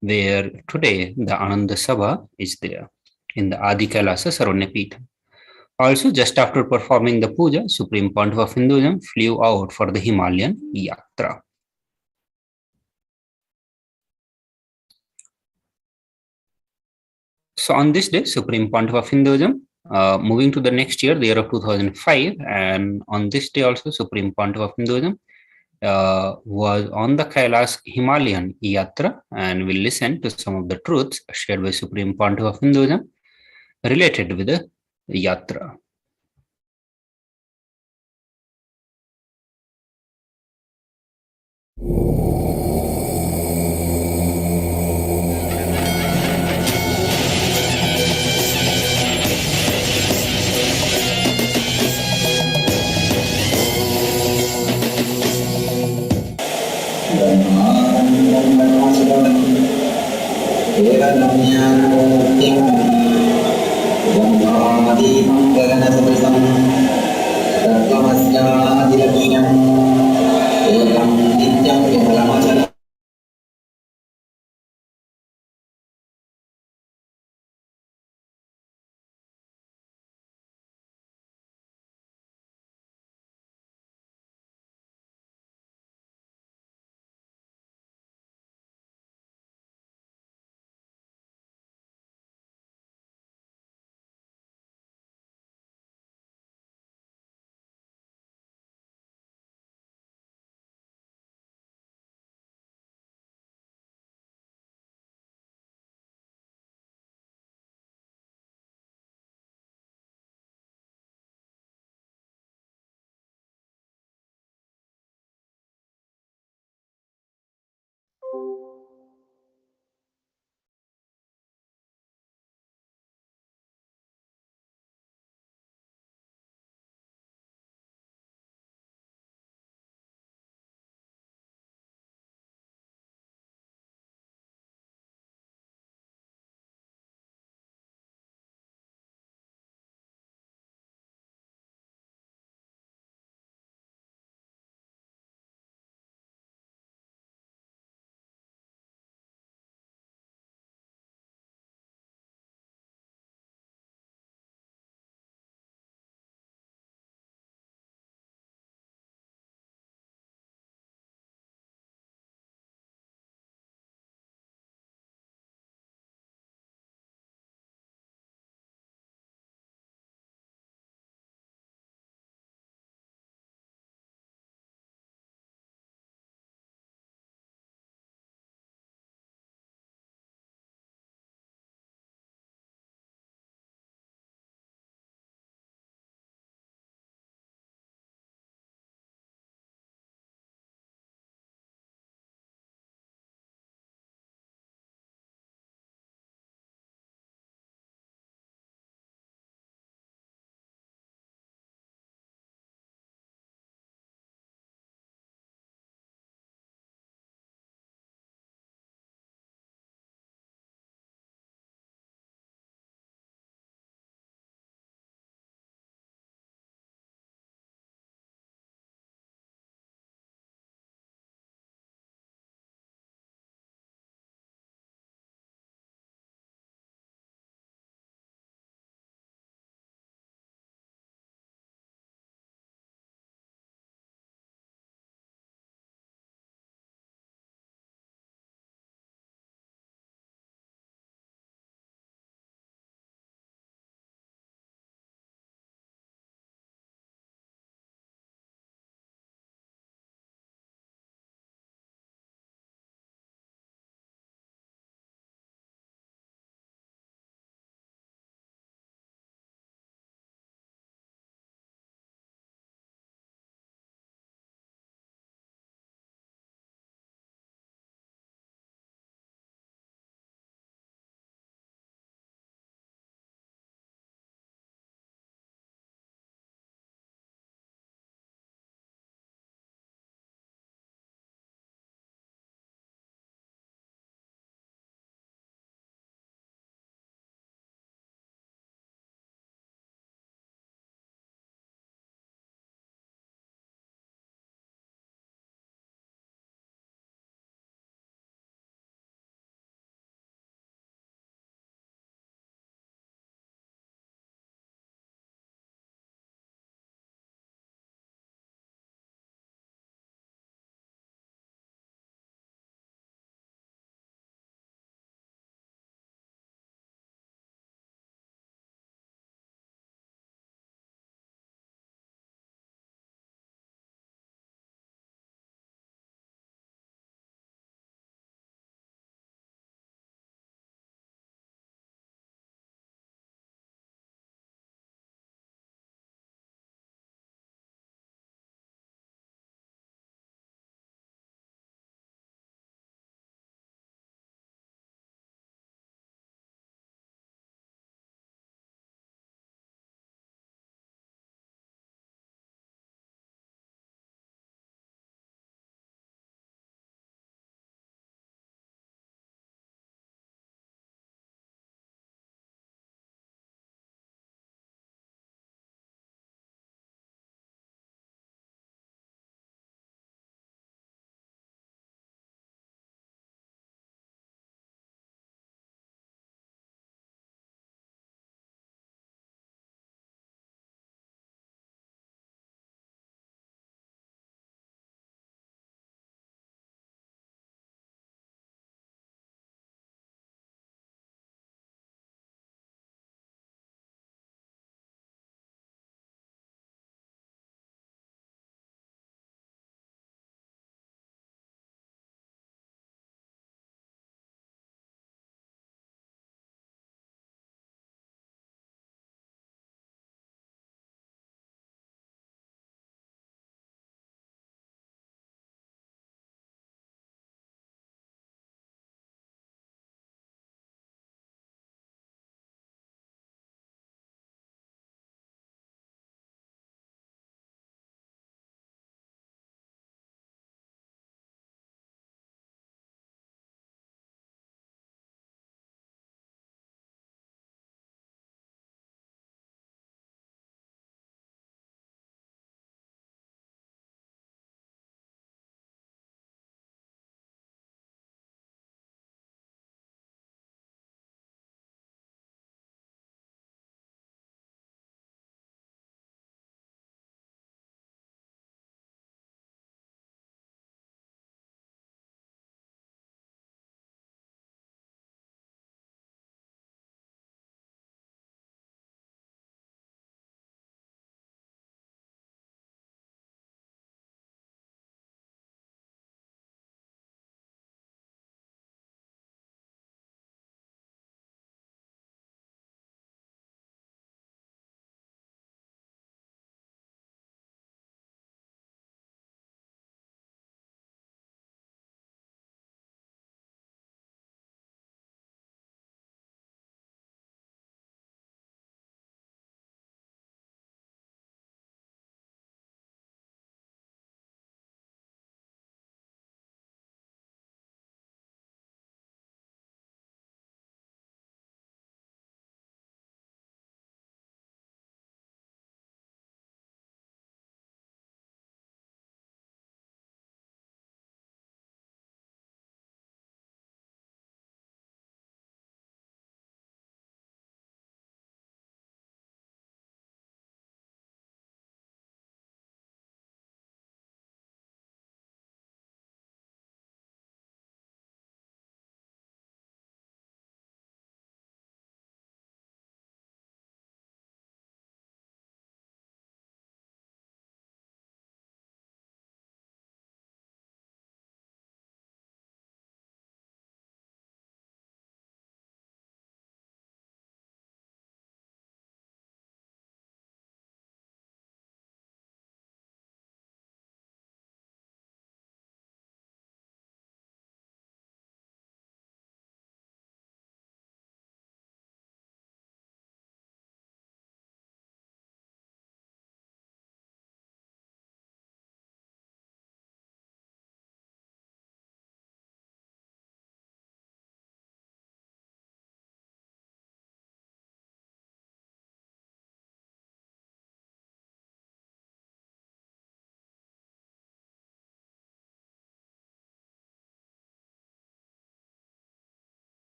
where today the Ananda Sabha is there in the Adi KAILASA Sarvanya Peetham. Also, just after performing the puja, Supreme Pontiff of Hinduism flew out for the Himalayan yatra. So on this day, Supreme Pontiff of Hinduism, moving to the next year, the year of 2005, and on this day also, Supreme Pontiff of Hinduism was on the Kailas Himalayan yatra, and will listen to some of the truths shared by Supreme Pontiff of Hinduism related with the yatra.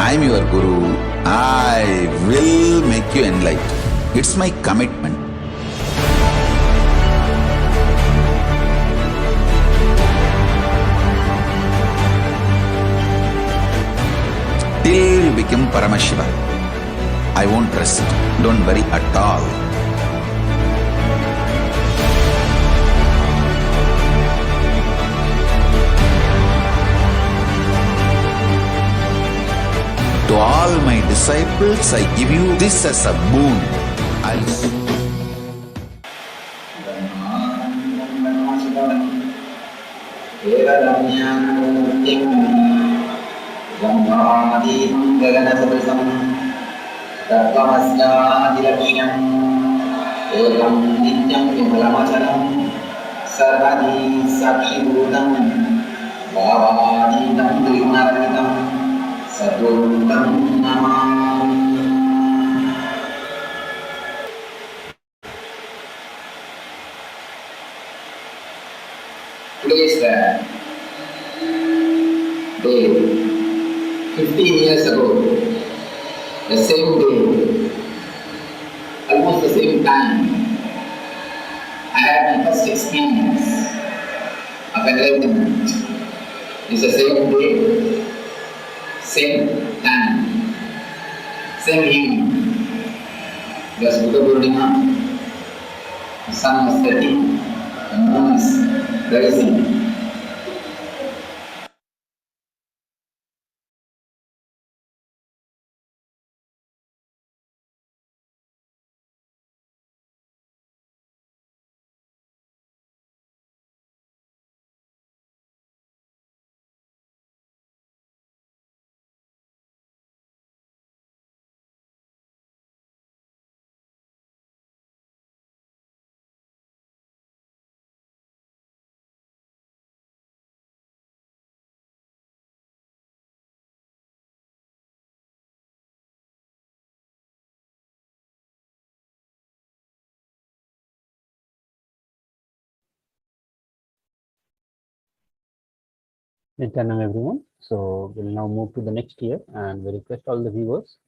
I'm your guru. I will make you enlightened. It's my commitment. Till you become Paramashiva, I won't rest. Don't worry at all. To all my disciples, I give you this as a boon. Today is the day, 15 years ago, the same day, almost the same time, I had my first experience of enlightenment. It's the same day, same time, same evening. It was Buddha Purnima, the sun was setting, the moon is rising. Nityanam everyone. So we'll now move to the next year, and we request all the viewers,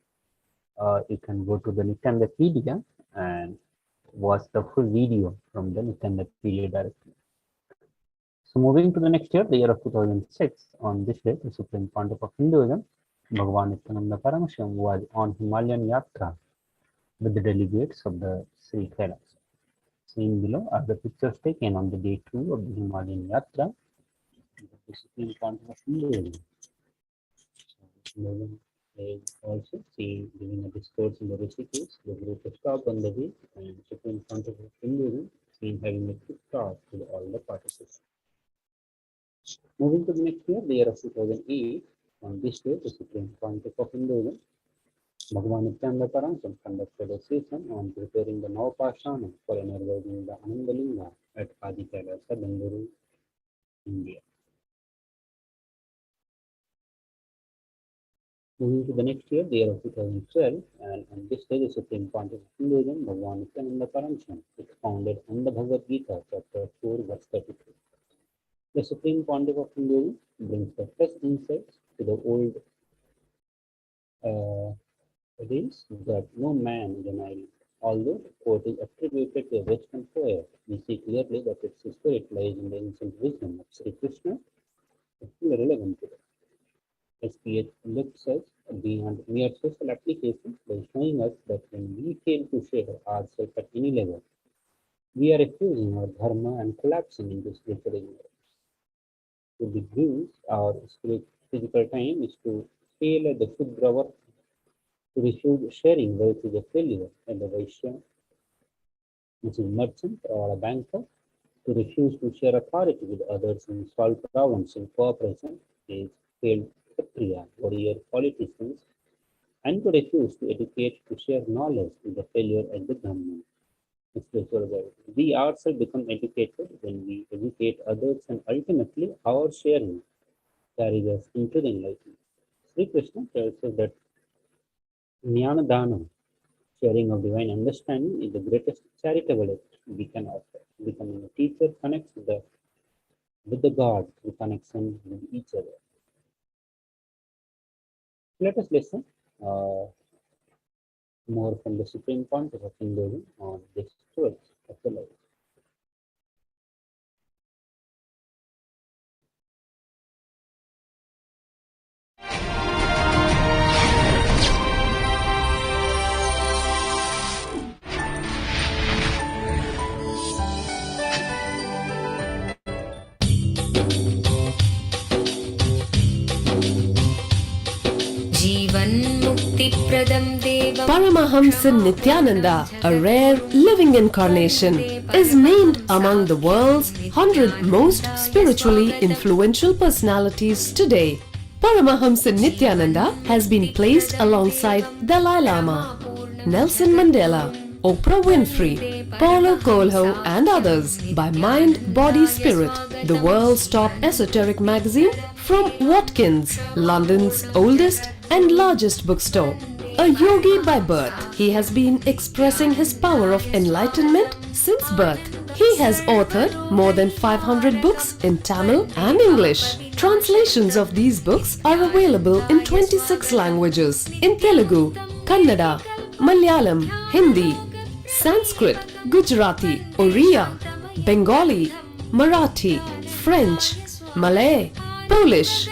you can go to the Nityandapedia and watch the full video from the Nityandapedia directly. So moving to the next year, the year of 2006, on this day, the Supreme Pontiff of Hinduism, Bhagavan Nithyananda Paramashivam, was on Himalayan Yatra with the delegates of the Sri KAILASA. Seen below are the pictures taken on the day 2 of the Himalayan Yatra. The Supreme Pontiff of Hinduism is also seen giving a discourse in the Rishikesh. The group stopped on the way, and Supreme Pontiff of Hinduism seen having a quick talk to all the participants. Moving to the next year, the year of 2008, on this day, the Supreme Pontiff of Hinduism, Bhagavan Nithyananda Paramashivam, conducted a session on preparing the Navapashana for energizing the Anandalinga at Adi Kailasa, Bengaluru, India. Moving to the next year, the year of 2012, and on this day, the Supreme Pontiff of Hinduism, Bhagavan Nithyananda Paramashivam, expounded on the Bhagavad Gita, chapter 4, verse 33. The Supreme Pontiff of Hinduism brings the fresh insights to the old days that no man is an island. Although the quote is attributed to a Western poet, we see clearly that its spirit lies in the ancient wisdom of Sri Krishna, still relevant today. HDH lifts us beyond mere social applications by showing us that when we fail to share ourselves at any level, we are refusing our dharma and collapsing into spiritual ignorance. To decrease our physical time is to fail at the Shudra work. To refuse sharing wealth is a failure, and the Vaishya, which is merchant or a banker, to refuse to share authority with others and solve problems in cooperation is failed Kshatriya, warrior politicians, and to refuse to educate to share knowledge is a failure at the Brahman. We ourselves become educated when we educate others, and ultimately our sharing carries us into the enlightenment. Sri Krishna tells us that Jnana Dana, sharing of divine understanding, is the greatest charitable act we can offer. Becoming a teacher connects with the God through connection with each other. Let us listen more from the Supreme Pontiff of Hinduism on this 12th of the life. Paramahamsa Nithyananda, a rare living incarnation, is named among the world's 100 most spiritually influential personalities today. Paramahamsa Nithyananda has been placed alongside Dalai Lama, Nelson Mandela, Oprah Winfrey, Paulo Coelho and others by Mind, Body, Spirit, the world's top esoteric magazine from Watkins, London's oldest and largest bookstore. A yogi by birth, he has been expressing his power of enlightenment since birth. He has authored more than 500 books in Tamil and English. Translations of these books are available in 26 languages in Telugu, Kannada, Malayalam, Hindi, Sanskrit, Gujarati, Oriya, Bengali, Marathi, French, Malay, Polish,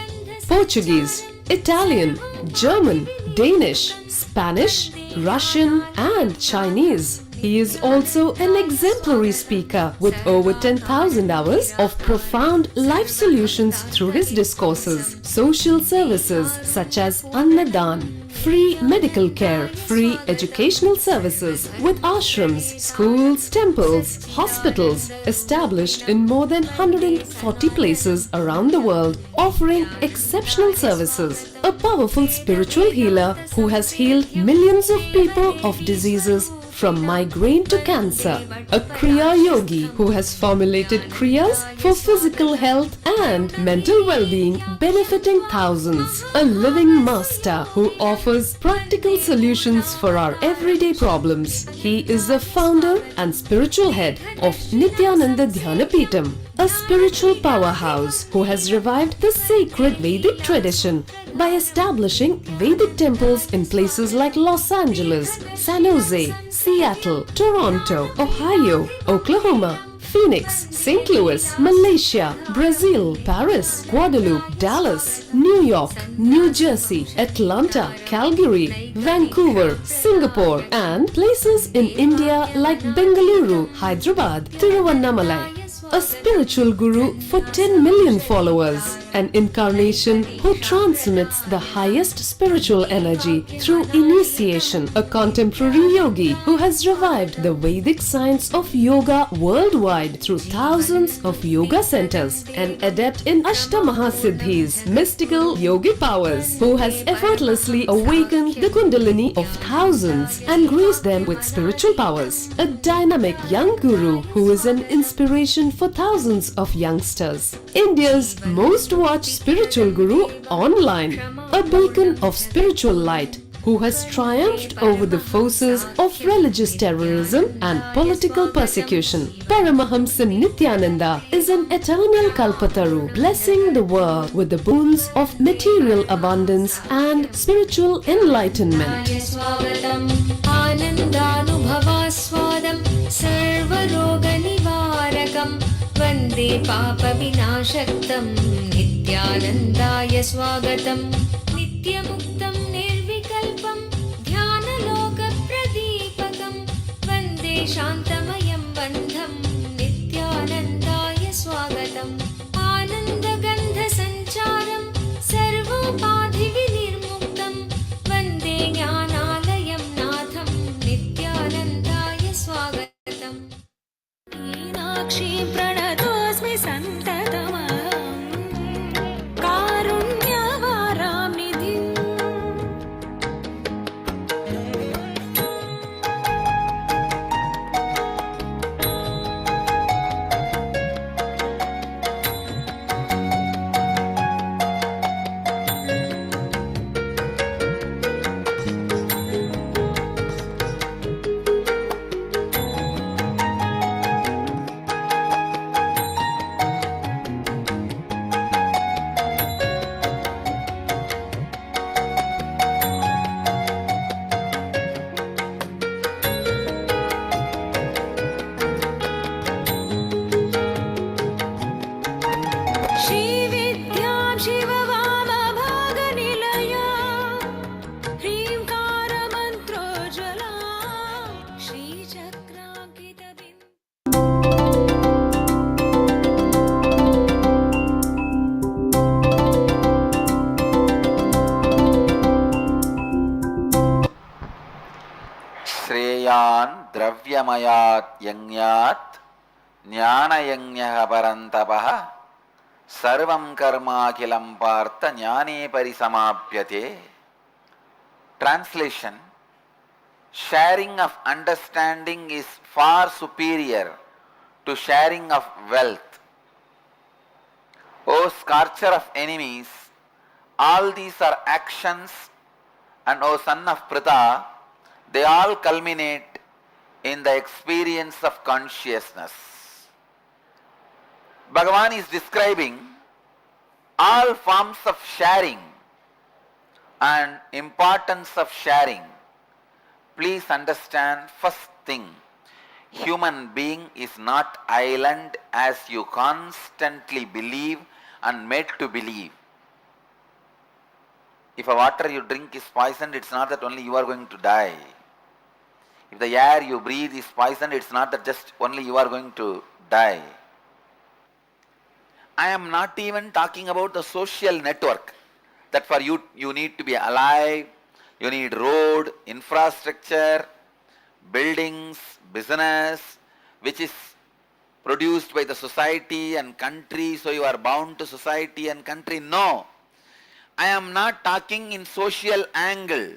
Portuguese, Italian, German, Danish, Spanish, Russian and Chinese. He is also an exemplary speaker with over 10,000 hours of profound life solutions through his discourses. Social services such as Annadan, free medical care, free educational services with ashrams, schools, temples, hospitals established in more than 140 places around the world, offering exceptional services. A powerful spiritual healer who has healed millions of people of diseases from migraine to cancer. A Kriya Yogi who has formulated Kriyas for physical health and mental well-being, benefiting thousands. A living master who offers practical solutions for our everyday problems. He is the founder and spiritual head of Nithyananda Dhyanapitham, a spiritual powerhouse who has revived the sacred Vedic tradition by establishing Vedic temples in places like Los Angeles, San Jose, Seattle, Toronto, Ohio, Oklahoma, Phoenix, St. Louis, Malaysia, Brazil, Paris, Guadeloupe, Dallas, New York, New Jersey, Atlanta, Calgary, Vancouver, Singapore, and places in India like Bengaluru, Hyderabad, Tiruvannamalai. A spiritual guru for 10 million followers, an incarnation who transmits the highest spiritual energy through initiation, a contemporary yogi who has revived the Vedic science of yoga worldwide through thousands of yoga centers, an adept in Ashtamahasiddhis, mystical yogi powers, who has effortlessly awakened the Kundalini of thousands and graced them with spiritual powers, a dynamic young guru who is an inspiration for thousands of youngsters. India's most watched spiritual guru online, a beacon of spiritual light who has triumphed over the forces of religious terrorism and political persecution. Paramahamsa Nithyananda is an eternal Kalpataru, blessing the world with the boons of material abundance and spiritual enlightenment. वन्दे पापविनाशक्तं नित्यानन्दाय स्वागतं नित्यमुक्तं निर्विकल्पं ध्यानलोकप्रदीपकं वन्दे शान्तमयं बन्धं नित्यानन्दाय स्वागतम् आनन्दगन्धसञ्चारं सर्वोपाधिविनिर्मुक्तं वन्दे ज्ञानालयं नाथं नित्यानन्दाय स्वागतम् मीनाक्षी प्रणतोऽस्मि सन्ततमहं कारुण्यवाराम्निधिम् Bhagavan Dravyamayat Yangyat Jnana Yangyaha Parantapaha Sarvam Karma Kilam Partha Jnane Parisamapyate. Translation: sharing of understanding is far superior to sharing of wealth. O scorcher of enemies, all these are actions, and O son of Pritha, they all culminate in the experience of consciousness. Bhagavan is describing all forms of sharing and importance of sharing. Please understand, first thing, human being is not island as you constantly believe and made to believe. If a water you drink is poisoned, it's not that only you are going to die. If the air you breathe is poisoned, it's not that just only you are going to die. I am not even talking about the social network, that for you, you need to be alive, you need road, infrastructure, buildings, business, which is produced by the society and country, so you are bound to society and country. No. I am not talking in social angle.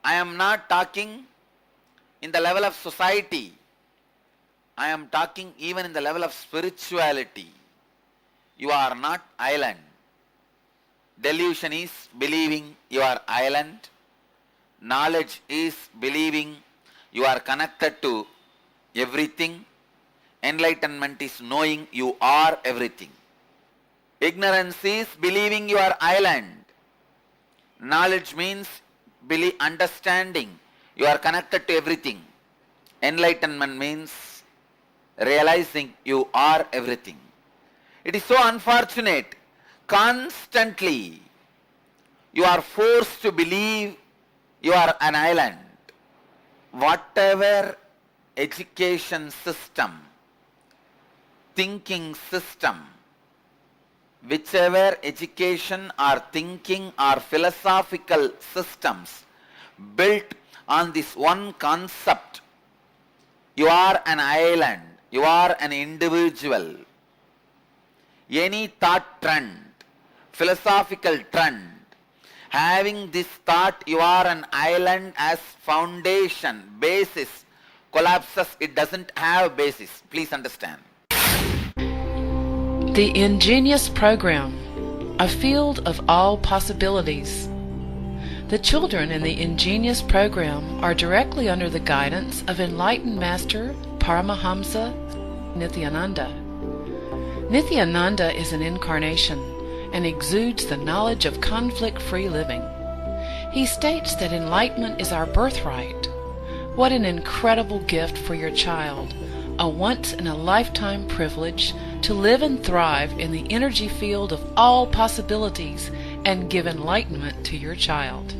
I am not talking in the level of society. I am talking even in the level of spirituality. You are not island. Delusion is believing you are island. Knowledge is believing you are connected to everything. Enlightenment is knowing you are everything. Ignorance is believing you are island. Knowledge means understanding you are connected to everything. Enlightenment means realizing you are everything. It is so unfortunate. Constantly you are forced to believe you are an island. Whatever education system, thinking system, whichever education or thinking or philosophical systems built on this one concept, you are an island, you are an individual. Any thought trend, philosophical trend, having this thought you are an island as foundation, basis, collapses. It doesn't have basis. Please understand. The ingenious program, a field of all possibilities. The children in the ingenious program are directly under the guidance of enlightened master Paramahamsa Nithyananda. Nithyananda is an incarnation and exudes the knowledge of conflict-free living. He states that enlightenment is our birthright. What an incredible gift for your child, a once-in-a-lifetime privilege to live and thrive in the energy field of all possibilities and give enlightenment to your child.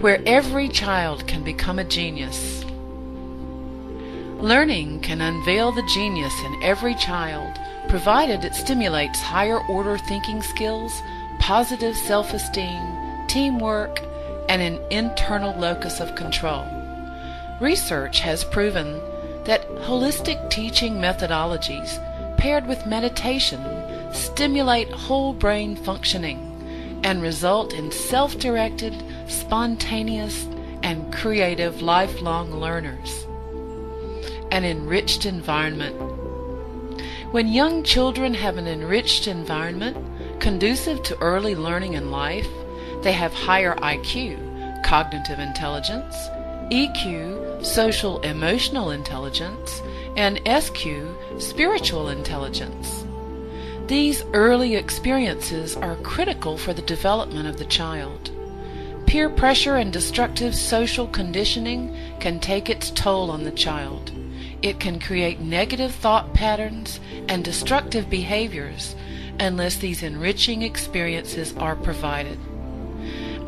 Where every child can become a genius. Learning can unveil the genius in every child, provided it stimulates higher order thinking skills, positive self-esteem, teamwork, and an internal locus of control. Research has proven that holistic teaching methodologies paired with meditation stimulate whole brain functioning and result in self-directed, spontaneous, and creative lifelong learners. An enriched environment. When young children have an enriched environment conducive to early learning in life, they have higher IQ, cognitive intelligence, EQ, social emotional intelligence, and SQ, spiritual intelligence. These early experiences are critical for the development of the child. Peer pressure and destructive social conditioning can take its toll on the child. It can create negative thought patterns and destructive behaviors unless these enriching experiences are provided.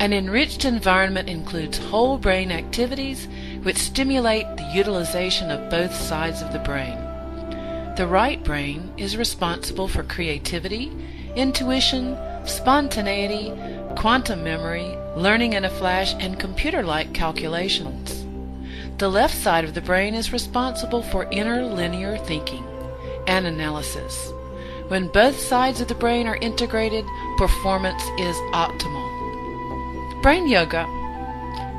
An enriched environment includes whole brain activities which stimulate the utilization of both sides of the brain. The right brain is responsible for creativity, intuition, spontaneity, quantum memory, learning in a flash, and computer-like calculations. The left side of the brain is responsible for inner linear thinking and analysis. When both sides of the brain are integrated, performance is optimal. Brain yoga.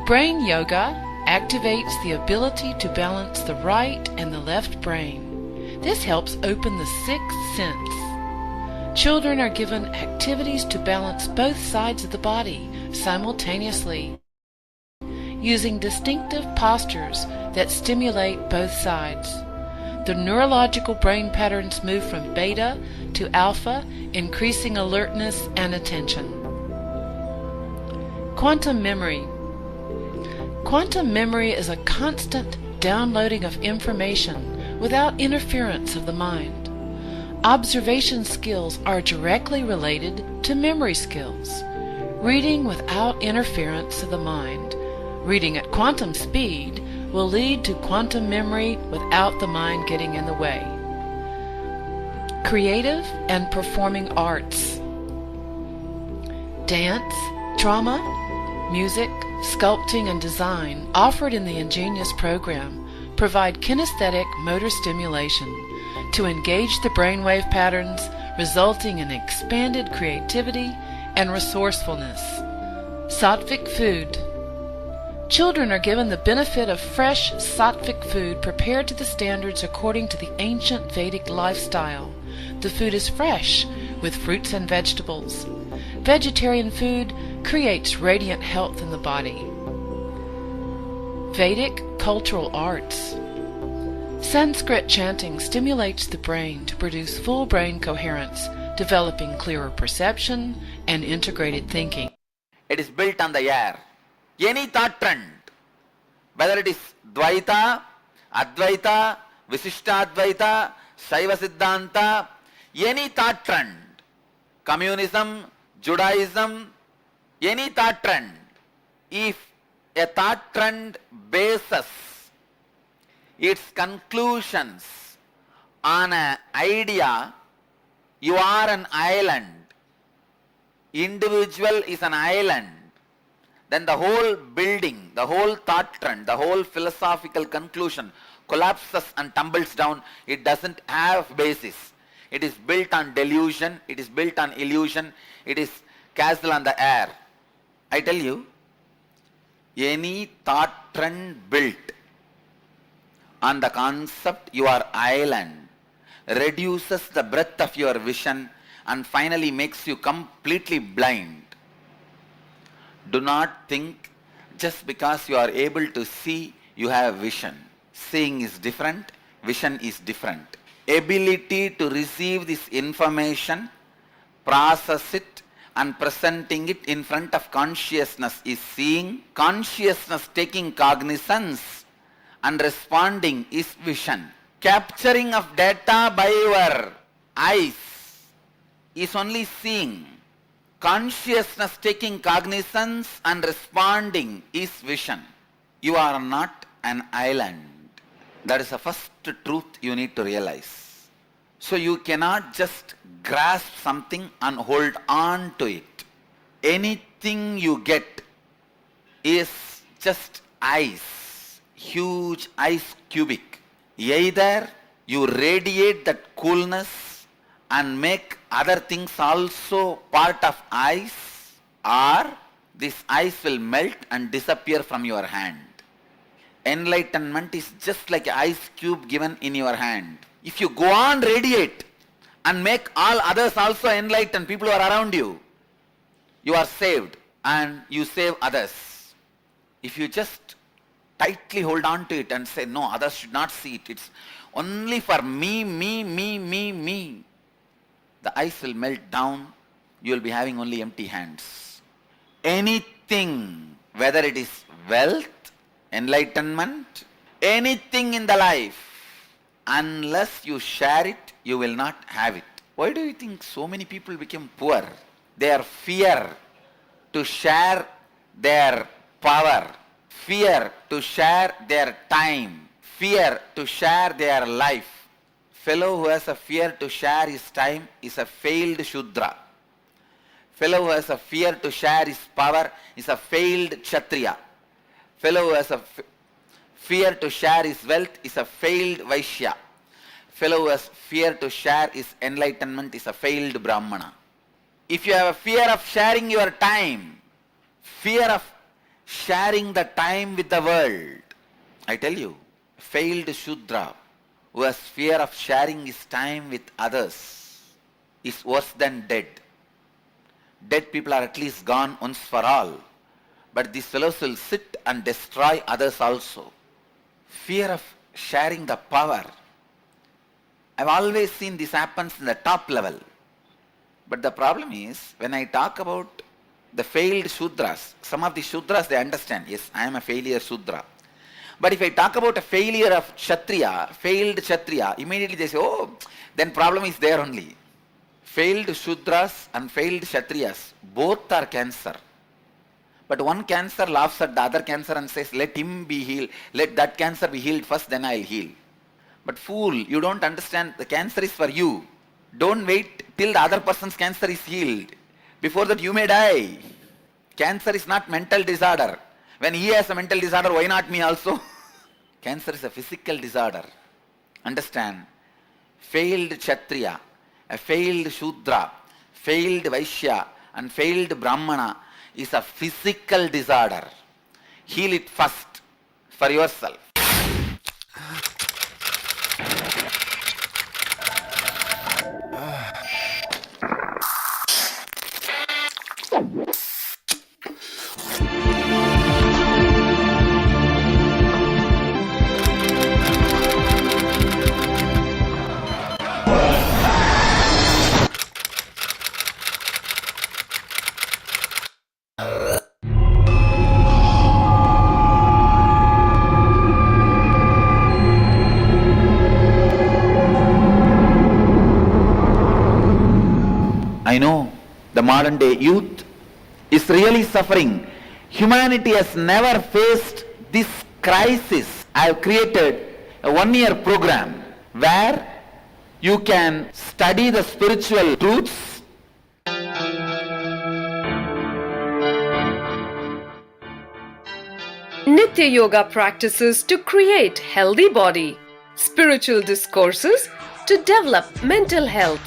Brain yoga activates the ability to balance the right and the left brain. This helps open the sixth sense. Children are given activities to balance both sides of the body simultaneously, using distinctive postures that stimulate both sides. The neurological brain patterns move from beta to alpha, increasing alertness and attention. Quantum memory. Quantum memory is a constant downloading of information without interference of the mind. Observation skills are directly related to memory skills. Reading without interference of the mind, reading at quantum speed, will lead to quantum memory without the mind getting in the way. Creative and performing arts. Dance, drama, music, sculpting, and design offered in the Ingenious program provide kinesthetic motor stimulation to engage the brainwave patterns, resulting in expanded creativity and resourcefulness. Sattvic food. Children are given the benefit of fresh sattvic food prepared to the standards according to the ancient Vedic lifestyle. The food is fresh, with fruits and vegetables. Vegetarian food creates radiant health in the body. Vedic cultural arts. Sanskrit chanting stimulates the brain to produce full brain coherence, developing clearer perception and integrated thinking. It is built on the air. Any thought trend, whether it is Dvaita, Advaita, Visishtadvaita, Shaiva Siddhanta, any thought trend, communism, Judaism, any thought trend, if a thought trend bases its conclusions on an idea, you are an island, individual is an island, then the whole building, the whole thought trend, the whole philosophical conclusion collapses and tumbles down. It doesn't have basis. It is built on delusion, it is built on illusion, it is castle on the air. I tell you, any thought trend built on the concept you are island reduces the breadth of your vision and finally makes you completely blind. Do not think just because you are able to see, you have vision. Seeing is different, vision is different. Ability to receive this information, process it, and presenting it in front of consciousness is seeing. Consciousness taking cognizance and responding is vision. Capturing of data by your eyes is only seeing. Consciousness taking cognizance and responding is vision. You are not an island. That is the first truth you need to realize. So you cannot just grasp something and hold on to it. Anything you get is just ice, huge ice cubic. Either you radiate that coolness and make other things also part of ice, or this ice will melt and disappear from your hand. Enlightenment is just like an ice cube given in your hand. If you go on radiate and make all others also enlightened, people who are around you, you are saved and you save others. If you just tightly hold on to it and say, no, others should not see it, it's only for me, the ice will melt down, you will be having only empty hands. Anything, whether it is wealth, enlightenment, anything in the life, unless you share it, you will not have it. Why do you think so many people become poor? Their fear to share their power, fear to share their time, fear to share their life. Fellow who has a fear to share his time is a failed Shudra. Fellow who has a fear to share his power is a failed Kshatriya. Fellow who has a fear to share his wealth is a failed Vaishya. Fellow who has fear to share his enlightenment is a failed Brahmana. If you have a fear of sharing your time, fear of sharing the time with the world, I tell you, failed Shudra who has fear of sharing his time with others is worse than dead. Dead people are at least gone once for all, but these fellows will sit and destroy others also. Fear of sharing the power. I've always seen this happens in the top level. But the problem is, when I talk about the failed Shudras, some of the Shudras they understand, yes, I am a failure Shudra. But if I talk about a failure of Kshatriya, failed Kshatriya, immediately they say, oh, then problem is there only. Failed Shudras and failed Kshatriyas, both are cancer. But one cancer laughs at the other cancer and says, let him be healed, let that cancer be healed first, then I'll heal. But fool, you don't understand, the cancer is for you. Don't wait till the other person's cancer is healed. Before that you may die. Cancer is not mental disorder. When he has a mental disorder, why not me also? Cancer is a physical disorder. Understand? Failed Kshatriya, a failed Shudra, failed Vaishya and failed Brahmana is a physical disorder. Heal it first for yourself. I know the modern day youth is really suffering. Humanity has never faced this crisis. I have created a 1-year program where you can study the spiritual truths. Nitya Yoga practices to create healthy body, spiritual discourses to develop mental health,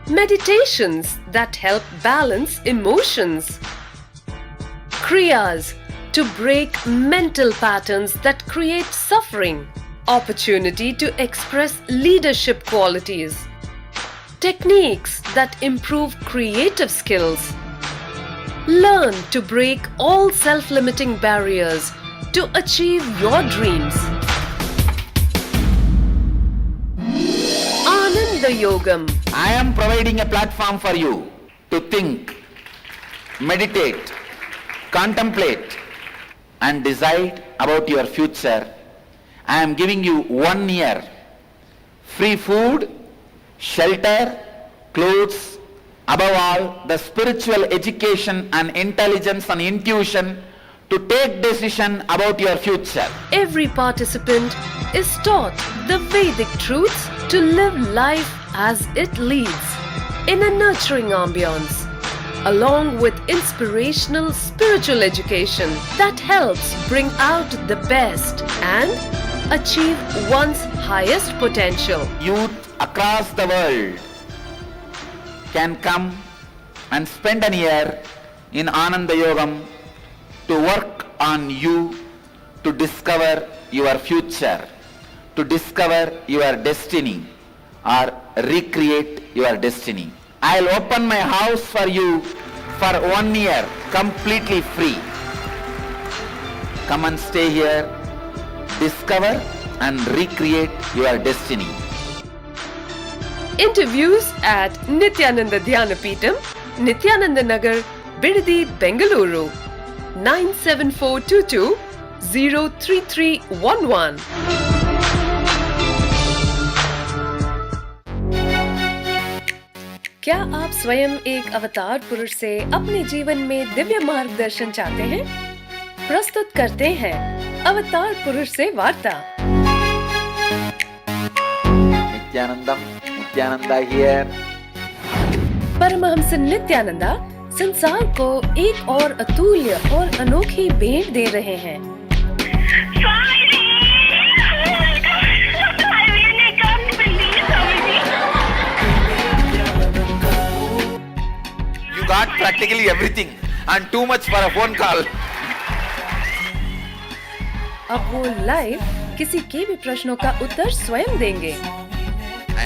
meditations that help balance emotions, kriyas to break mental patterns that create suffering, opportunity to express leadership qualities, techniques that improve creative skills. Learn to break all self-limiting barriers to achieve your dreams. Ananda Yogam. I am providing a platform for you to think, meditate, contemplate and decide about your future. I am giving you 1 year free food, shelter, clothes, above all the spiritual education and intelligence and intuition to take decision about your future. Every participant is taught the Vedic truths to live life as it leads in a nurturing ambience, along with inspirational spiritual education that helps bring out the best and achieve one's highest potential. Youth across the world can come and spend a year in Ananda Yogam to work on you to discover your future, to discover your destiny or recreate your destiny. I'll open my house for you for 1 year completely free. Come and stay here, discover and recreate your destiny. Interviews at Nithyananda Dhyanapitham, Nithyananda Nagar, Bidadi, Bengaluru, 97422 03311. क्या आप स्वयं एक अवतार पुरुष से अपने जीवन में दिव्य मार्गदर्शन चाहते हैं? प्रस्तुत करते हैं अवतार पुरुष से वार्ता। Nithyananda here. Paramahamsa Nithyananda संसार को एक और अतुल्य और अनोखी भेंट दे रहे हैं। You got practically everything and too much for a phone call. अब वो लाइव किसी के भी प्रश्नों का उत्तर स्वयं देंगे।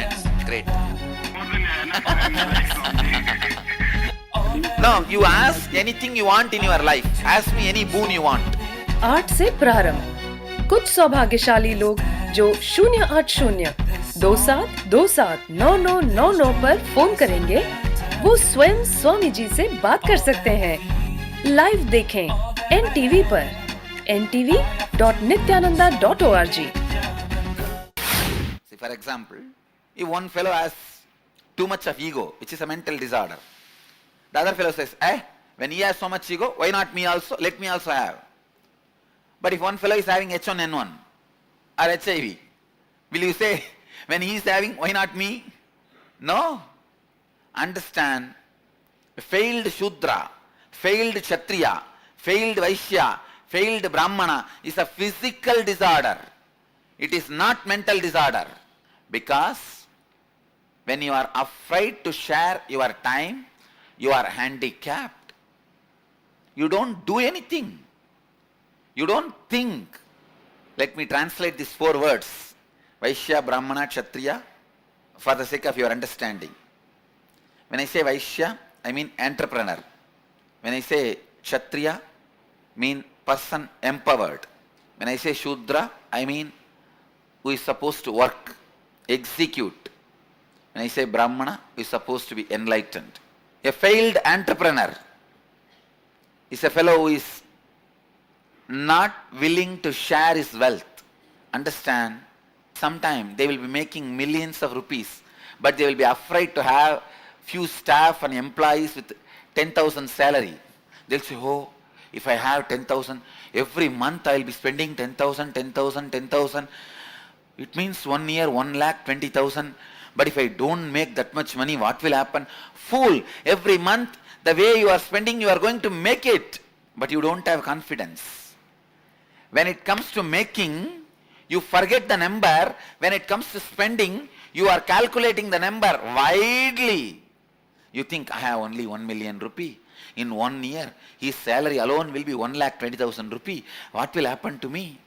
And great. No, you ask anything you want in your life. Ask me any boon you want. 8 से प्रारंभ। कुछ सौभाग्यशाली लोग जो 08027279999 पर फोन करेंगे, वो स्वयं स्वामी जी से बात कर सकते हैं। लाइव देखें NTV पर ntv.nithyananda.org। See, for example, if one fellow has too much of ego, which is a mental disorder, the other fellow says, when he has so much ego, why not me also? Let me also have. But if one fellow is having H1N1 or HIV, will you say, when he is having, why not me? No. Understand, failed Shudra, failed Kshatriya, failed Vaishya, failed Brahmana is a physical disorder. It is not mental disorder. Because when you are afraid to share your time, you are handicapped. You don't do anything. You don't think. Let me translate these 4 words. Vaishya, Brahmana, Kshatriya, for the sake of your understanding. When I say Vaishya, I mean entrepreneur. When I say Kshatriya, mean person empowered. When I say Shudra, I mean who is supposed to work, execute. When I say Brahmana, who is supposed to be enlightened. A failed entrepreneur is a fellow who is not willing to share his wealth. Understand, sometime they will be making millions of rupees, but they will be afraid to have few staff and employees with 10,000 salary. They'll say, if I have 10,000, every month I will be spending 10,000, 10,000, 10,000. It means 1 year, 1,20,000. But if I don't make that much money, what will happen? Fool, every month the way you are spending, you are going to make it. But you don't have confidence. When it comes to making, you forget the number. When it comes to spending, you are calculating the number widely. You think, I have only 1 million rupee. In 1 year, his salary alone will be 1,20,000 rupee. What will happen to me?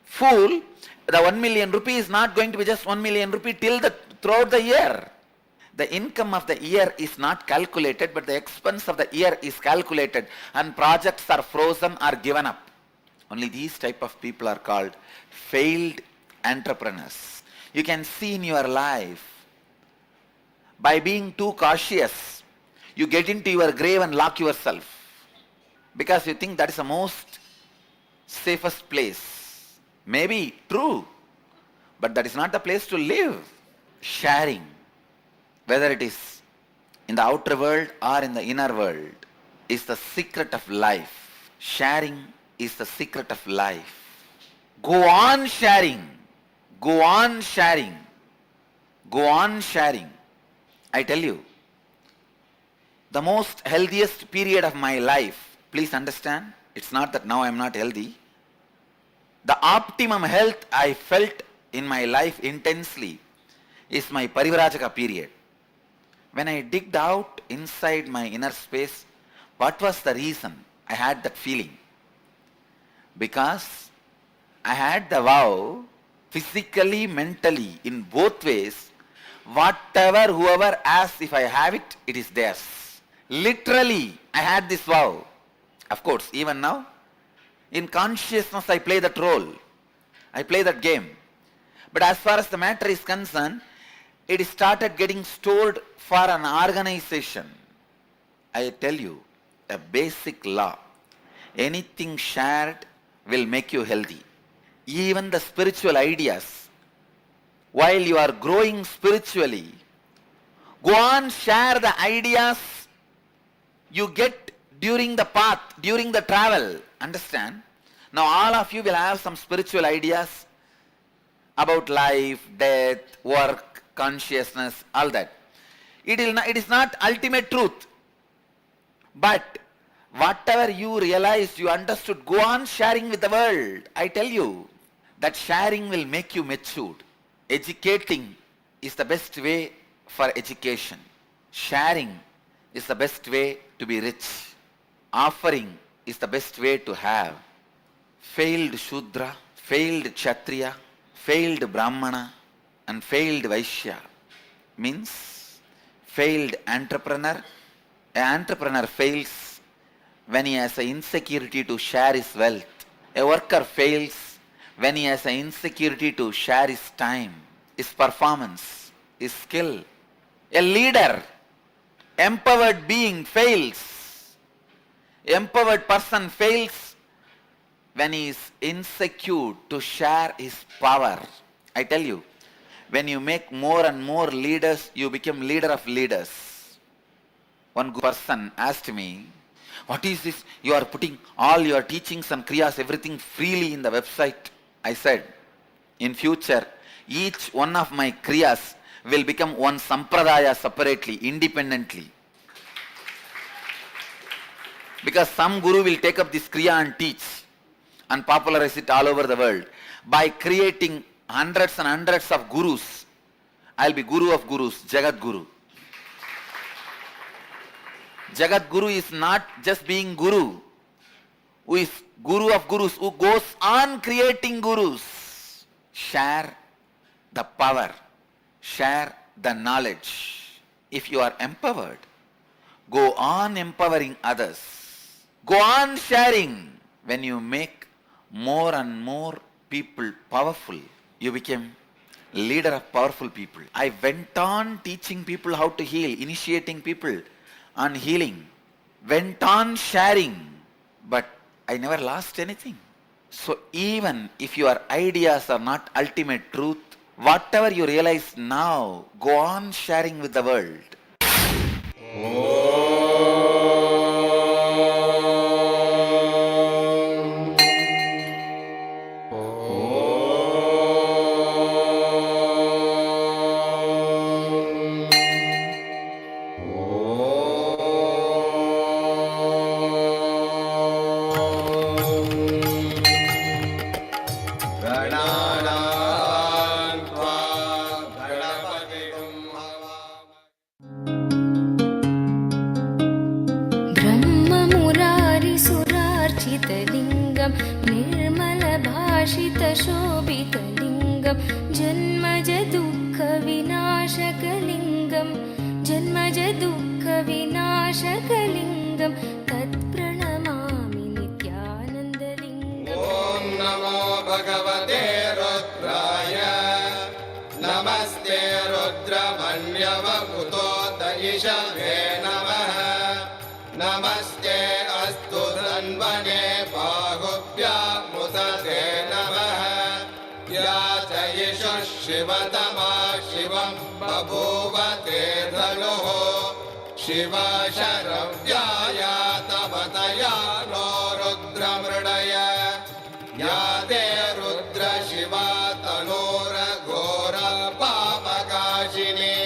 Fool, the 1 million rupee is not going to be just 1 million rupee throughout the year. The income of the year is not calculated, but the expense of the year is calculated, and projects are frozen or given up. Only these type of people are called failed entrepreneurs. You can see in your life, by being too cautious, you get into your grave and lock yourself because you think that is the most safest place. Maybe true, but that is not the place to live. Sharing, whether it is in the outer world or in the inner world, is the secret of life. Sharing is the secret of life. Go on sharing. Go on sharing. Go on sharing. I tell you, the most healthiest period of my life, please understand, it's not that now I am not healthy. The optimum health I felt in my life intensely is my Parivrajaka period. When I digged out inside my inner space, what was the reason I had that feeling? Because I had the vow, physically, mentally, in both ways, whatever, whoever asks, if I have it, it is theirs. Literally, I had this vow. Of course, even now, in consciousness, I play that role. I play that game. But as far as the matter is concerned, it started getting stored for an organization. I tell you, a basic law. Anything shared will make you healthy. Even the spiritual ideas. While you are growing spiritually, go on, share the ideas you get during the path, during the travel. Understand? Now all of you will have some spiritual ideas about life, death, work, consciousness, all that. It is not ultimate truth. But whatever you realized, you understood, go on sharing with the world. I tell you, that sharing will make you matured. Educating is the best way for education. Sharing is the best way to be rich. Offering is the best way to have. Failed Shudra, failed Kshatriya, failed Brahmana, and failed Vaishya means failed entrepreneur. An entrepreneur fails when he has an insecurity to share his wealth. A worker fails when he has an insecurity to share his time, his performance, his skill. A leader, empowered being fails. Empowered person fails when he is insecure to share his power. I tell you, when you make more and more leaders, you become leader of leaders. One good person asked me, what is this? You are putting all your teachings and kriyas, everything freely in the website. I said, in future, each one of my kriyas will become one sampradaya separately, independently. Because some guru will take up this kriya and teach and popularize it all over the world. By creating hundreds and hundreds of gurus, I will be guru of gurus, Jagat Guru. Jagat Guru is not just being guru, who is guru of gurus, who goes on creating gurus. Share the power, share the knowledge. If you are empowered, go on empowering others. Go on sharing. When you make more and more people powerful, you became leader of powerful people. I went on teaching people how to heal, initiating people on healing, went on sharing, but I never lost anything. So even if your ideas are not ultimate truth, whatever you realize now, go on sharing with the world. ब्रह्ममुरारिसुरार्चितलिङ्गं निर्मलभाषितशोभितलिङ्गं जन्मजदुःखविनाशकलिङ्गं जन्मजदुःखविनाशकलिङ्गं तत्प्रणमामि नित्यानन्दलिङ्गम्। ॐ नमो भगवते रुद्राय नमस्ते रुद्रमन्यवपुतो दयिषवे नमः नमस्ते अस्तु धन्वने बाहुभ्यामुदते नमः या च यशः शिवतमा शिवं बभूव ते धनुः शिवा शरव्याया तपतया नो रुद्रमृडय या ते रुद्र शिवा तनोरघोर पापकाशिनी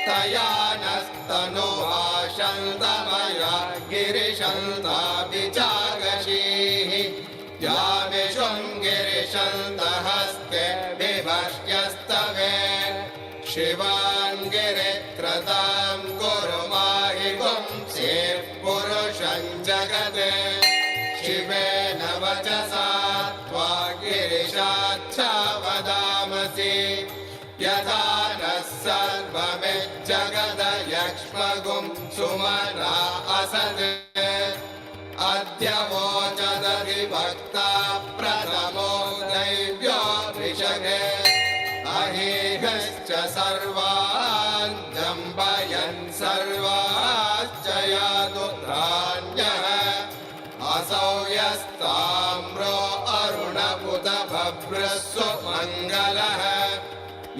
तया नस्तनुभाषन्तमया गिरिशन्ताभिचागशीः या विशृङ्गिरिशन्तहस्ते विभष्ट्यस्तवे शिवान् गिरिक्रतां कुरु माहि पुंसेः पुरुषं जगते शिवेन वचसा त्वा गिरिशाच्छा वदामसि यथा नः सर्वमिज्जगदयक्ष्मगुं सुमना असत् अद्य वोचदधिभक्ता प्रथमो दैव्यो ऋषभे अहेहश्च सर्वान् जम्बयन् सर्वाश्च यादुधान्यः असौ यस्ताम्रो अरुणपुतभभ्रस्व मङ्गलः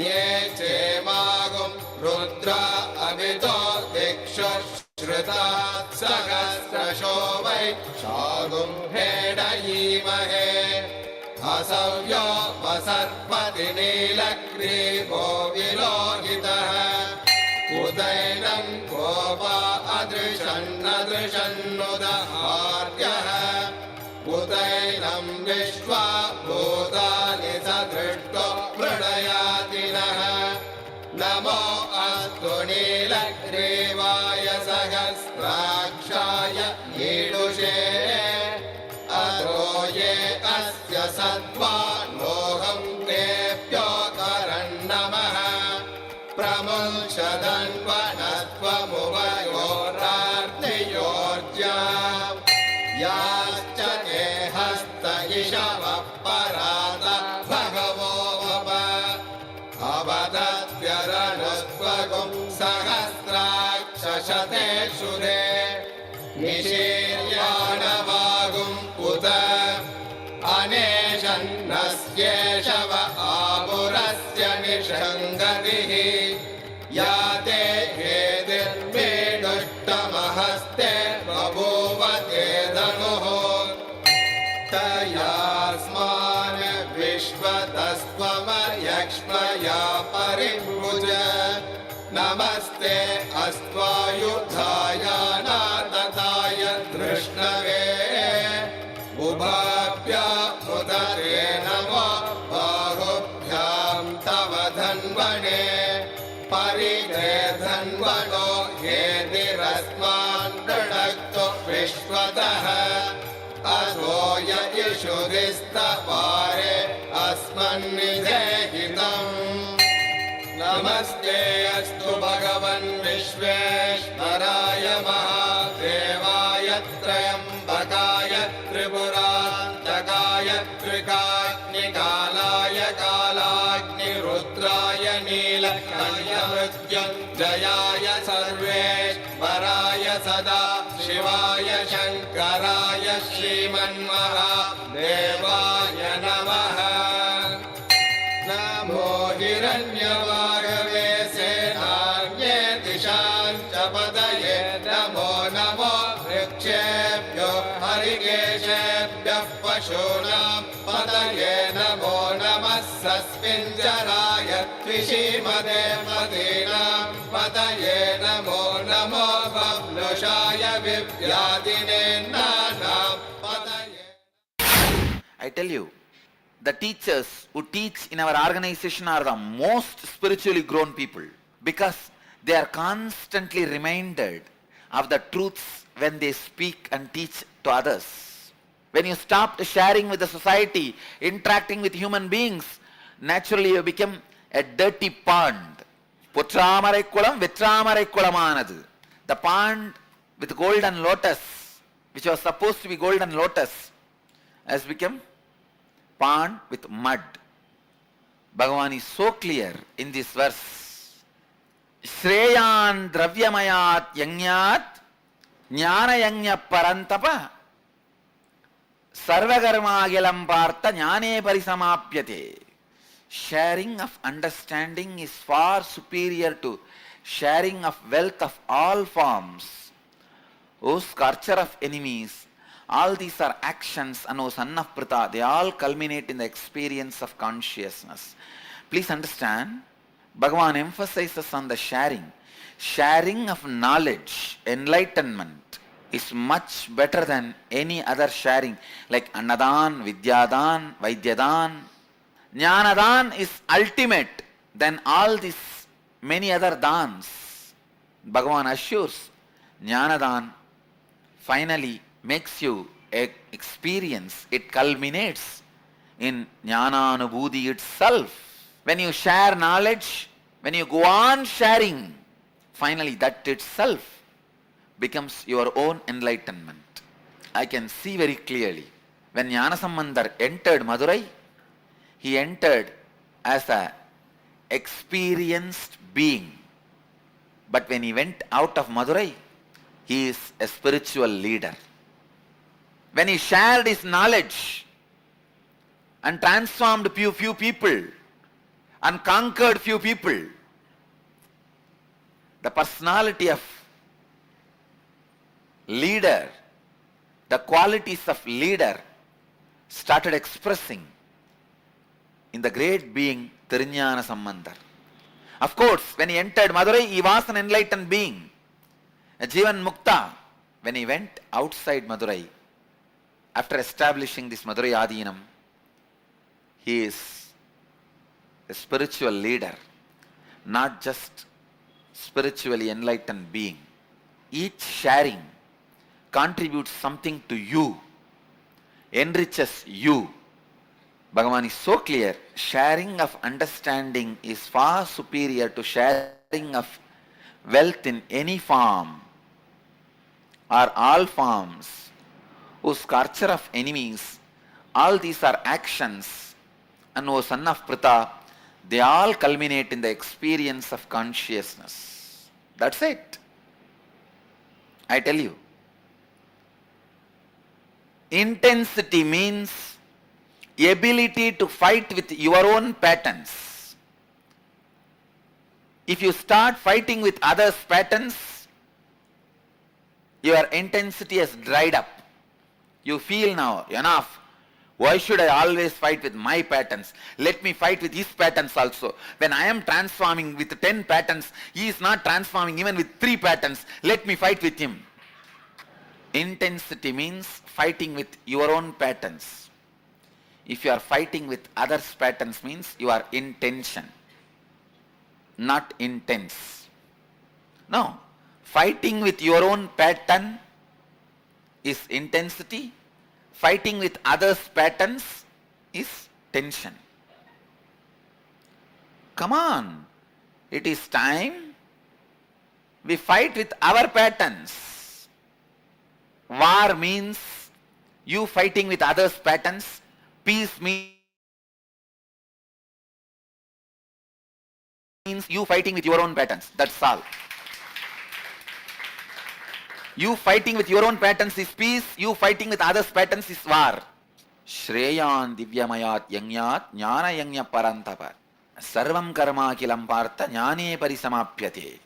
ये चेमागुं रुद्र अभितो दिक्षु श्रुतात् सहस्रशो वै शागुं हेडयीमहे असव्यो वसर्पति नीलग्रीवो विलोहितः उदैनं कोपा अदृशन्नदृशन्नुदहार्यः उदैनं विश्वा भूतानि स दृष्टो मृडयाति नः नमो अस्तु नीलग्रीवाय सहस्राक्षाय ईडुषे अतो ये अस्य सत्त्वानोऽहं तेभ्यो करन्नमः प्रमुञ्चदन्वनत्वमुभयोरार्तियोर्जा याश्च ते हस्त इषवः परात भगवो वप अवदत्यरनुस्त्वगुं सहस्राक्षशतेषु ते निशीर्याणवागुम् उत अनेशन्नस्येषव आपुरस्य निषङ्गतिः या ते हेतिर्मेदुष्टमहस्ते बभूव ते धनुः तयास्मान् विश्वतस्त्वमयक्ष्मया परिभुज नमस्ते अस्त्वायुधाय नातताय धृष्णवे उभाभ्यामुदरे नमो बाहुभ्यां तव धन्वने परिधे धन्वनो हेतिरस्मान् गृणक्तु विश्वतः असो य इषुरिस्तपारे अस्मन्निधेहितम् नमस्ते अस्तु भगवन् विश्वेश्वराय महादेवाय त्र्यम्बकाय त्रिपुरान्तकाय त्रिकाग्निकालाय कालाग्निरुद्राय नीलकण्ठमृत्युञ्जयाय सर्वेश्वराय सदा शिवाय शङ्कराय श्रीमन्महादेवाय नमः नमो हिरण्यवागवे सेनान्ये दिशां च पदये नमो नमो वृक्षेभ्यो हरिकेशेभ्यः पशूनां पदये नमो नमः सस्मिञ्जराय त्विषीमदे मदीनां पदये Namo Namo बभ्नुषाय विव्याधिने नानां पदये. I tell you, the teachers who teach in our organization are the most spiritually grown people because they are constantly reminded of the truths when they speak and teach to others. When you stop sharing with the society, interacting with human beings, naturally you become a dirty pond. Putramarai kulam vitramarai kulamanadu. The pond with golden lotus, which was supposed to be golden lotus, has become pond with mud. Bhagavan is so clear in this verse. Shreyan dravyamayat yanyat jnana yanya parantapa sarvakarmagilam partha jnane parisamapyate. Sharing of understanding is far superior to sharing of wealth of all forms. O scorcher of enemies, all these are actions, and O son of Pritha, they all culminate in the experience of consciousness. Please understand, Bhagavan emphasizes on the sharing. Sharing of knowledge, enlightenment, is much better than any other sharing, like Annadan, Vidyadan, Vaidyadan. Jnanadan is ultimate than all these many other dans. Bhagavan assures, Jnanadan finally makes you experience, it culminates in Jnananubhuti itself. When you share knowledge, when you go on sharing, finally that itself becomes your own enlightenment. I can see very clearly, when Jnanasambandar entered Madurai, he entered as a experienced being. But when he went out of Madurai, he is a spiritual leader. When he shared his knowledge and transformed few people and conquered few people, the personality of leader, the qualities of leader started expressing in the great being Tirunjana Sambandar. Of course, when he entered Madurai, he was an enlightened being, a Jivan Mukta. When he went outside Madurai, after establishing this Madurai Adinam, he is a spiritual leader, not just spiritually enlightened being. Each sharing contributes something to you, enriches you. Bhagavan is so clear, sharing of understanding is far superior to sharing of wealth in any form or all forms, whose sculpture of enemies, all these are actions, and O son of Pritha, they all culminate in the experience of consciousness. That's it. I tell you. Intensity means ability to fight with your own patterns. If you start fighting with others' patterns, your intensity has dried up. You feel now, enough. Why should I always fight with my patterns? Let me fight with his patterns also. When I am transforming with 10 patterns, he is not transforming even with 3 patterns. Let me fight with him. Intensity means fighting with your own patterns. If you are fighting with others' patterns means you are in tension, not intense. No. Fighting with your own pattern is intensity. Fighting with others' patterns is tension. Come on. It is time we fight with our patterns. War means you fighting with others' patterns. Peace means you fighting with your own patterns. That's all. You fighting with your own patterns is peace. You fighting with others' patterns is war. Shreyan divyamayat yangyat jnana yanya parantapa. Sarvam karma kilam partha jnane parisamapyate.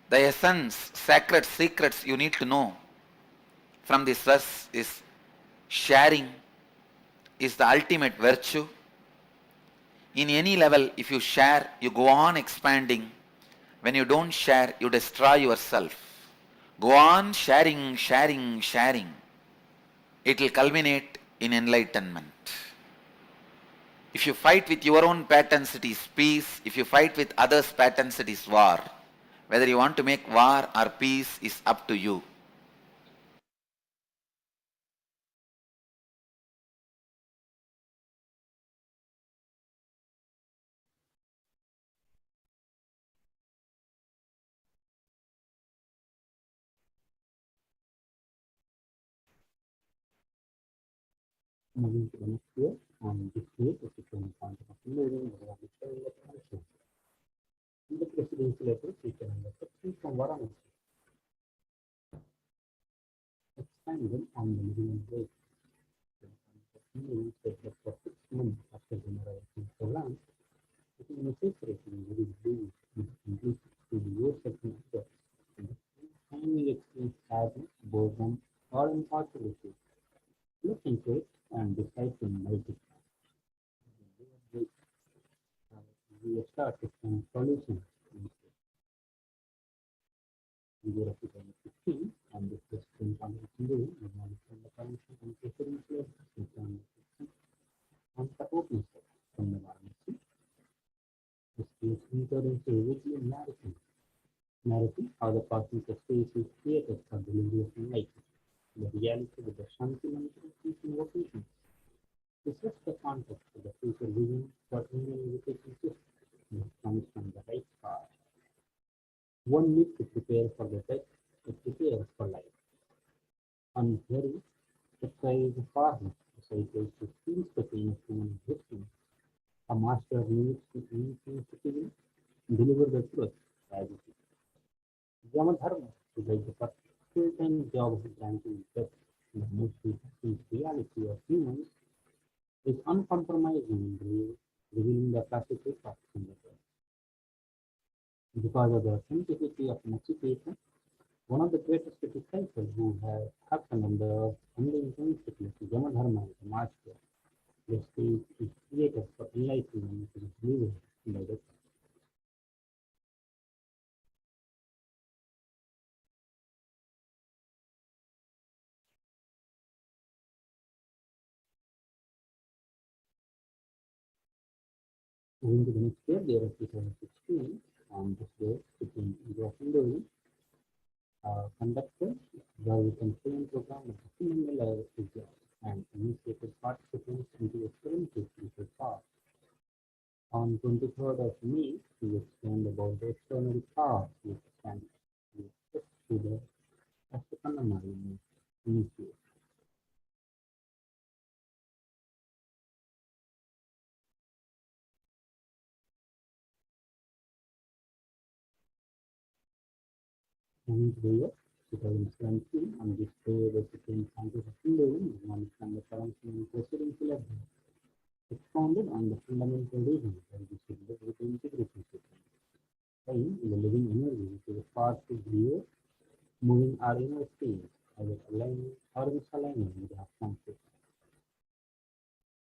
The essence, sacred secrets you need to know from this verse is sharing is the ultimate virtue. In any level, if you share, you go on expanding. When you don't share, you destroy yourself. Go on sharing, sharing, sharing. It will culminate in enlightenment. If you fight with your own patterns, it is peace. If you fight with others' patterns, it is war. Whether you want to make war or peace is up to you. Moving to the next year, and this year is the 20 point of living in the presidential letter taken in the section from Varanasi, expanded on the minimum wage. Said that for 6 months after generalizing the land, it is necessary to be very complete to yourself and others. And we experience sadness, boredom, or impossibility. Look into it and decide to make it. We start to find solutions. We go to 2016 and this is 2022 and from the country and presidential and supporting from the Varanasi. This is entered into a weekly narrative. Narrative how the cosmic space is created for delivery of enlightenment. The reality with the Shanti Mantra teaching vocation. This is the context of the future vision for Indian education system. It comes from the right path. One needs to prepare for the death to prepare for life. On hearing, the sky is far the cycle to feel the pain of human existence. A master needs to intrinsically deliver the truth as it is. Yamadharma is like the full-time job of granting death. The most important reality of humans is uncompromising in revealing the classic facts in the world. Because of the simplicity of Nachiketa, one of the greatest disciples who have happened on the intensity of Yamadharma is the master. The stage is created for enlightenment to be delivered by the Moving to the next year, the year of 2016, on this day, Supreme Court of Hinduism conducted the reconciliation program of the Himalayan region and initiated participants into a 70 path. On 23rd of May, we explained about the external path which can be put to the Ashtanamari initiate. And the year 2017, on this day, the Supreme Council of Hinduism, Enlightenment Paramashivam Presidential Address, expounded on the fundamental reasons why we should live with integrity. Time is a living energy which is a path to grow, moving our inner state, either aligning or misalignment with our consciousness.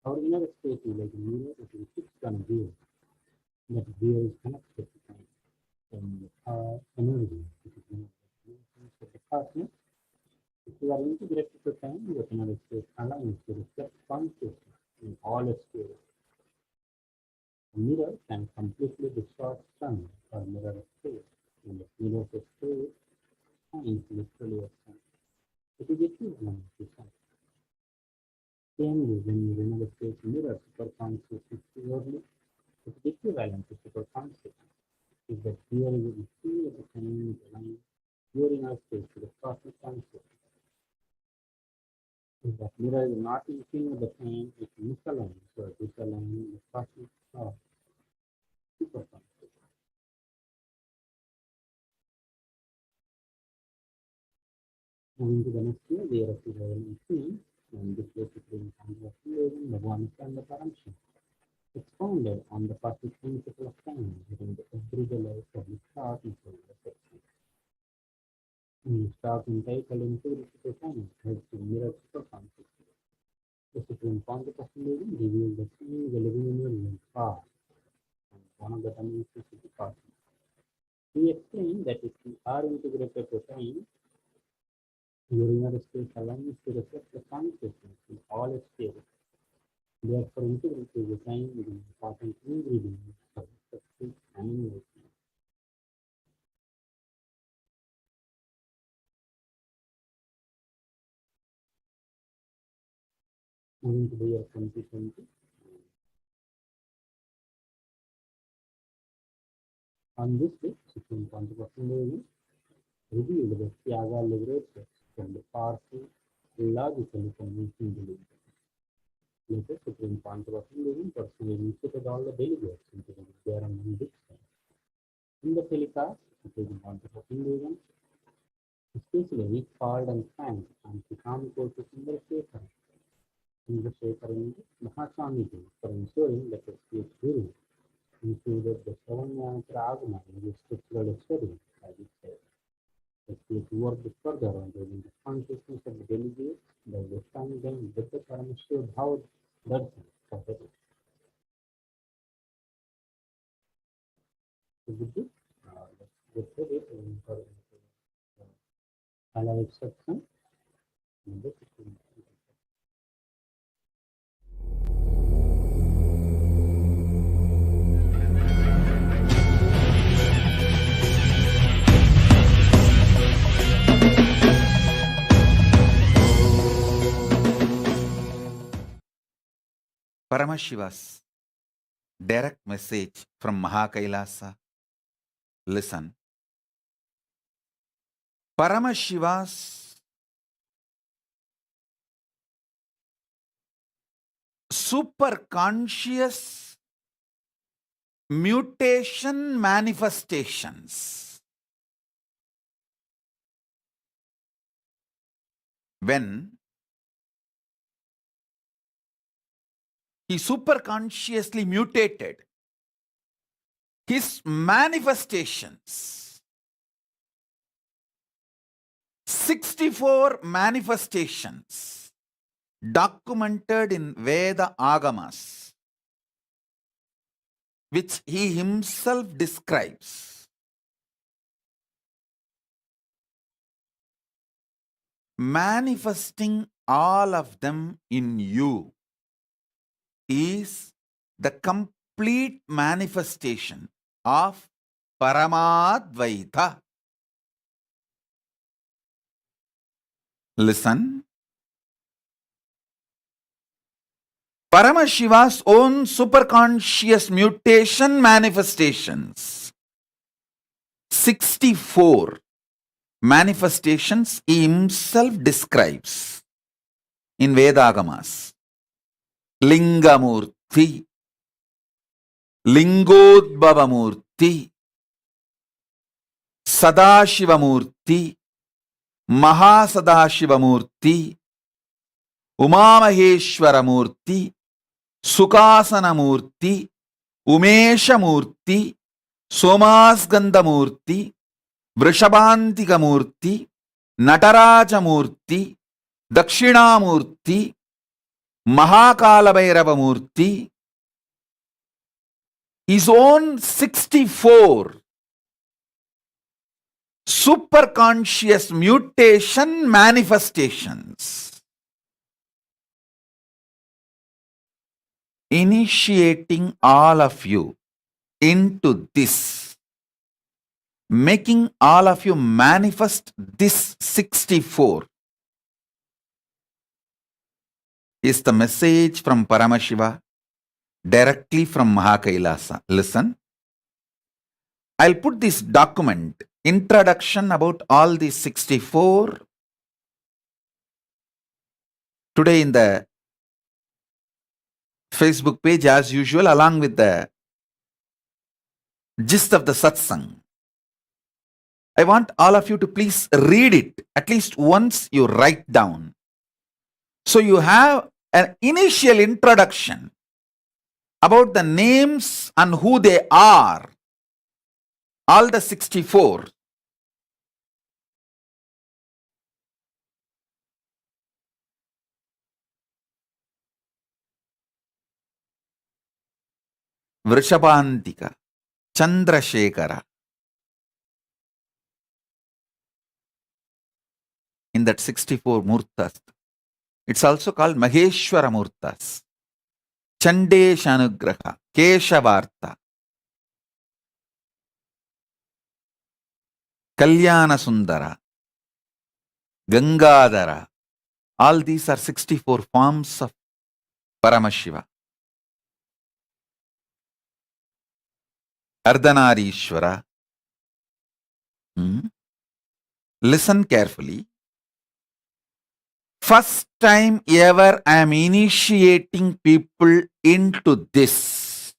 Our inner state is like a mirror that is fixed on a wheel. That wheel is connected to time. And our energy, which is one of the dimensions of the cosmos, if we are integrated to time, the inner state aligns to reflect consciousness in all its spheres. A mirror can completely distort sun or mirror a space, and the mirror of space shines literally as sun. It is equivalent to sun. Same way, when you remember space mirror superconsciousness purely, it is equivalent to superconsciousness. Is that here is a feel at the time line during our space to the cosmic consciousness. If that mirror is not in sync with the time, it misaligns or disaligns the cosmic thought. Superconsciousness. Moving to the next year, the year of 2018, and this was Supreme Council of Hinduism, Bhagwan Nithyananda Paramashivam, expounded on the perfect principle of time during the everyday life of the start and solar section. The start entitled Integrity to Time helps to mirror superconsciousness. The Supreme Council of Hinduism revealed the time is a living energy and power, and one of the dimensions of the cosmos. He explained that if we are integrated to time, your inner space aligns to reflect the consciousness in all its spheres. Therefore, integrity to the time is an important ingredient for success and enlightenment. Moving to the year 2020, on this day, Supreme Council of Hinduism revealed that Tyaga liberates us from the powerful, illogically convincing beliefs. Later, Supreme Council of Hinduism personally initiated all the delegates into the Nithyananda Dixon. In the telecast, Supreme Council of Hinduism especially recalled and thanked Antikam Kotu Chandrasekharan Mahaswamiji for ensuring that the state guru included the Savanyatra Agama in the scriptural study, as it said. The state worked further on raising the consciousness of the delegates by bestowing them with the Paramashivoham darshan for the day. So with this, let's get ready for the final section. Paramashiva's direct message from KAILASA. Listen. Paramashiva's superconscious mutation manifestations. When he superconsciously mutated, his manifestations, 64 manifestations documented in Veda Agamas, which he himself describes. Manifesting all of them in you is the complete manifestation of Paramadvaita. Listen. Paramashiva's own superconscious mutation manifestations. 64 manifestations he himself describes in Vedagamas. Lingamurti, Lingodbhavamurti, Sadashivamurti, Mahasadashivamurti, Umamaheshwaramurti, Sukasanamurti, Umeshamurti, Somasgandhamurti, Vrishabhantikamurti, Natarajamurti, Dakshinamurti, Mahakalabhairavamurti, his own 64 superconscious mutation manifestations, initiating all of you into this, making all of you manifest this 64 is the message from Paramashiva directly from KAILASA. Listen, I'll put this document, introduction about all these 64 today in the Facebook page as usual, along with the gist of the satsang. I want all of you to please read it at least once. You write down, so you have an initial introduction about the names and who they are, all the 64. Vrishabhantika, Chandrasekhara. In that 64 Murtas, it's also called Maheshwara Murtas. Chandeshanugraha, Keshavarta, Kalyana Sundara, Gangadhara. All these are 64 forms of Paramashiva. Ardhanarishwara. Listen carefully. First time ever I am initiating people into this.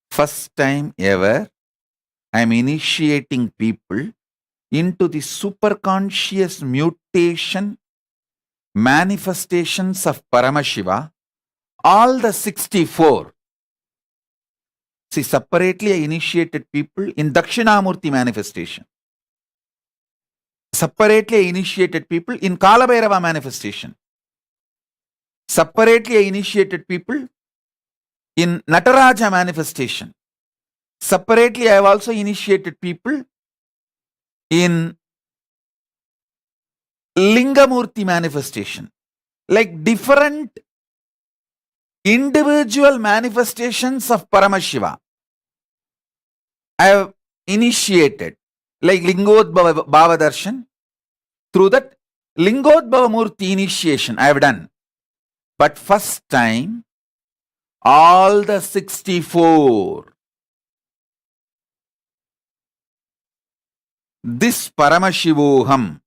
First time ever I am initiating people into the superconscious mutation manifestations of Paramashiva, all the 64. See, separately I initiated people in Dakshinamurti manifestation. Separately I initiated people in Kalabhairava manifestation. Separately I initiated people in Nataraja manifestation. Separately I have also initiated people in Lingamurti manifestation. Like different individual manifestations of Paramashiva I have initiated, like Lingodbhava Darshan. Through that Lingodbhava Murti initiation I have done. But first time, all the 64. This Paramashivoham,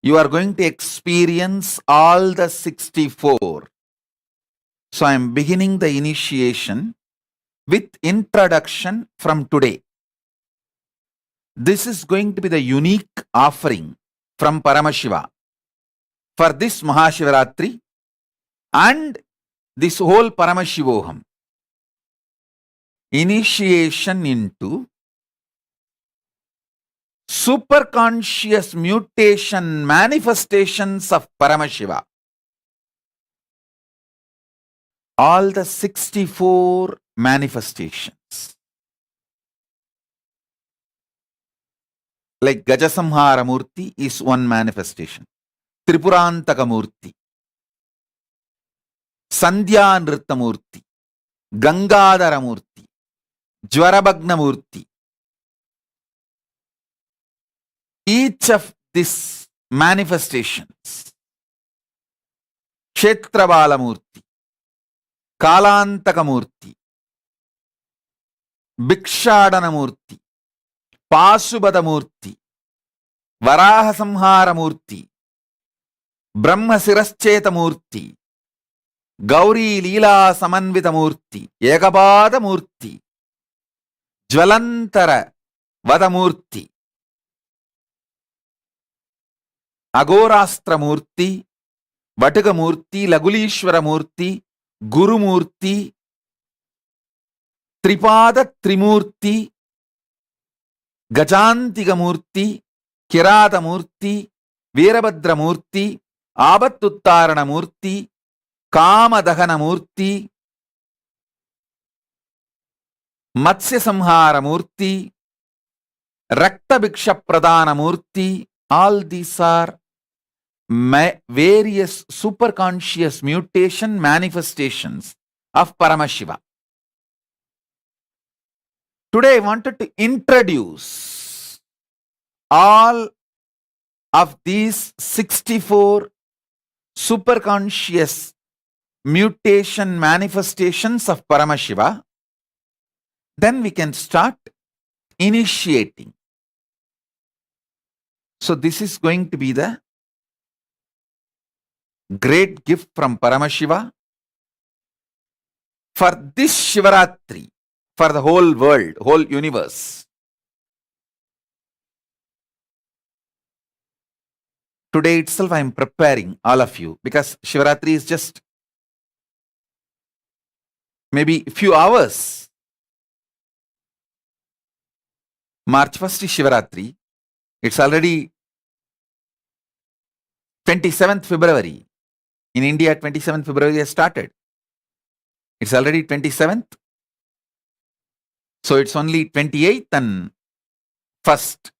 you are going to experience all the 64. So I am beginning the initiation with introduction from today. This is going to be the unique offering from Paramashiva for this Mahashivaratri and this whole Paramashivoham. Initiation into superconscious mutation manifestations of Paramashiva. All the 64 manifestations. Like Gajasamhara Murti is one manifestation. Tripurantaka Murti. Sandhya Nrittamurti, Gangadharamurti, Jwarabhagnamurti. Each of these manifestations, Kshetrabalamurti, Kalantakamurti, Bhikshadanamurti, Pasubadamurti, Varahasamharamurti, Brahmasiraschetamurti, Gauri Leela Samanvitamurti, Ekabadamurti, Jvalantara Vadamurti, Agorastramurti, Vatagamurti, Lagulishwaramurti, Gurumurti, Tripada Trimurti, Gajantigamurti, Kiradamurti, Veerabhadramurti, Abattuttaranamurti, Kamadahanamurti, Matsyasamharamurti, Raktabhikshapradanamurti. All these are various superconscious mutation manifestations of Paramashiva. Today I wanted to introduce all of these 64 superconscious mutation manifestations of Paramashiva. Then we can start initiating. So this is going to be the great gift from Paramashiva for this Shivaratri, for the whole world, whole universe. Today itself I am preparing all of you, because Shivaratri is just maybe a few hours. March 1st is Shivaratri. It's already 27th February. In India, 27th February has started. It's already 27th. So it's only 28th and 1st.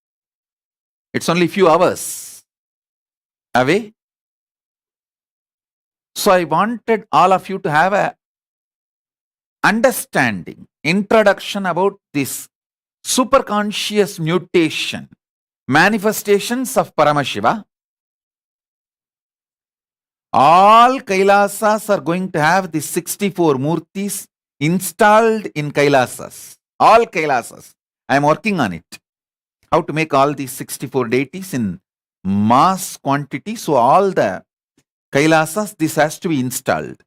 It's only few hours away. So I wanted all of you to have a understanding, introduction about this superconscious mutation, manifestations of Paramashiva. All Kailasas are going to have the 64 Murtis installed in Kailasas. All Kailasas. I am working on it. How to make all these 64 deities in mass quantity. So all the Kailasas, this has to be installed.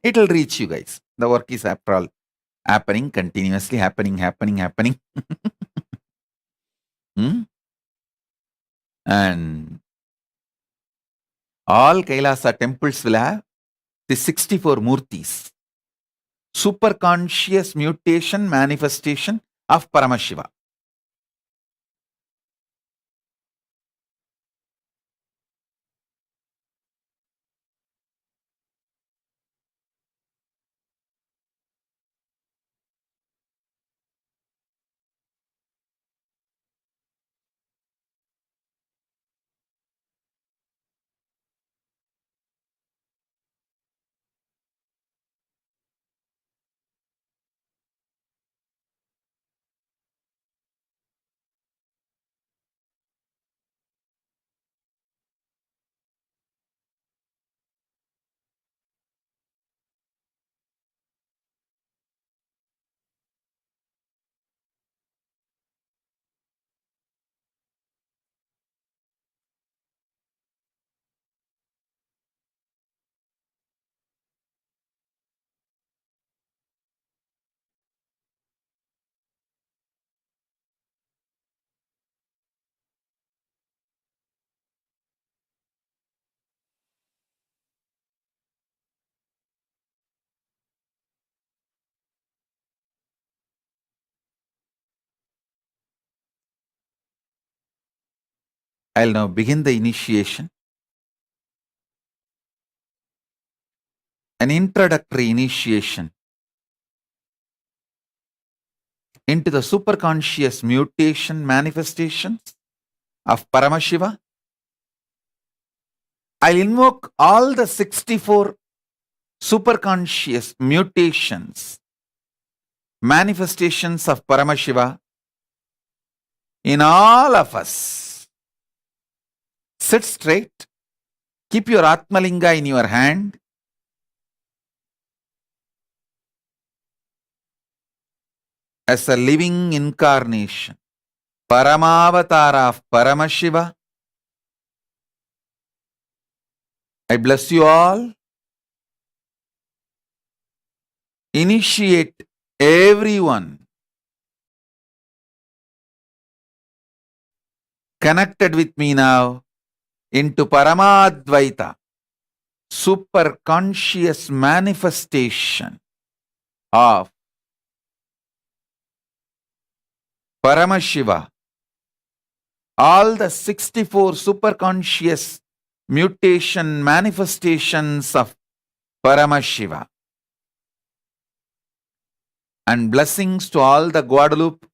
It will reach you guys. The work is after all happening, continuously happening. And all Kailasa temples will have the 64 Murtis. Superconscious mutation manifestation of Paramashiva. I'll now begin the initiation. An introductory initiation into the superconscious mutation manifestations of Paramashiva. I'll invoke all the 64 superconscious mutations, manifestations of Paramashiva in all of us. Sit straight. Keep your Atmalinga in your hand. As a living incarnation, Paramavatara of Paramashiva, I bless you all. Initiate everyone connected with me now into Paramadvaita, super conscious manifestation of Paramashiva. All the 64 superconscious mutation manifestations of Paramashiva. And blessings to all the Guadalupe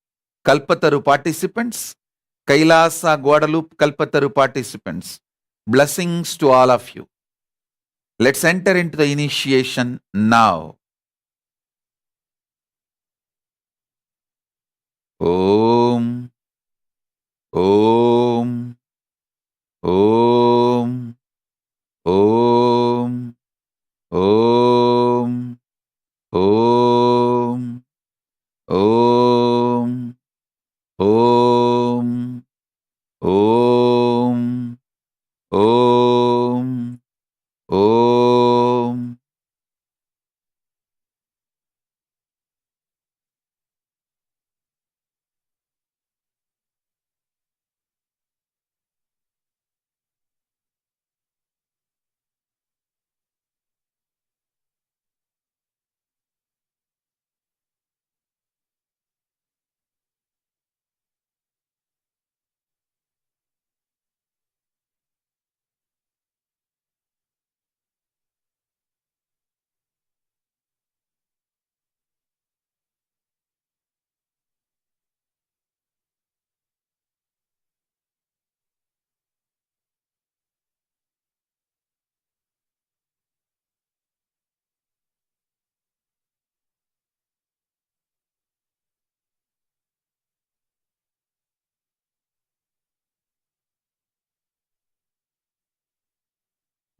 Kalpataru participants, Kailasa Guadalupe Kalpataru participants. Blessings to all of you. Let's enter into the initiation now. Om, Om, Om, Om, Om, Om, Om, Om, Om, Om, Om.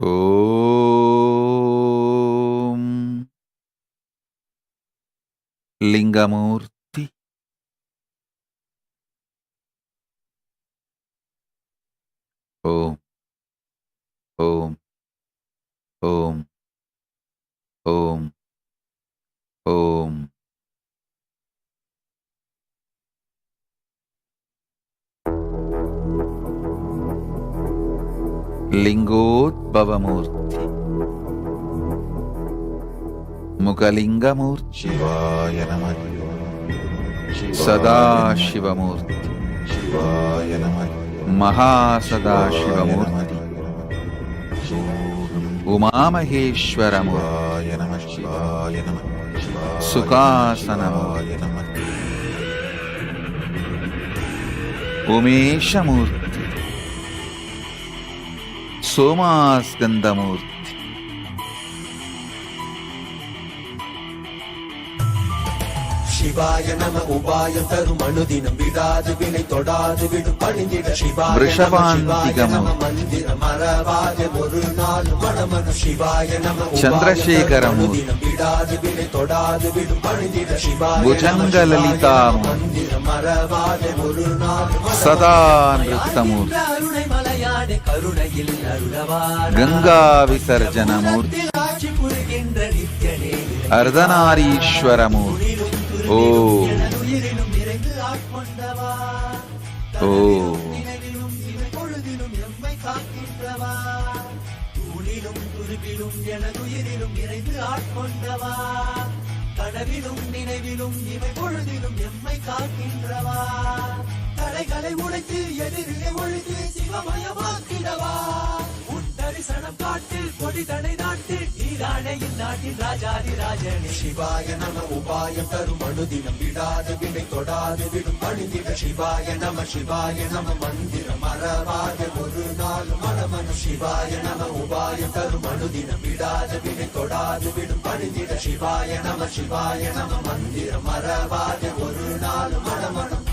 Om Lingamurti. Om, Om, Om, Om, Om. Lingodbhavamurti. Mukalingamurti. Shivaya Namah. Sadashivamurti. Shivaya Namah. Mahasadashivamurti. Umamaheshwaramurti. Sukhasanamurti. Umeshamurti. Somaskandamurti. Shivaya Nama Ubaya Tarumanudinam Vidadu Vinay Todadu Vidu Padindida Shivaya Nama Mandira Maravade Murunadu Madamana Shivaya Nama Chandrasekharamurti. Vidadu Vinay Todadu Vidu Padindida Shivaya Bhujangalalitamurti. Mandira Maravade Murunadu Sadanrittamurti. Ganga Visarjanamurti. Ardhanarishwaramurti. Oh, oh. கனவிலும் நினைவிலும் இவை பொழுதிலும் எம்மை காக்கின்றவா தடைகளை உடைத்து எதிரியை ஒழித்து சிவமயமாக்கிடவா உன் தரிசனம் காட்டு கொடி தடை நாட்டு ஈராணையில் நாட்டின் ராஜாதி ராஜனே சிவாய நம உபாயம் தரும் அனுதினம் விடாத வினை தொடாது விடும் பணிந்திட சிவாய நம மந்திரம் மறவாத ஒரு நாள் மனமனு சிவாய நம உபாயம் தரும் அனுதினம் விடாத வினை தொடாது விடும் பணிந்திட சிவாய நம மந்திரம் மறவாத ஒரு நாள் மனமனம்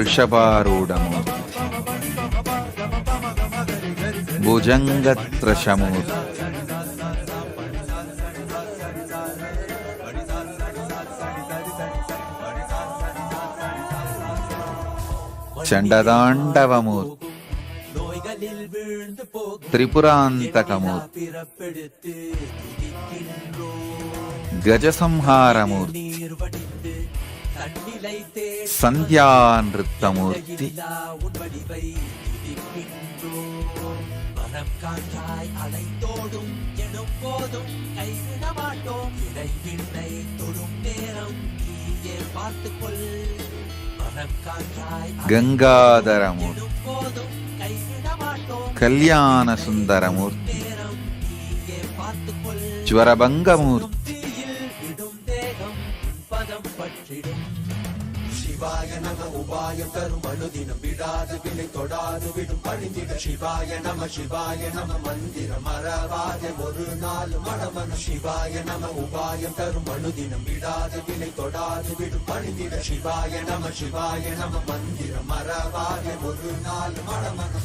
వృషభారూఢమూర్తి భుజంగత్రశమూర్తి చండదాండవమూర్తి త్రిపురాంతకమూర్తి గజసంహారమూర్తి సంధ్యానృత్తమూర్తి அலைந்தோடும் எனும் போதும் கைவிட மாட்டோம் இடைவினை தொடும் நேரம் நீயே பார்த்துக்கொள் గంగాధరమూర్తి కళ్యాణ సుందరమూర్తి జ్వరభంగమూర్తి சிவாய நம உபாயம் தரும் அனுதினம் விடாது வினை தொடாது விடும் பணிந்திட சிவாய நம மந்திரம் மறவாத ஒரு நாள் மனமனு சிவாய நம உபாயம் தரும் அனுதினம் விடாது வினை தொடாது விடும் பணிந்திட சிவாய நம மந்திரம் மறவாத ஒரு நாள் மனமனு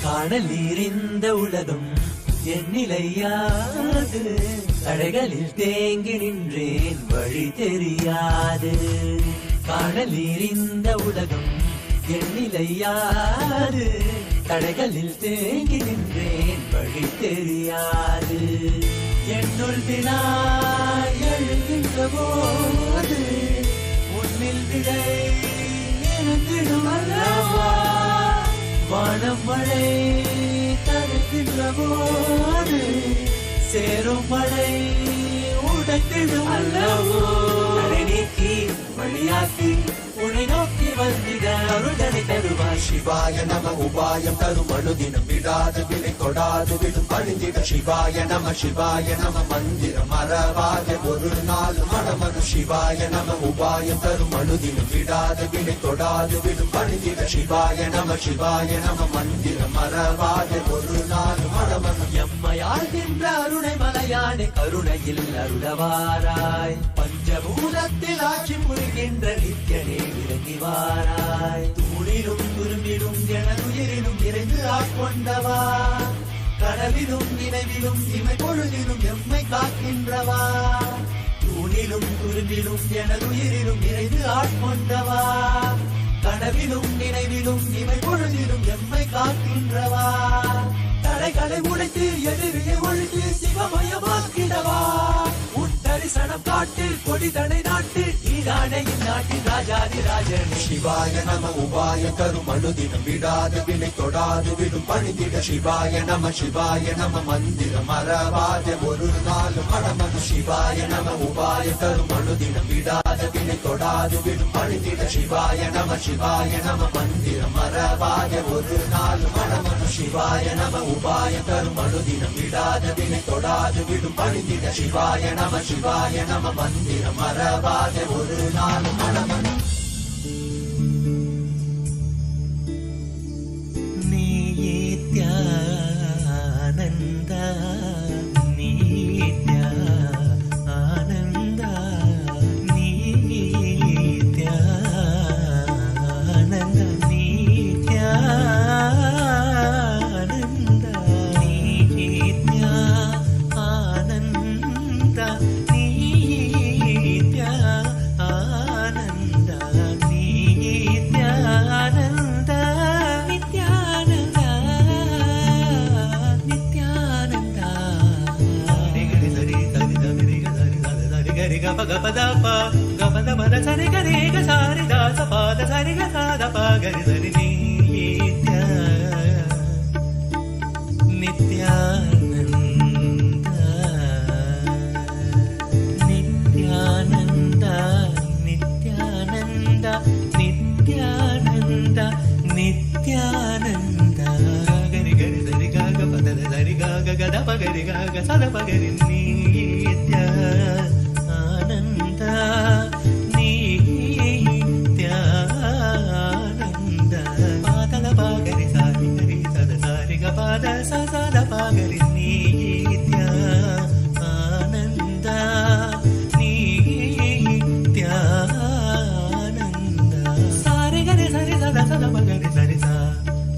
காணல் நீரிந்த உலகம் எண்ணிலையாது தடைகளில் தேங்கி நின்றேன் வழி தெரியாது காணல் நீரிந்த உலகம் எண்ணிலையாது தடைகளில் தேங்கி நின்றேன் வழி தெரியாது என்னுள் வினா எழுகின்ற போது உன்னில் விடை இருந்திடும் அல்லவா வானம் மழை தடுக்கின்ற போது சேரும் மழை உடைத்திடும் அல்லவோ நீக்கி வழியாக்கி உன்னை நோக்கி வந்திட அருளனை தருவாய் சிவாய நம உபாயம் தரும் அனுதினம் விடாது வினை தொடாது விடும் பணிந்திட சிவாய நம மந்திரம் மறவாத ஒரு நாள் மனமனு சிவாய நம உபாயம் தரும் அனுதினம் விடாது வினை தொடாது விடும் பணிந்திட சிவாய நம மந்திரம் மறவாத ஒரு நாள் மனமனு எம்மையாழ்கின்ற அருணை மலையானே கருணையில் அருளவாராய் பஞ்சபூதத்தில் ஆட்சி புரிகின்ற நித்யனே விளங்கி வாராய் தூணிலும் துரும்பிலும் எனதுயிரிலும் இறைந்து ஆட்கொண்டவா கனவிலும் நினைவிலும் இமை பொழுதிலும் எம்மை காக்கின்றவா தூணிலும் துரும்பிலும் எனதுயிரிலும் இறைந்து ஆட்கொண்டவா கனவிலும் நினைவிலும் இமை பொழுதிலும் எம்மை காக்கின்றவா தடைகளை உடைத்து எதிரியை ஒழித்து சிவமயமாக்கிடவா தரிசனம் காட்டு கொடி தடை நாட்டு ஈராணையில் நாட்டின் ராஜாதி ராஜன் சிவாய நம உபாய தரும் அனுதினம் விடாத வினை தொடாது விடும் பணிந்திட சிவாய நம மந்திரம் மறவாத ஒரு நாள் மனமனு சிவாய நம உபாய தரும் அனுதினம் விடாத வினை தொடாது விடும் பணிந்திட சிவாய நம மந்திரம் மறவாத ஒரு நாள் மனமனு சிவாய நம உபாய தரும் அனுதினம் விடாத வினை தொடாது விடும் பணிந்திட சிவாய நம மந்திரம் மறவாத ஒரு நாள் மனமனு நீயே தியானந்த நீ தியானந்த గప గప దప గప దమ ద సరి గరి గ సారి ద స ప ద సరి గ స ద ప గరి సరి నిత్య నిత్యానంద నిత్యానంద నిత్యానంద నిత్యానంద నిత్యానంద గరి గరి సరి గ గ పద ద సరి గ గ గ ద ప గరి గ గ స ద ప గరి నిత్యానంద నిత్యానంద పాద ద ప గరి సారి గరి స ద సారి గ పాద స స ద ప గరి నిత్యానంద నిత్యానంద సారి గరి సరి స ద స ద ప గరి సరి స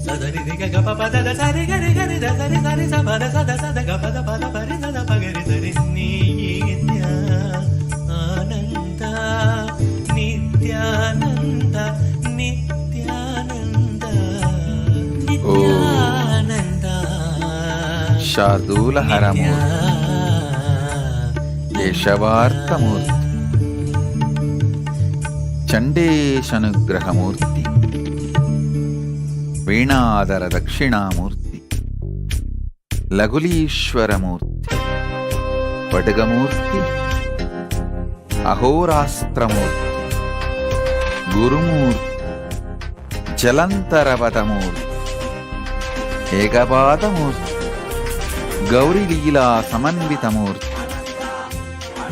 సదరి ది గ గ ప ప ద ద సరి గరి గరి ద సరి సరి స ప ద స ద స ద గ ప ద ప ద ప రి ద ద ప గరి సరి నిత్యానంద నిత్యానంద నిత్యానంద నిత్యానంద శార్దూలహరమూర్తి కేశవార్కమూర్తి చండేశనుగ్రహమూర్తి వీణాధర దక్షిణామూర్తి లఘులీశ్వరమూర్తి పటగమూర్తి అహోరాస్త్రమూర్తి గురుమూర్తి జలంతరవతమూర్తి ఏకపాదమూర్తి గౌరీలీలా సమన్వితమూర్తి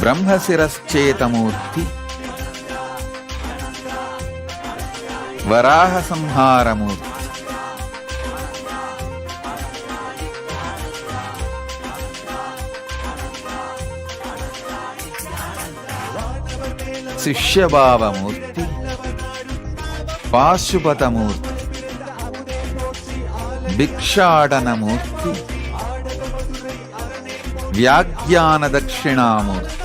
బ్రహ్మశిరశ్చేతమూర్తి వరాహ సంహారమూర్తి శిష్యభావమూర్తి పాశుపతమూర్తి భిక్షాటనమూర్తి వ్యాఖ్యాన దక్షిణామూర్తి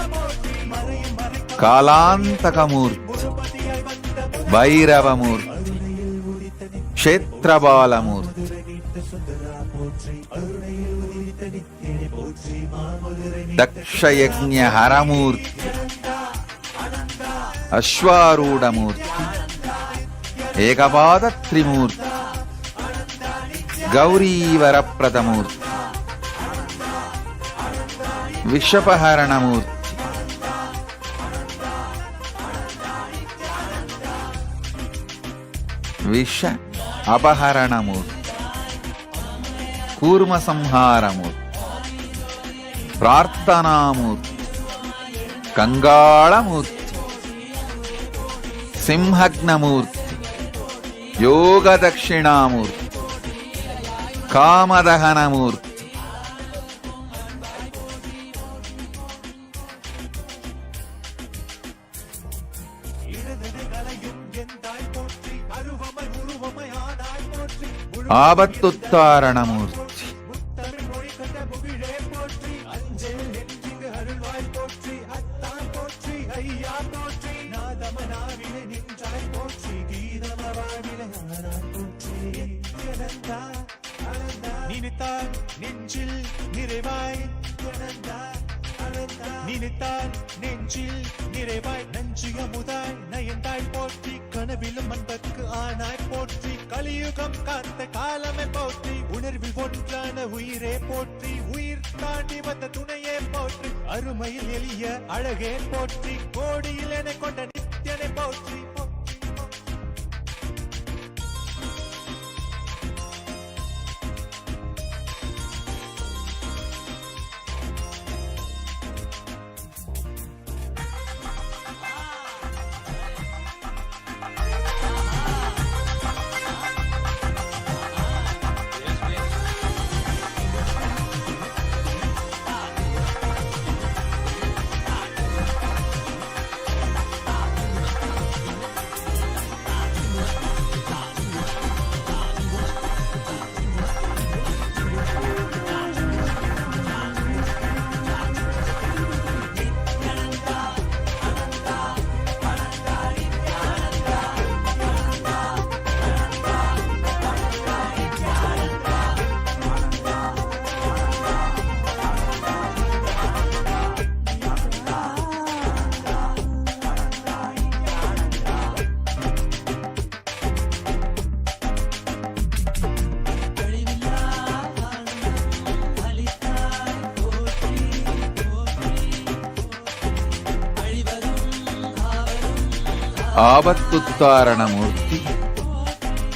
కాలాంతకమూర్తి భైరవమూర్తి క్షేత్రబాలమూర్తి దక్షయజ్ఞహరమూర్తి అశ్వారూఢమూర్తి ఏకపాద త్రిమూర్తి గౌరీవరప్రదమూర్తి విషపహరణమూర్తి విష అపహరణమూర్తి కూర్మ సంహారమూర్తి ప్రార్థనామూర్తి కంగాళమూర్తి సింహగ్నమూర్తి యోగదక్షిణామూర్తి కామదహనమూర్తి ఆపత్తుత్తారణమూర్తి நெஞ்சில் நிறைவாய் நஞ்சியமுதாய் நயந்தாய் போற்றி கனவிலும் அன்பர்க்கு ஆனாய் போற்றி கலியுகம் காத்த காலமே போற்றி உணர்வில் ஒன்றான உயிரே போற்றி உயிர் தாண்டி வந்த துணையே போற்றி அருமையில் எளிய அழகே போற்றி கோடியில் என கொண்ட நித்தியனை போற்றி ఆపత్తుత్తారణమూర్తి,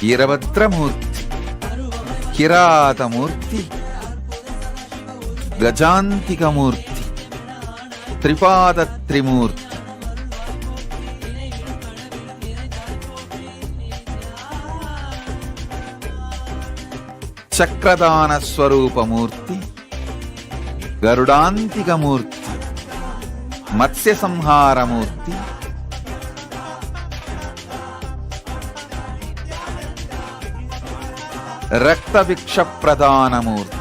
ఈరభద్రమూర్తి, కిరాతమూర్తి, గజాంతికమూర్తి, త్రిపాదత్రిమూర్తి, చక్రదాన స్వరూపమూర్తి, గరుడాంతికమూర్తి, మత్స్య సంహారమూర్తి, రక్తభిక్ష ప్రదానమూర్తి,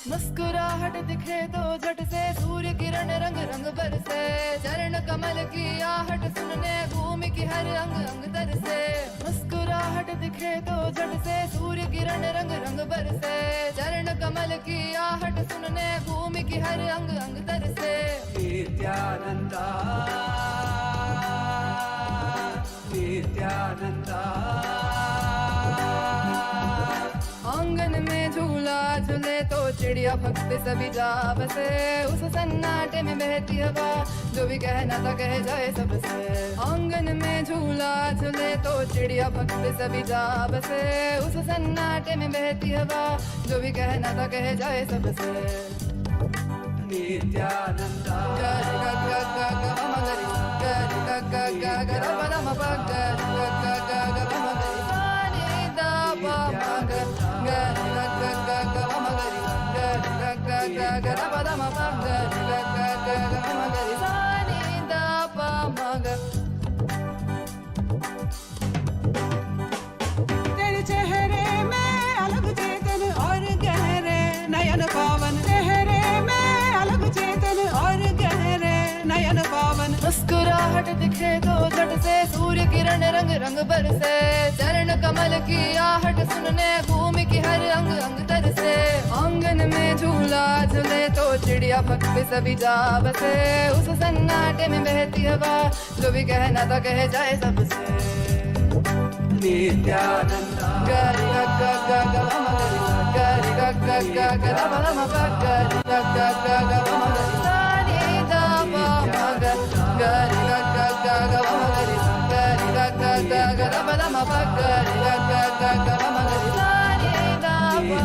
मुस्कुराहट दिखे तो झट से सूर्य किरण रंग रंग बरसे, चरण कमल की आहट सुनने भूमि की हर अंग अंग तरसे। मुस्कुराहट दिखे तो झट से सूर्य किरण रंग रंग बरसे, चरण कमल की आहट सुनने भूमि की हर अंग अंग तरसे। नित्यानंदा नित्यानंदा आंगन में झूला झूले तो चिड़िया भक्त सभी जा बसे, उस सन्नाटे में बहती हवा जो भी कहना था कह जाए सबसे। आंगन में झूला झूले तो चिड़िया भक्त सभी जा बसे, उस सन्नाटे में बहती हवा जो भी कहना था कह जाए सबसे। नित्यानंदा तेरे चेहरे में अलग चेतन और गहरे नयन पावन, चेहरे में अलग चेतन और गहरे नयन पावन। मुस्कुराहट दिखे तो झट से सूर्य किरण रंग रंग बरसे, चरण कमल की आहट सुनने भूमि की हर अंग अंग तरसे। आंगन में झूला झूले तो चिड़िया भक्त सभी जा बसे, उस सन्नाटे में बहती हवा जो भी कहना था कह जाए सबसे। नित्यानंदा गरि ग ग ग ग म गरि गरि ग ग ग ग र म म ग गरि ग ग ग ग म गरि सा नि द प म ग गरि ग ग ग ग म गरि गरि ग ग ग ग र म ग गरि ग ग ग ग म गरि सा नि द प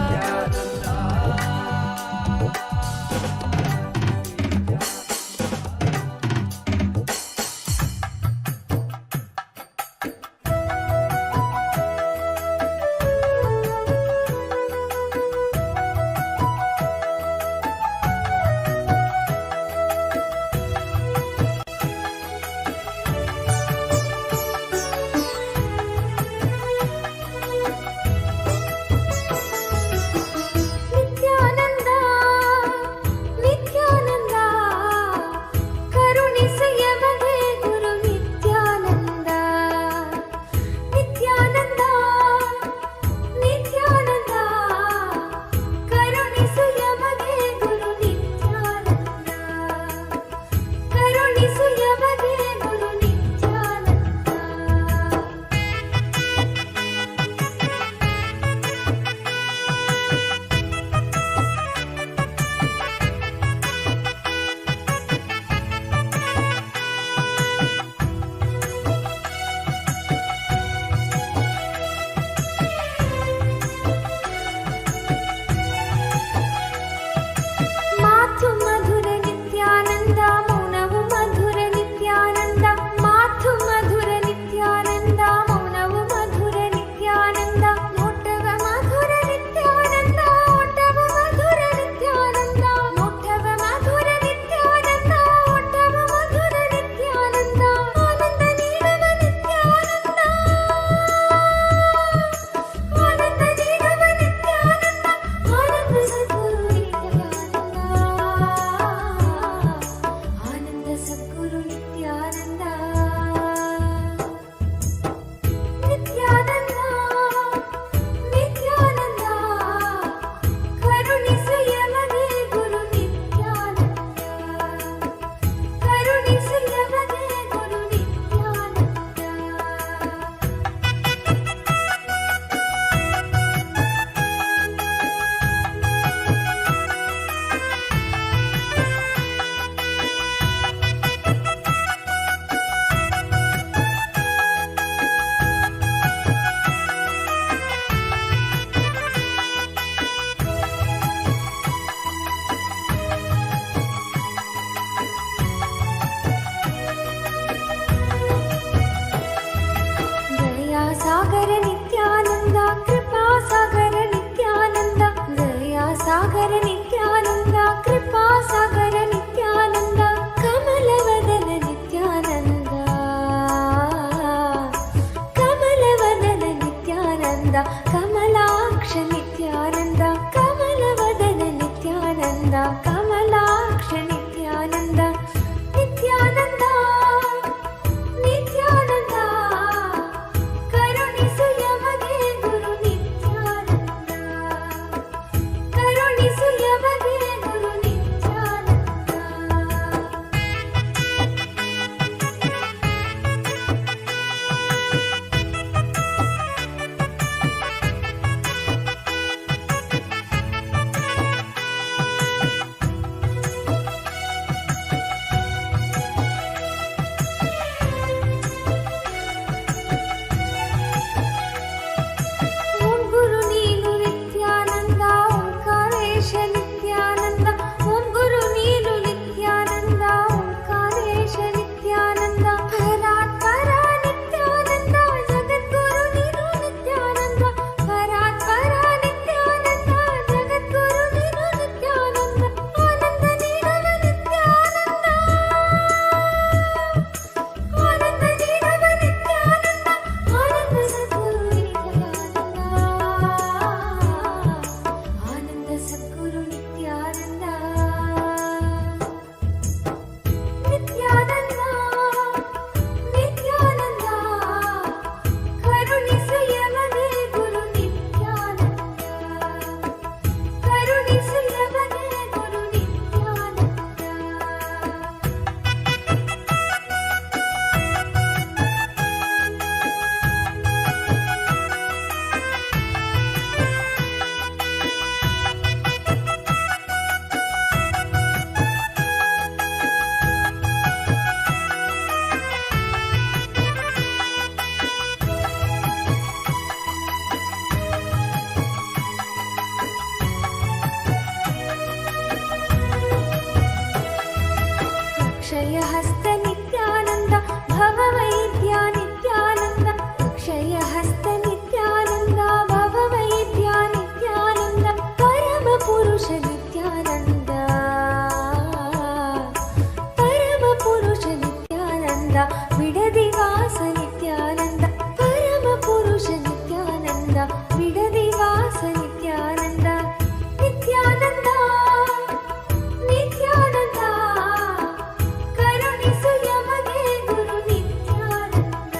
ಸಾಗರ ನಿತ್ಯಾನಂದ ಕೃಪಾ ಸಾಗರ ನಿತ್ಯಾನಂದ ಕಮಲವದನ ನಿತ್ಯಾನಂದ ಕಮಲವದನ ನಿತ್ಯಾನಂದ ಕಮಲಾಕ್ಷ ನಿತ್ಯಾನಂದ ಕಮಲವದನ ನಿತ್ಯಾನಂದ ಕಮಲಾಕ್ಷ ನಿತ್ಯಾನಂದ ನಿತ್ಯಾನಂದ ನಿತ್ಯಾನಂದ ಕರುಣಿಸು ಯಮಗೆ ಗುರು ನಿತ್ಯಾನಂದ ಕರುಣಿಸು ಯಮಗೆ ಗುರು ನಿತ್ಯಾನಂದ. ಓಂ ಗುರು ನೀನು ನಿತ್ಯಾನಂದ ಓಂಕಾರೇಶ ನಿತ್ಯಾನಂದ ಓಂ ಗುರು ನೀನು ನಿತ್ಯಾನಂದ ಓಂಕಾರೇಶ ನಿತ್ಯಾನಂದ ಪರಾತ್ಪರ ನಿತ್ಯಾನಂದ ಜಗದ್ಗುರು ನೀನು ನಿತ್ಯಾನಂದ ಪರಾತ್ಪರ ನಿತ್ಯಾನಂದ ಜಗದ್ಗುರು ನೀನು ನಿತ್ಯಾನಂದ ಆನಂದ ನೀಡವ ನಿತ್ಯಾನಂದ ಆನಂದ ನೀಡವ ನಿತ್ಯಾನಂದ ಆನಂದ ಸದ್ಗುರು ನಿತ್ಯಾನಂದ ಆನಂದ ಸದ್ಗುರು ನಿತ್ಯಾನಂದ ನಿತ್ಯಾನಂದ ನಿತ್ಯಾನಂದ ಕರುಣಿಸು ಯಮಗೆ ಗುರು ನಿತ್ಯಾನಂದ ಕರುಣಿಸು ಯಮಗೆ ಗುರು ನಿತ್ಯಾನಂದ. क्षयहस्त नित्यानंद भववैद्या नित्यानंद क्षयहस्त नित्यानंद भववैद्या नित्यानंद परम पुरुष नित्यानंद परम पुरुष नित्यानंद विडदिवास नित्यानंद परम पुरुष नित्यानंद विडदिवास नित्यानंद नित्यानंद ನಿತ್ಯಾನಂದ ಕರುಣಿಸು ಯಮಗೆ ಗುರು ನಿತ್ಯಾನಂದ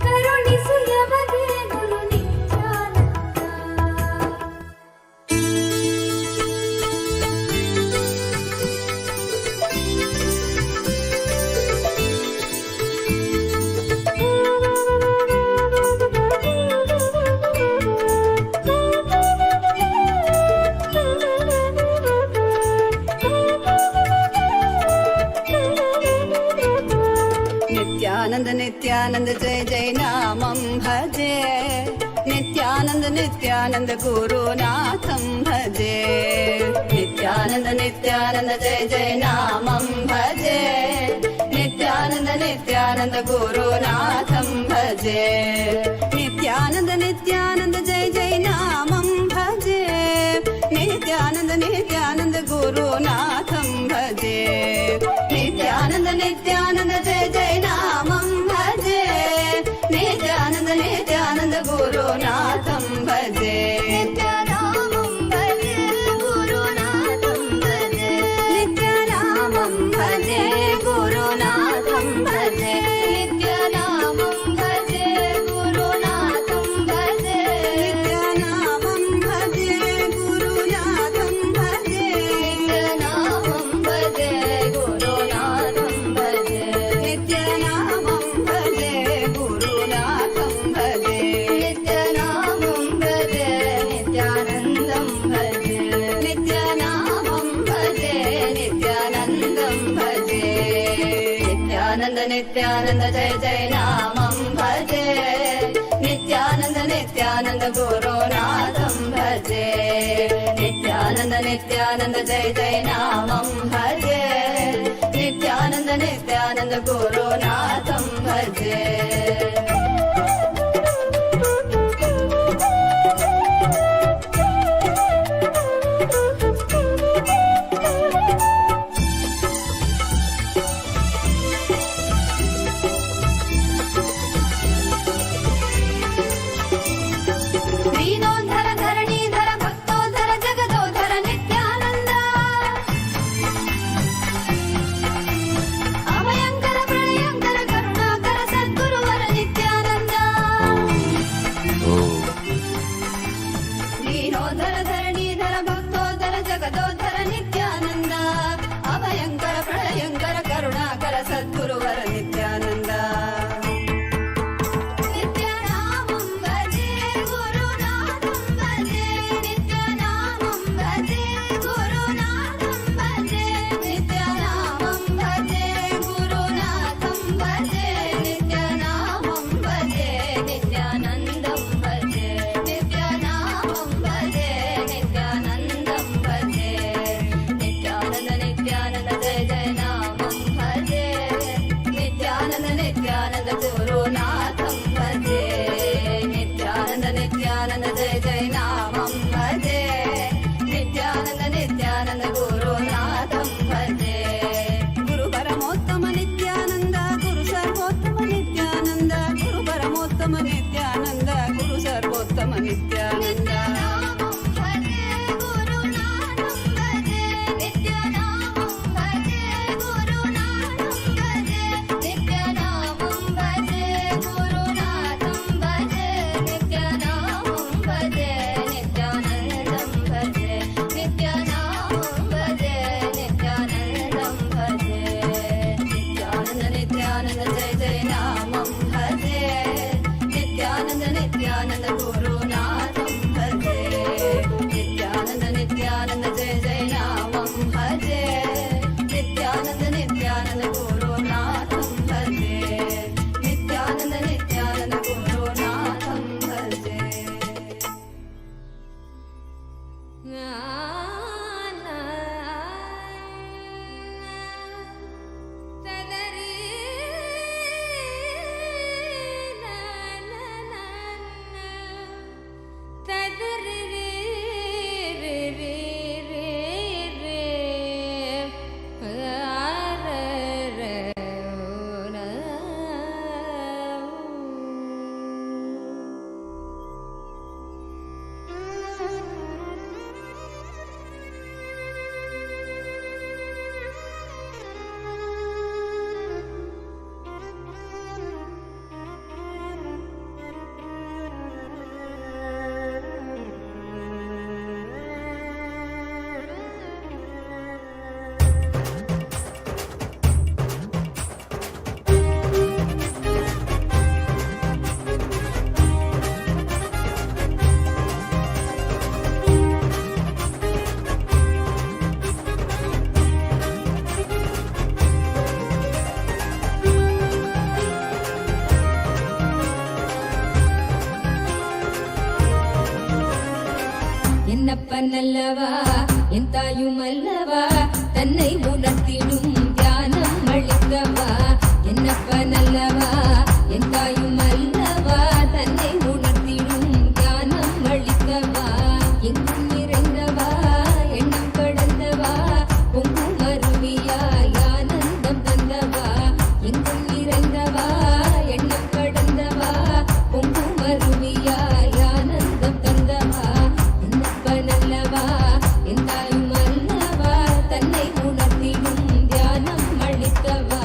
ಕರುಣಿಸು ಯಮಗೆ ಗುರು ನಿತ್ಯಾನಂದ. नित्यानंद नित्यानंद जय जय नामं भजे नित्यानंद नित्यानंद गुरुनाथं भजे नित्यानंद नित्यानंद जय जय नामं भजे नित्यानंद नित्यानंद गुरुनाथं भजे नित्यानंद नित्यानंद जय जय नामं भजे नित्यानंद नित्यानंद गुरुनाथं भजे नित्यानंद नित्यानंद जय जय नामं भजे नित्यानंद नित्यानंद गुरुनाथं भजे नित्यानामं भजे गुरुनाथं भजे नित्यानामं भजे गुरुनाथं भजे नित्यानामं भजे गुरुनाथं भजे नित्यानामं भजे गुरुनाथं भजे नित्यानामं भजे गुरुनाथं भजे नित्यानामं भजे गुरुनाथं भजे नित्यानामं भजे नित्यानन्दं भजे नित्यानामं भजे नित्यानन्दं भजे नित्यानन्द नित्यानन्द जय जय नामं भजे नित्यानन्द नित्यानन्द गुरुनाथं भजे नित्यानन्द नित्यानन्द जय जय नामं भजे नित्यानन्द नित्यानन्द गुरुनाथं भजे ದೀನೋಧರ ಧರಣೀಧರ ಭಕ್ತೋಧರ ಜಗದೋಧರ ನಿತ್ಯಾನಂದ ಅಭಯಂಕರ ಪ್ರಳಯಂಕರ ಕರುಣಾಕರ ಸದ್ಗುರುವರ ನಿತ್ಯಾನಂದ ನಿತ್ಯನಾಮಂ ಭಜೆ ಗುರುನಾಥಂ ಭಜೆ ನಿತ್ಯನಾಮಂ ಭಜೆ ಗುರುನಾಥಂ ಭಜೆ ನಿತ್ಯನಾಮಂ ಭಜೆ ಗುರುನಾಥಂ ಭಜೆ ನಿತ್ಯನಾಮಂ ಭಜೆ ನಿತ್ಯಾನಂದಂ ಭಜೆ ನಿತ್ಯನಾಮಂ ಭಜೆ ನಿತ್ಯಾನಂದಂ ಭಜೆ ನಿತ್ಯಾನಂದ ನಿತ್ಯಾನಂದ ಜಯ ಜಯ ನಾಮಂ ಭಜೆ ನಿತ್ಯಾನಂದ ನಿತ್ಯಾನಂದ ಗುರುನಾಥಂ ಭಜೆ ನಿತ್ಯಾನಂದ ನಿತ್ಯಾನಂದ ಜಯ ಜಯ ನಾಮಂ ಭಜೆ ನಿತ್ಯಾನಂದ ನಿತ್ಯಾನಂದ ಗುರುನಾಥಂ ಭಜೆ ಗುರು ಪರಮೋತ್ತಮ ನಿತ್ಯಾನಂದ ಗುರು ಸರ್ವೋತ್ತಮ ನಿತ್ಯಾನಂದ ಗುರು ಪರಮೋತ್ತಮ ನಿತ್ಯಾನಂದ ಗುರು ಸರ್ವೋತ್ತಮ ನಿತ್ಯಾನಂದ ನಿತ್ಯಾನಂದ ಗುರುನಾಥಂ ಭಜೆ ನಿತ್ಯಾನಂದ ನಿತ್ಯಾನಂದ ಜಯ ಜಯ ನಾಮಂ ಭಜೆ ನಿತ್ಯಾನಂದ ನಿತ್ಯಾನಂದ ಗುರುನಾಥಂ ಭಜೆ ನಿತ್ಯಾನಂದ ನಿತ್ಯಾನಂದ ಗುರುನಾಥಂ ಭಜೆ என்னப்பனல்லவா என் தாயும் அல்லவா தன்னை உணர்த்திடும் தியானம் அளிக்கவா என்னப்பனல்லவா என் தாயும் அல்லவா தன்னை உணர்த்திடும் தியானம் அளிக்கவா எங்கும் நிறைந்தவா எண்ணம் கடந்தவா பொங்கும் அருவியாய் ஆனந்தம் தந்தவா எங்கும் நிறைந்தவா எண்ணம் கடந்தவா பொங்கும் அருவியாய் ஆனந்தம் தந்தவா நல்லவா என் தாயும் அல்லவா தன்னை உணர்த்திடும் தியானம் அளித்தவா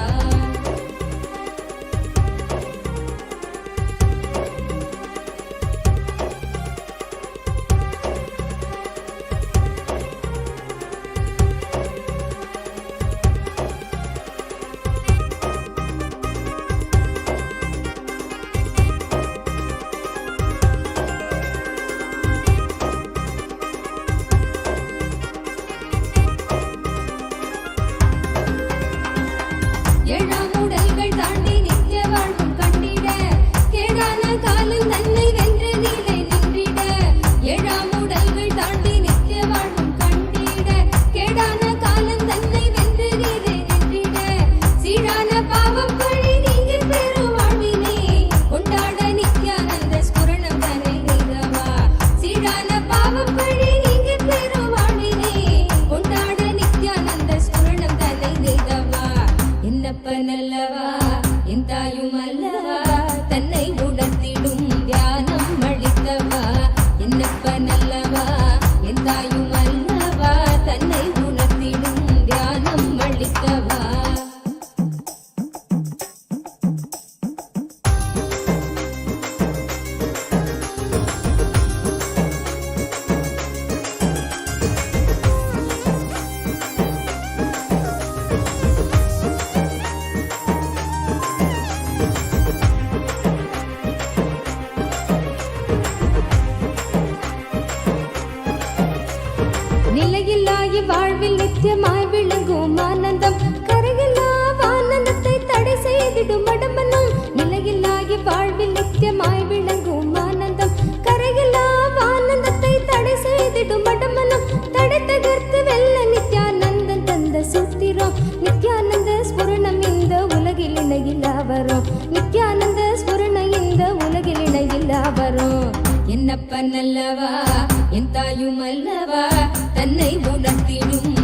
வாழ்வில் நித்தியமாய் விளங்கும் ஆனந்தம் கரையில்லா ஆனந்தத்தை தடை செய்திடும் மடமனம் நிலையில்லாகி வாழ்வில் நித்தியமாய் விளங்கும் ஆனந்தம் கரையில்லா ஆனந்தத்தை தடை செய்திடும் மடமனம் தடை தகர்த்து வெல்ல நித்யானந்தம் தந்த சூத்திரம் நித்யானந்த ஸ்புரணம் இந்த உலகில் இணையில்லா வரும் நித்யானந்த ஸ்புரணம் இந்த உலகில் இணையில்லா வரும் என்னப்பன் அல்லவா என் தாயும் அல்லவா தன்னை உணர்த்திடும்